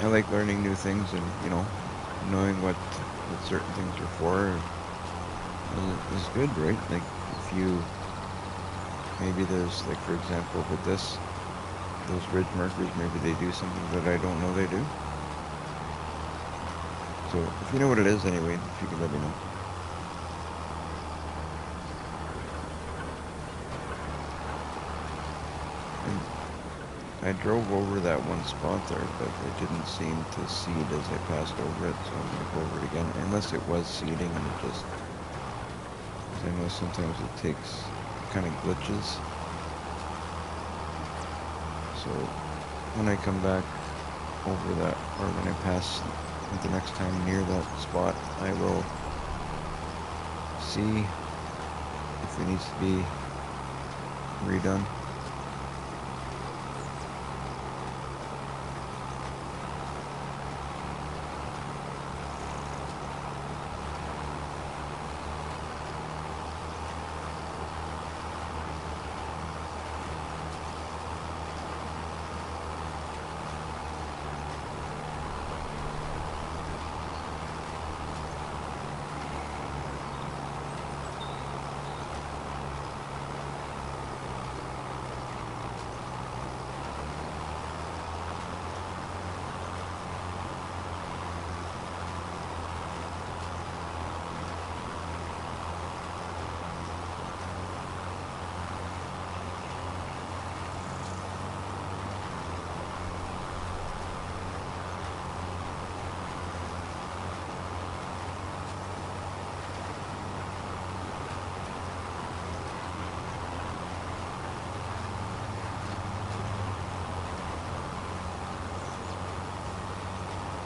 I like learning new things, and knowing what certain things are for is good, right? Like if you maybe there's like, for example, with those ridge markers, maybe they do something that I don't know they do. So if you know what it is anyway, if you can let me know. And I drove over that one spot there, but it didn't seem to seed as I passed over it, so I'm going to go over it again. Unless it was seeding and it just... I know sometimes it takes... kind of glitches. So when I come back over that, or when I pass the next time near that spot, I will see if it needs to be redone.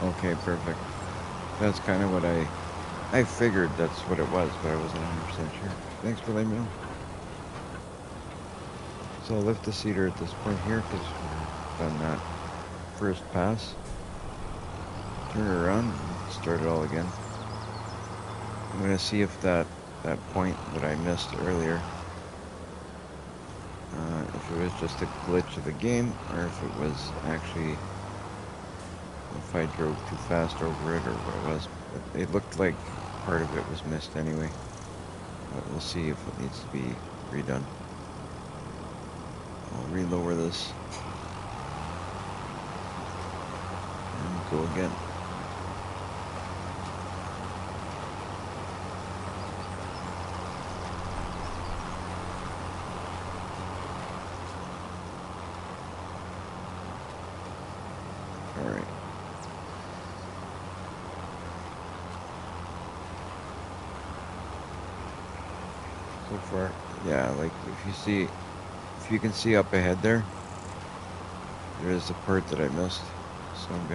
Okay, perfect. That's kind of what I figured that's what it was, but I wasn't 100% sure. Thanks for letting me know. So I'll lift the seeder at this point here, because we've done that first pass. Turn it around and start it all again. I'm going to see if that point that I missed earlier, if it was just a glitch of the game, or if it was actually... if I drove too fast over it or what it was. It looked like part of it was missed anyway. But we'll see if it needs to be redone. I'll relower this. And go again. Alright. So far, yeah, like if you can see up ahead there is a part that I missed. So I'm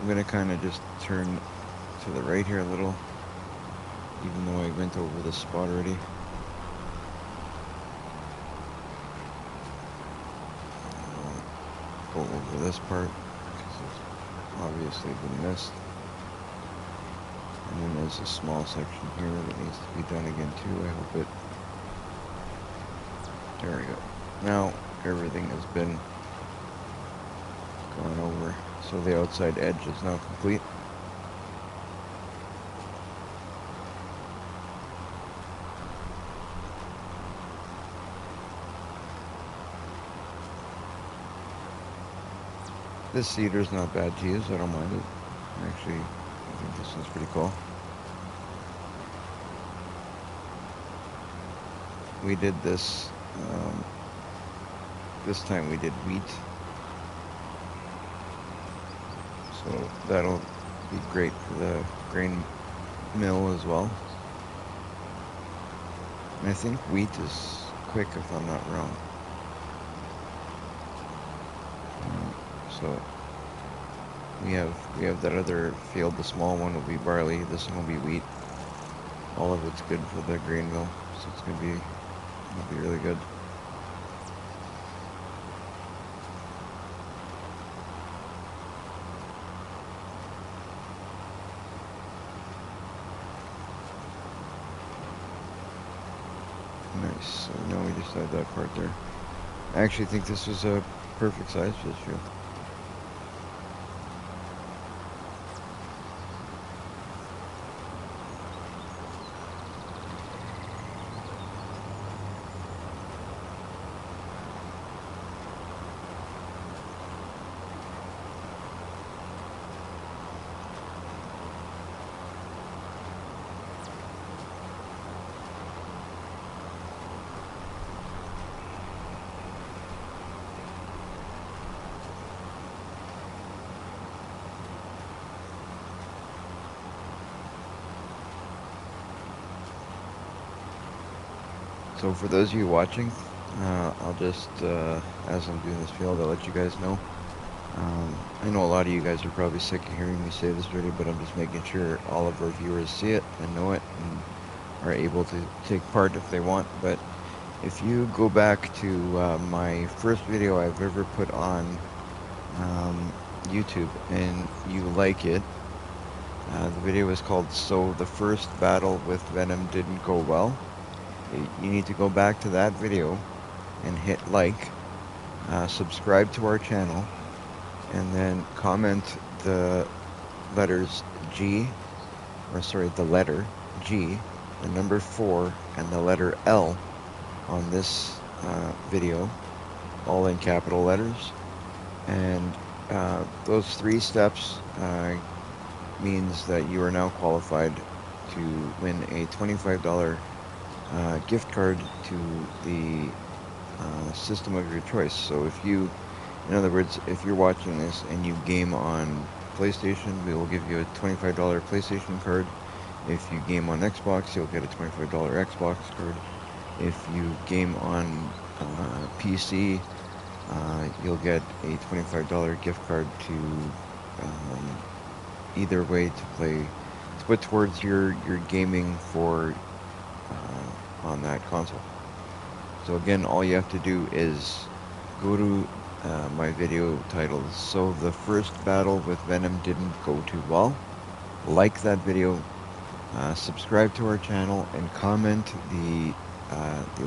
gonna kind of just turn to the right here a little, even though I went over this spot already. Go over this part because it's obviously been missed. And then there's a small section here that needs to be done again too. I hope it. There we go. Now everything has been gone over, so the outside edge is now complete. This seeder's not bad to use. I don't mind it. Actually, I think this one's pretty cool. We did this. This time we did wheat. So that'll be great for the grain mill as well. And I think wheat is quick if I'm not wrong. So we have that other field. The small one will be barley. This one will be wheat. All of it's good for the grain mill, so it's gonna be really good. Nice. So now we just have that part there. I actually think this is a perfect size for this field. So for those of you watching, I'll just, as I'm doing this field, I'll let you guys know. I know a lot of you guys are probably sick of hearing me say this already, but I'm just making sure all of our viewers see it and know it and are able to take part if they want. But if you go back to my first video I've ever put on YouTube and you like it, the video is called "So the First Battle with Venom Didn't Go Well." You need to go back to that video and hit like, subscribe to our channel, and then comment the letters G, or sorry, the letter G, the number 4, and the letter L on this video, all in capital letters. And those 3 steps means that you are now qualified to win a $25 gift card to the system of your choice. So if you, in other words, if you're watching this and you game on PlayStation, we will give you a $25 PlayStation card. If you game on Xbox, you'll get a $25 Xbox card. If you game on PC, you'll get a $25 gift card to either way to play, to put towards your gaming for on that console. So again, all you have to do is go to my video titled "So the First Battle with Venom Didn't Go Too Well," like that video, subscribe to our channel, and comment the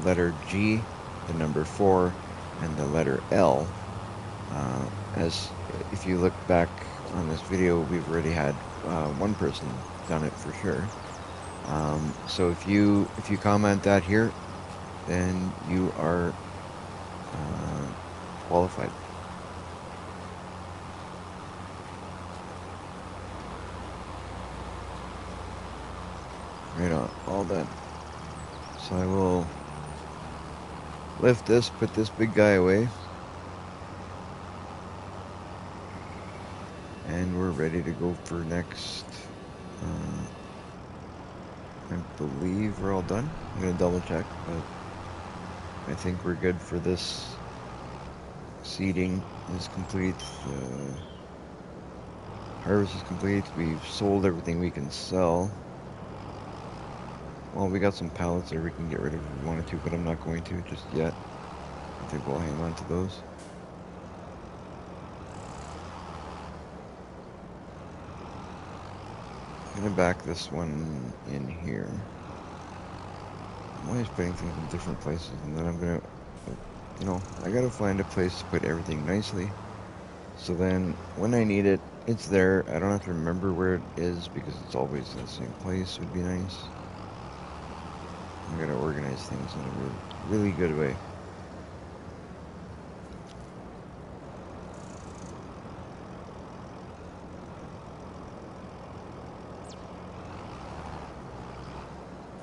letter G, the number 4, and the letter L. As if you look back on this video, we've already had one person done it for sure. So if you comment that here, then you are qualified. Right on, all done. So I will lift this, put this big guy away, and we're ready to go for next. I believe we're all done. I'm gonna double check, but I think we're good for this. Seeding is complete. Harvest is complete. We've sold everything we can sell. Well, we got some pallets there we can get rid of if we wanted to, but I'm not going to just yet. I think we'll hang on to those. I'm gonna back this one in here. I'm always putting things in different places, and then I'm gonna, you know, I gotta find a place to put everything nicely. So then, when I need it, it's there. I don't have to remember where it is because it's always in the same place. Would be nice. I gotta organize things in a really, really good way.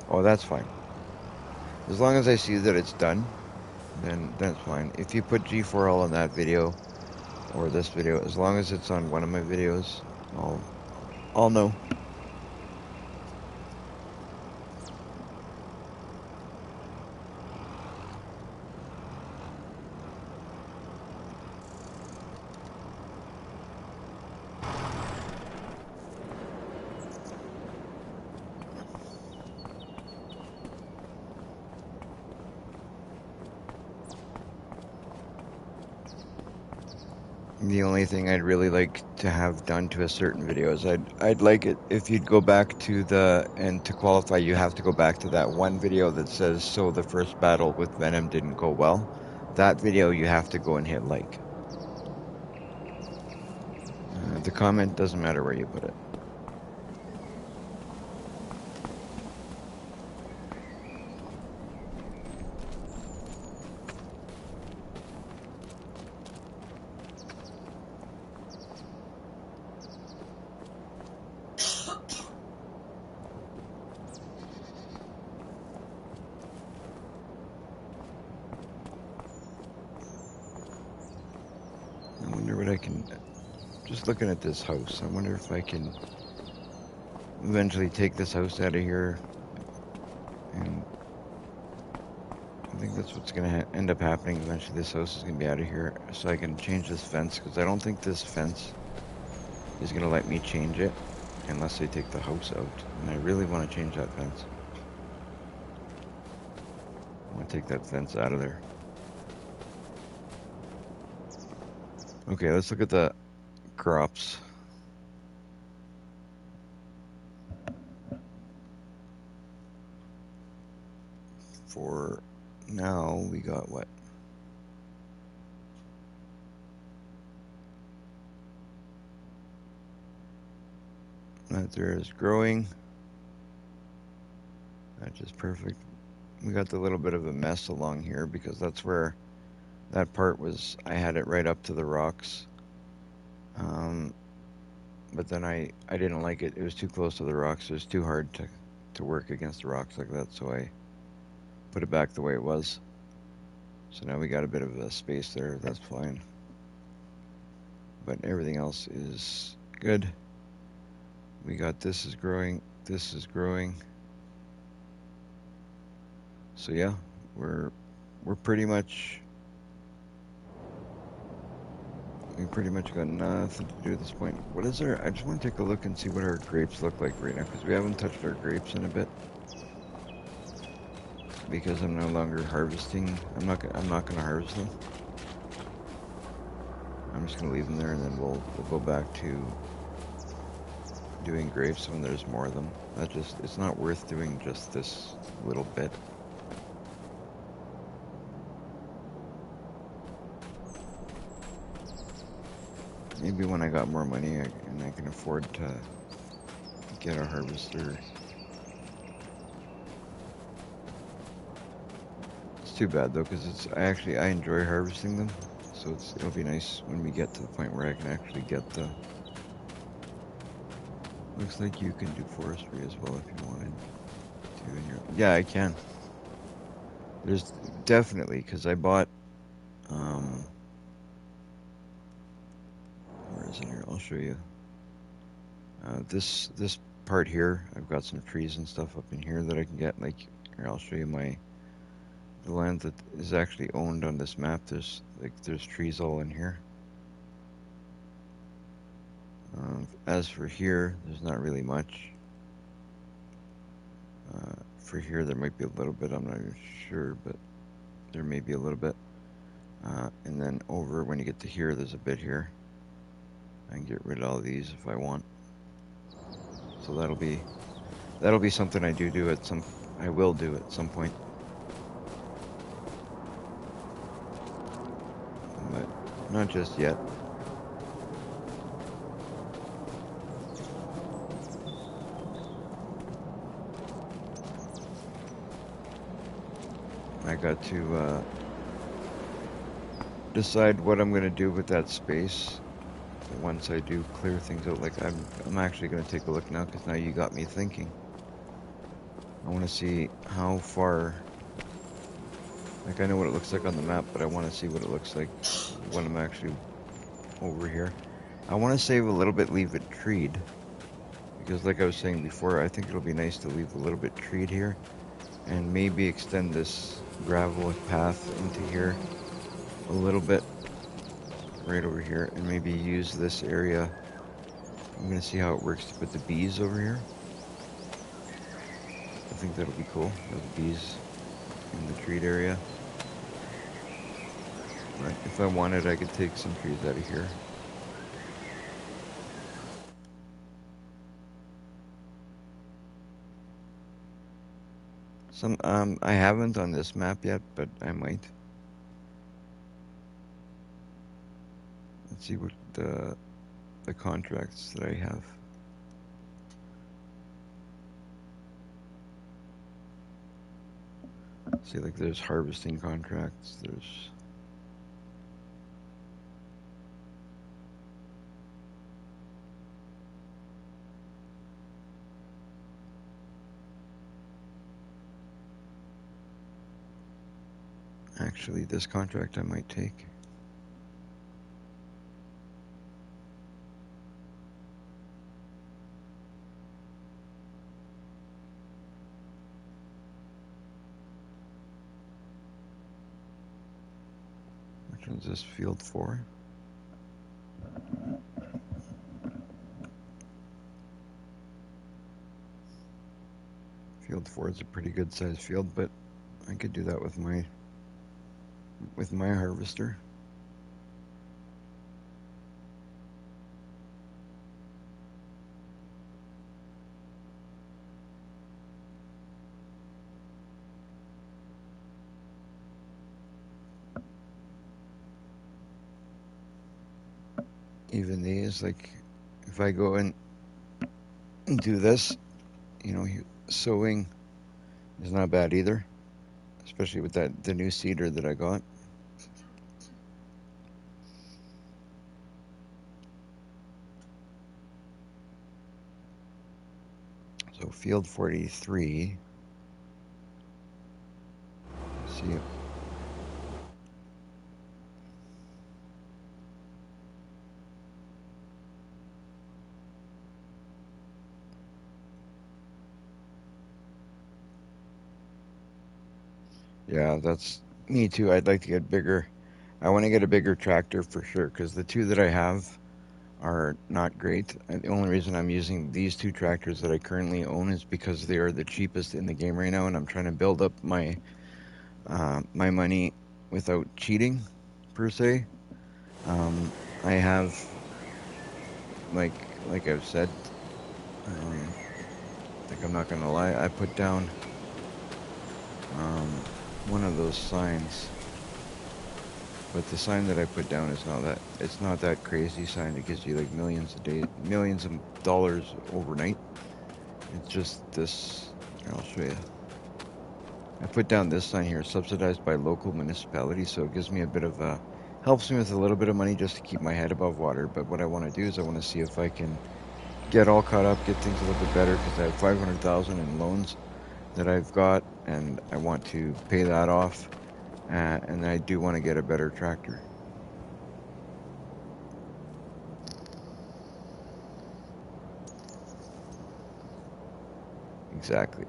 Oh, that's fine. As long as I see that it's done, then that's fine. If you put G4L on that video, or this video, as long as it's on one of my videos, I'll know. The only thing I'd really like to have done to a certain video is I'd like it if you'd go back to and to qualify you have to go back to that one video that says, so the first battle with Venom didn't go well. That video you have to go and hit like. The comment doesn't matter where you put it. I wonder what I can, just looking at this house, I wonder if I can eventually take this house out of here, and I think that's what's going to end up happening. Eventually this house is going to be out of here, so I can change this fence, because I don't think this fence is going to let me change it unless I take the house out, and I really want to change that fence. I want to take that fence out of there. Okay, let's look at the crops. For now, we got what? That there is growing. That's just perfect. We got the little bit of a mess along here because that's where that part was. I had it right up to the rocks. But then I didn't like it. It was too close to the rocks. It was too hard to work against the rocks like that, so I put it back the way it was. So now we got a bit of a space there. That's fine. But everything else is good. We got this is growing. This is growing. So yeah, we're pretty much. We pretty much got nothing to do at this point. What is our... I just want to take a look and see what our grapes look like right now, because we haven't touched our grapes in a bit. Because I'm no longer harvesting. I'm not going to harvest them. I'm just going to leave them there, and then we'll go back to doing grapes when there's more of them. It's not worth doing just this little bit. Maybe when I got more money and I can afford to get a harvester. It's too bad though, because I enjoy harvesting them, so it'll be nice when we get to the point where I can actually get the. Looks like you can do forestry as well if you wanted to. Yeah, I can. There's definitely, because I bought. Where is it here? I'll show you. This part here, I've got some trees and stuff up in here that I can get. Like here, I'll show you the land that is actually owned on this map. There's trees all in here. As for here, there's not really much. For here, there might be a little bit. I'm not even sure, but there may be a little bit. And then over when you get to here, there's a bit here. I can get rid of all these if I want. So that'll be something I will do at some point. But not just yet. I got to decide what I'm going to do with that space once I do clear things out. Like I'm actually going to take a look now, because now you got me thinking. I want to see how far. Like I know what it looks like on the map, but I want to see what it looks like when I'm actually over here. I want to save a little bit, leave it treed, because like I was saying before, I think it'll be nice to leave a little bit treed here, and maybe extend this gravel path into here a little bit, right over here, and maybe use this area. I'm going to see how it works to put the bees over here. I think that'll be cool, the bees in the treed area. Right, if I wanted, I could take some trees out of here. I haven't on this map yet, but I might. Let's see what the contracts that I have. See, like there's harvesting contracts, there's actually this contract I might take. Which one's this? Field 4? Field 4 is a pretty good sized field, but I could do that with my harvester. Even these, like if I go and do this, you know, sowing is not bad either, especially with the new seeder that I got. So field 43. Let's see. Yeah, that's me too. I'd like to get bigger. I want to get a bigger tractor for sure, because the two that I have are not great. And the only reason I'm using these two tractors that I currently own is because they are the cheapest in the game right now, and I'm trying to build up my my money without cheating, per se. I have, like I've said, like I'm not gonna lie, I put down one of those signs, but the sign that I put down is it's not that crazy sign that gives you like millions of dollars overnight. It's just this. I'll show you. I put down this sign here, subsidized by local municipalities, so it gives me a bit of helps me with a little bit of money just to keep my head above water. But what I want to do is I want to see if I can get all caught up, get things a little bit better, because I have 500,000 in loans that I've got, and I want to pay that off, and I do want to get a better tractor. Exactly.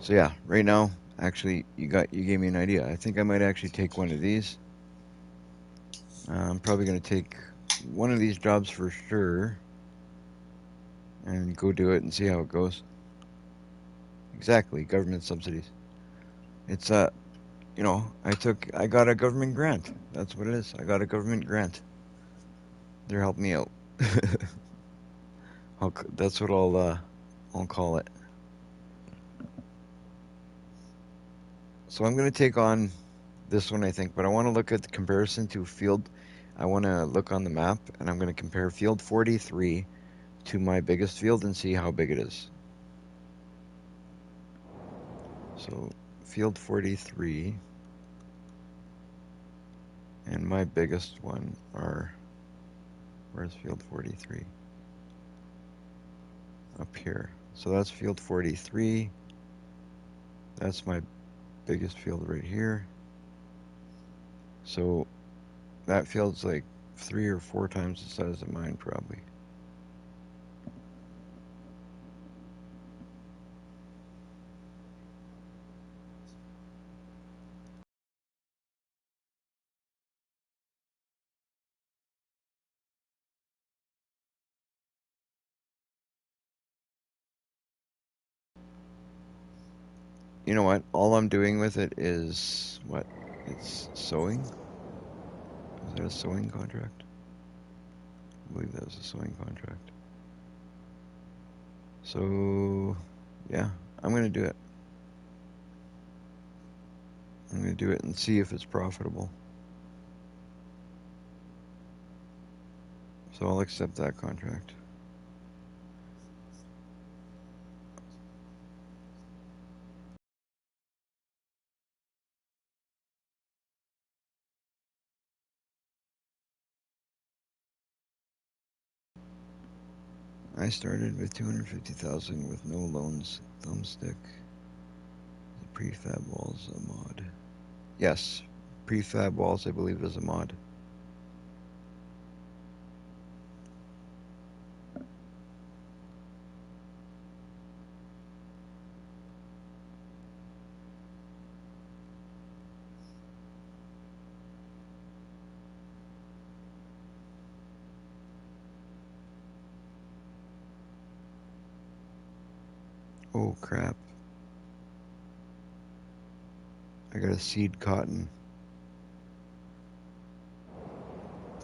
So yeah, right now, actually, you gave me an idea. I think I might actually take one of these. I'm probably going to take one of these jobs for sure, and go do it and see how it goes. Exactly, government subsidies. It's I got a government grant. That's what it is. I got a government grant. They're helping me out. That's what I'll call it. So I'm going to take on this one, I think, but I want to look at the comparison to field. I want to look on the map, and I'm going to compare field 43 to my biggest field and see how big it is. So field 43 and my biggest one are, where's field 43? Up here. So that's field 43. That's my biggest field right here. So that field's like 3 or 4 times the size of mine, probably. You know what? All I'm doing with it is what? It's sowing? Is that a sowing contract? I believe that was a sowing contract. So, yeah, I'm going to do it. I'm going to do it and see if it's profitable. So I'll accept that contract. I started with 250,000 with no loans. Thumbstick. The prefab walls a mod. Yes, prefab walls I believe is a mod. Oh crap. I got a seed cotton.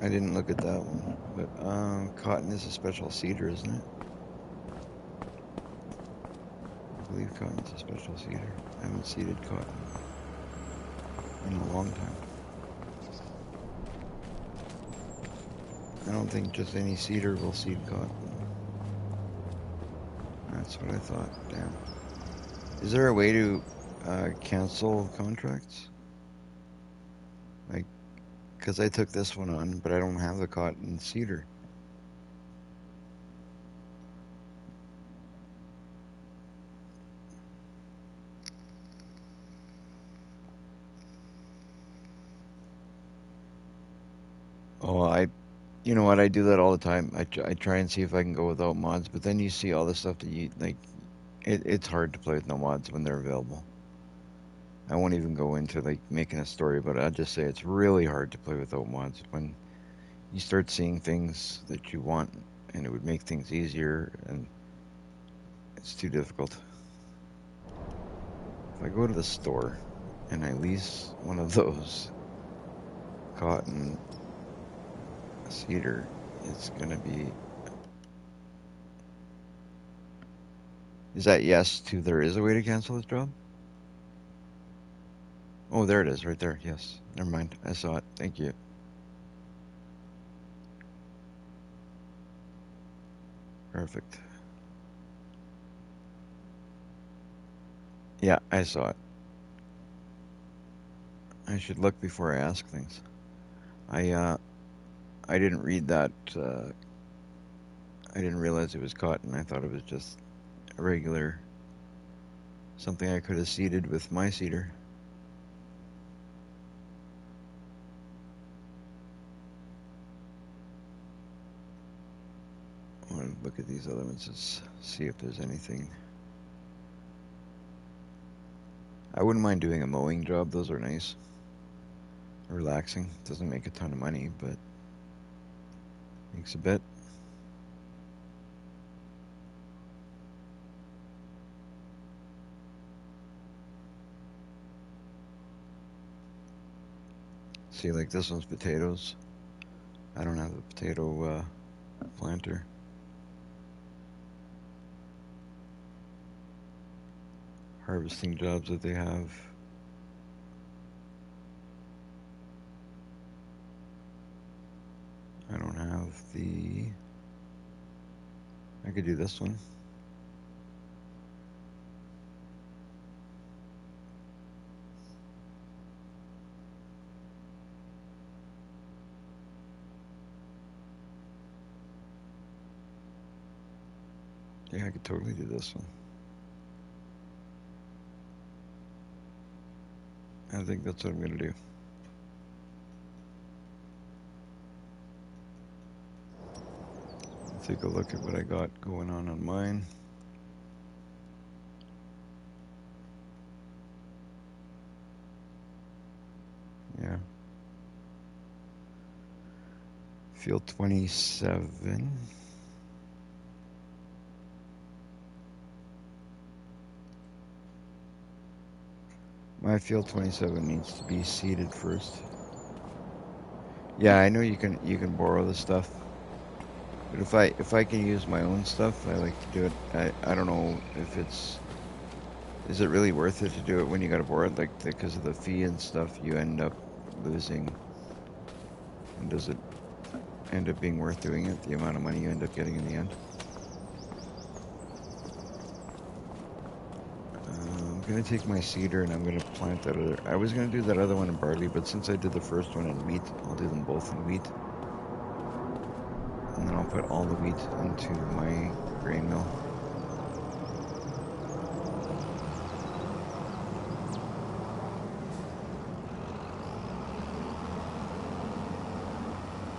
I didn't look at that one, but cotton is a special seeder, isn't it? I believe cotton's a special seeder. I haven't seeded cotton in a long time. I don't think just any seeder will seed cotton. That's what I thought. Damn. Is there a way to cancel contracts? Like, because I took this one on, but I don't have the cotton seeder. Oh, you know what? I do that all the time. I try and see if I can go without mods, but then you see all the stuff that you like. It's hard to play with no mods when they're available. I won't even go into like making a story about it. I'll just say it's really hard to play without mods when you start seeing things that you want, and it would make things easier, and it's too difficult. If I go to the store and I lease one of those cotton cedar, it's gonna be. Is that yes to there is a way to cancel this job? Oh, there it is, right there. Yes. Never mind. I saw it. Thank you. Perfect. Yeah, I saw it. I should look before I ask things. I didn't read that. I didn't realize it was cotton. I thought it was just a regular something I could have seeded with my seeder. I want to look at these other ones and see if there's anything. I wouldn't mind doing a mowing job. Those are nice. Relaxing. Doesn't make a ton of money, but makes a bit. See, like this one's potatoes. I don't have a potato planter. Harvesting jobs that they have. I don't have the... I could do this one. Yeah, I could totally do this one. I think that's what I'm going to do. Take a look at what I got going on mine. Yeah. Field 27. My field 27 needs to be seeded first. Yeah, I know you can borrow the stuff. But if I can use my own stuff, I like to do it. I don't know if is it really worth it to do it when you got to borrow it, like because of the fee and stuff you end up losing. And does it end up being worth doing it, the amount of money you end up getting in the end? I'm gonna take my seeder and I'm gonna plant that other. I was gonna do that other one in barley, but since I did the first one in wheat, I'll do them both in wheat. And then I'll put all the wheat into my grain mill.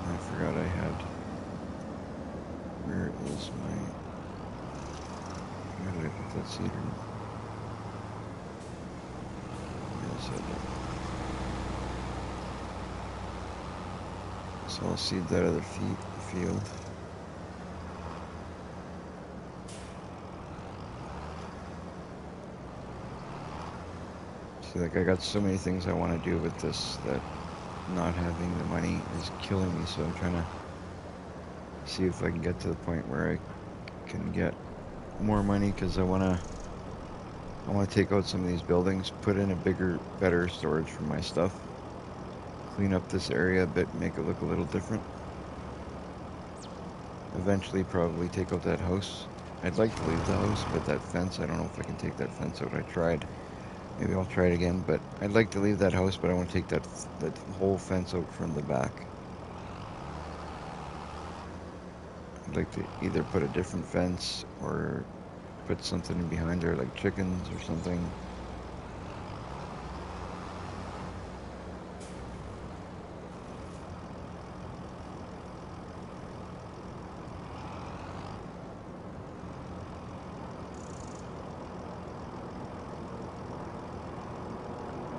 I forgot I had... Where is my... Where did I put that seeder? So I'll seed that other field. See, like I got so many things I want to do with this that not having the money is killing me. So I'm trying to see if I can get to the point where I can get more money, because I want to take out some of these buildings, put in a bigger, better storage for my stuff, clean up this area a bit, make it look a little different. Eventually probably take out that house. I'd like to leave the house, but that fence, I don't know if I can take that fence out. I tried. Maybe I'll try it again, but I'd like to leave that house, but I want to take that whole fence out from the back. I'd like to either put a different fence or put something in behind there, like chickens or something.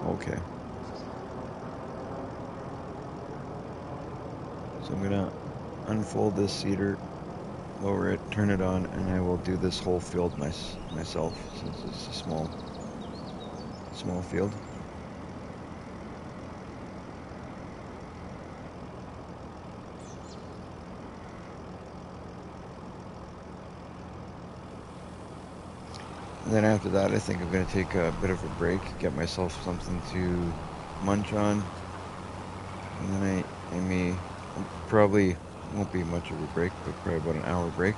Okay. So I'm gonna unfold this seeder, lower it, turn it on, and I will do this whole field myself, since it's a small field. And then after that, I think I'm going to take a bit of a break, get myself something to munch on, and then I may, probably won't be much of a break, but probably about an hour break.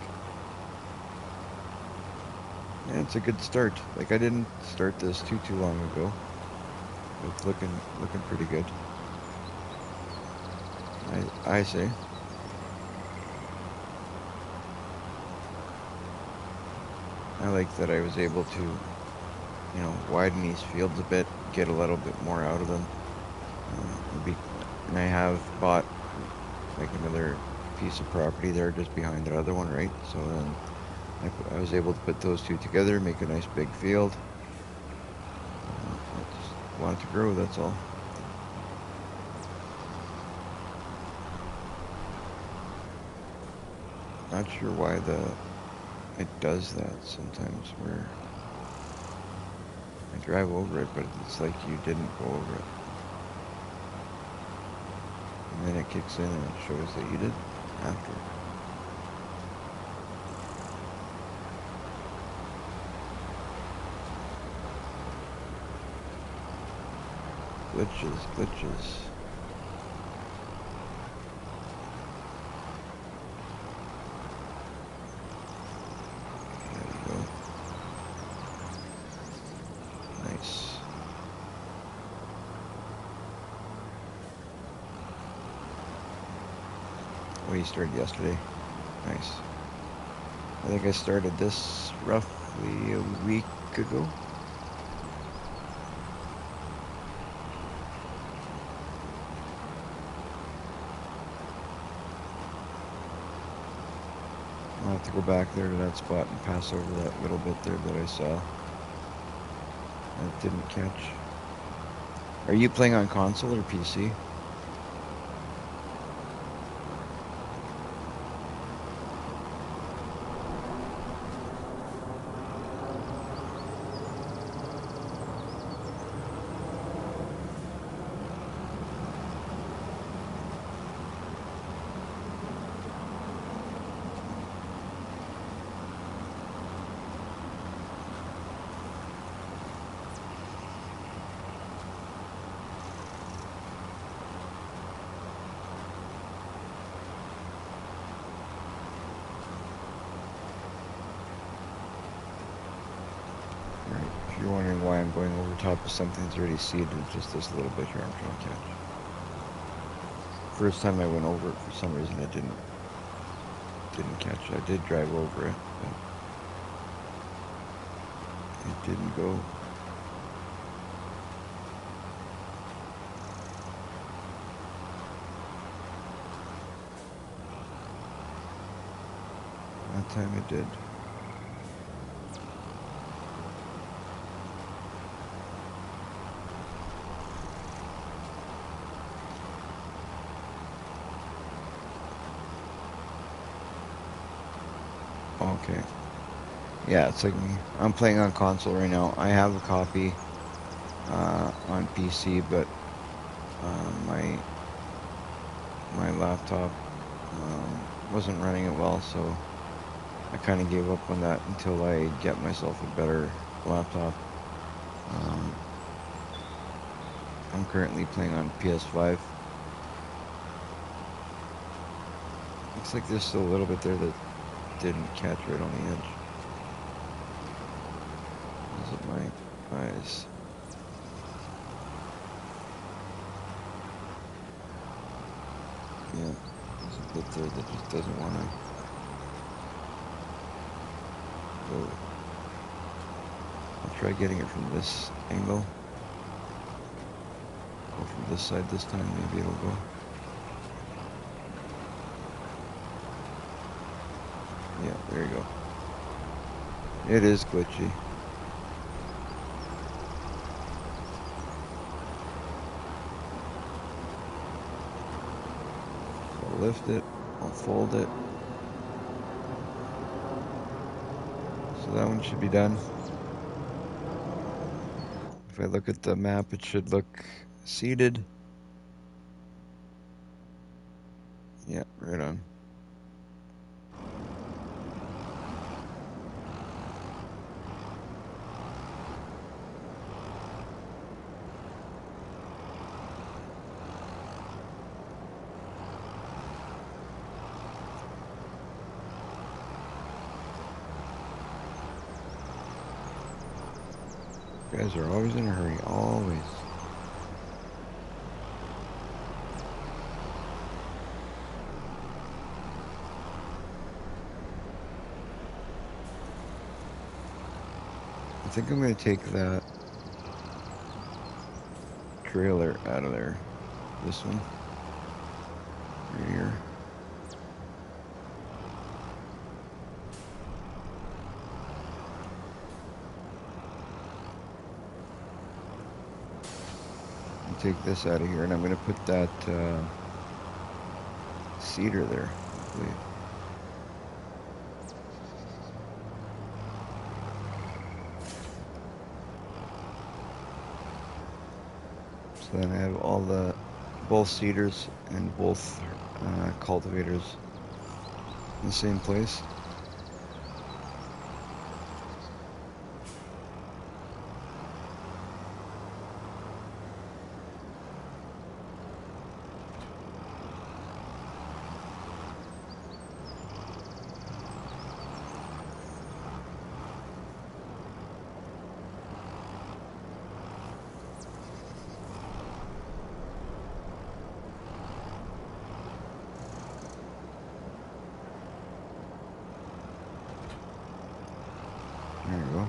Yeah, it's a good start. Like I didn't start this too long ago. It's looking pretty good. I say. I like that I was able to, widen these fields a bit, get a little bit more out of them. And I have bought like another piece of property there just behind the other one, right? So then I was able to put those two together, make a nice big field. I just want it to grow, that's all. Not sure why it does that sometimes where I drive over it, but it's like you didn't go over it. And then it kicks in and it shows that you did after. Glitches. There we go. Nice. Oh, you started yesterday. Nice. I think I started this roughly a week ago. I'll have to go back there to that spot and pass over that little bit there that I saw. That didn't catch. Are you playing on console or PC? If you're wondering why I'm going over top of something that's already seeded, it's just this little bit here I'm trying to catch. First time I went over it, for some reason it didn't catch. I did drive over it, but it didn't go. That time it did. Okay. Yeah, it's like me. I'm playing on console right now. I have a copy on PC, but my laptop wasn't running it well, so I kind of gave up on that until I get myself a better laptop. I'm currently playing on PS5. Looks like there's still a little bit there that didn't catch right on the edge. Is it my eyes? Yeah, there's a bit there that just doesn't want to go. I'll try getting it from this angle. Go from this side this time, maybe it'll go. Yeah, there you go. It is glitchy. So I'll lift it, I'll fold it. So that one should be done. If I look at the map, it should look seeded. Yeah, right on. You guys are always in a hurry, always. I think I'm going to take that trailer out of there. This one. Right here. Take this out of here, and I'm going to put that cedar there, I believe. So then I have all both cedars and both cultivators in the same place. There you go.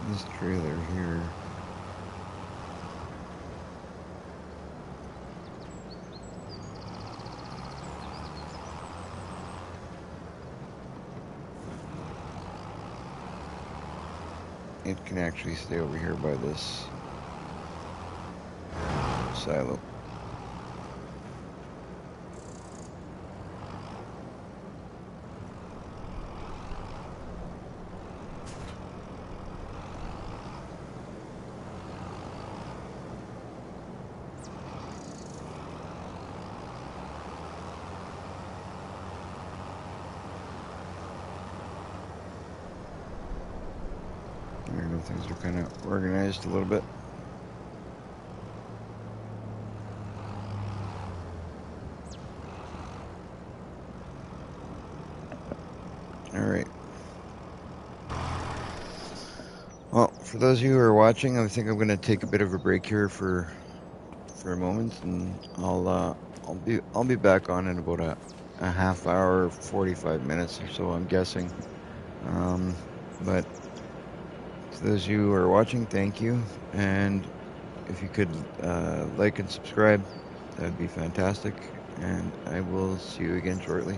This trailer here. It can actually stay over here by this silo. There you go, things are kind of organized a little bit. Alright. Well, for those of you who are watching, I think I'm going to take a bit of a break here for a moment, and I'll be back on in about a half hour, 45 minutes or so, I'm guessing. But for those of you who are watching, thank you, and if you could like and subscribe, that would be fantastic, and I will see you again shortly.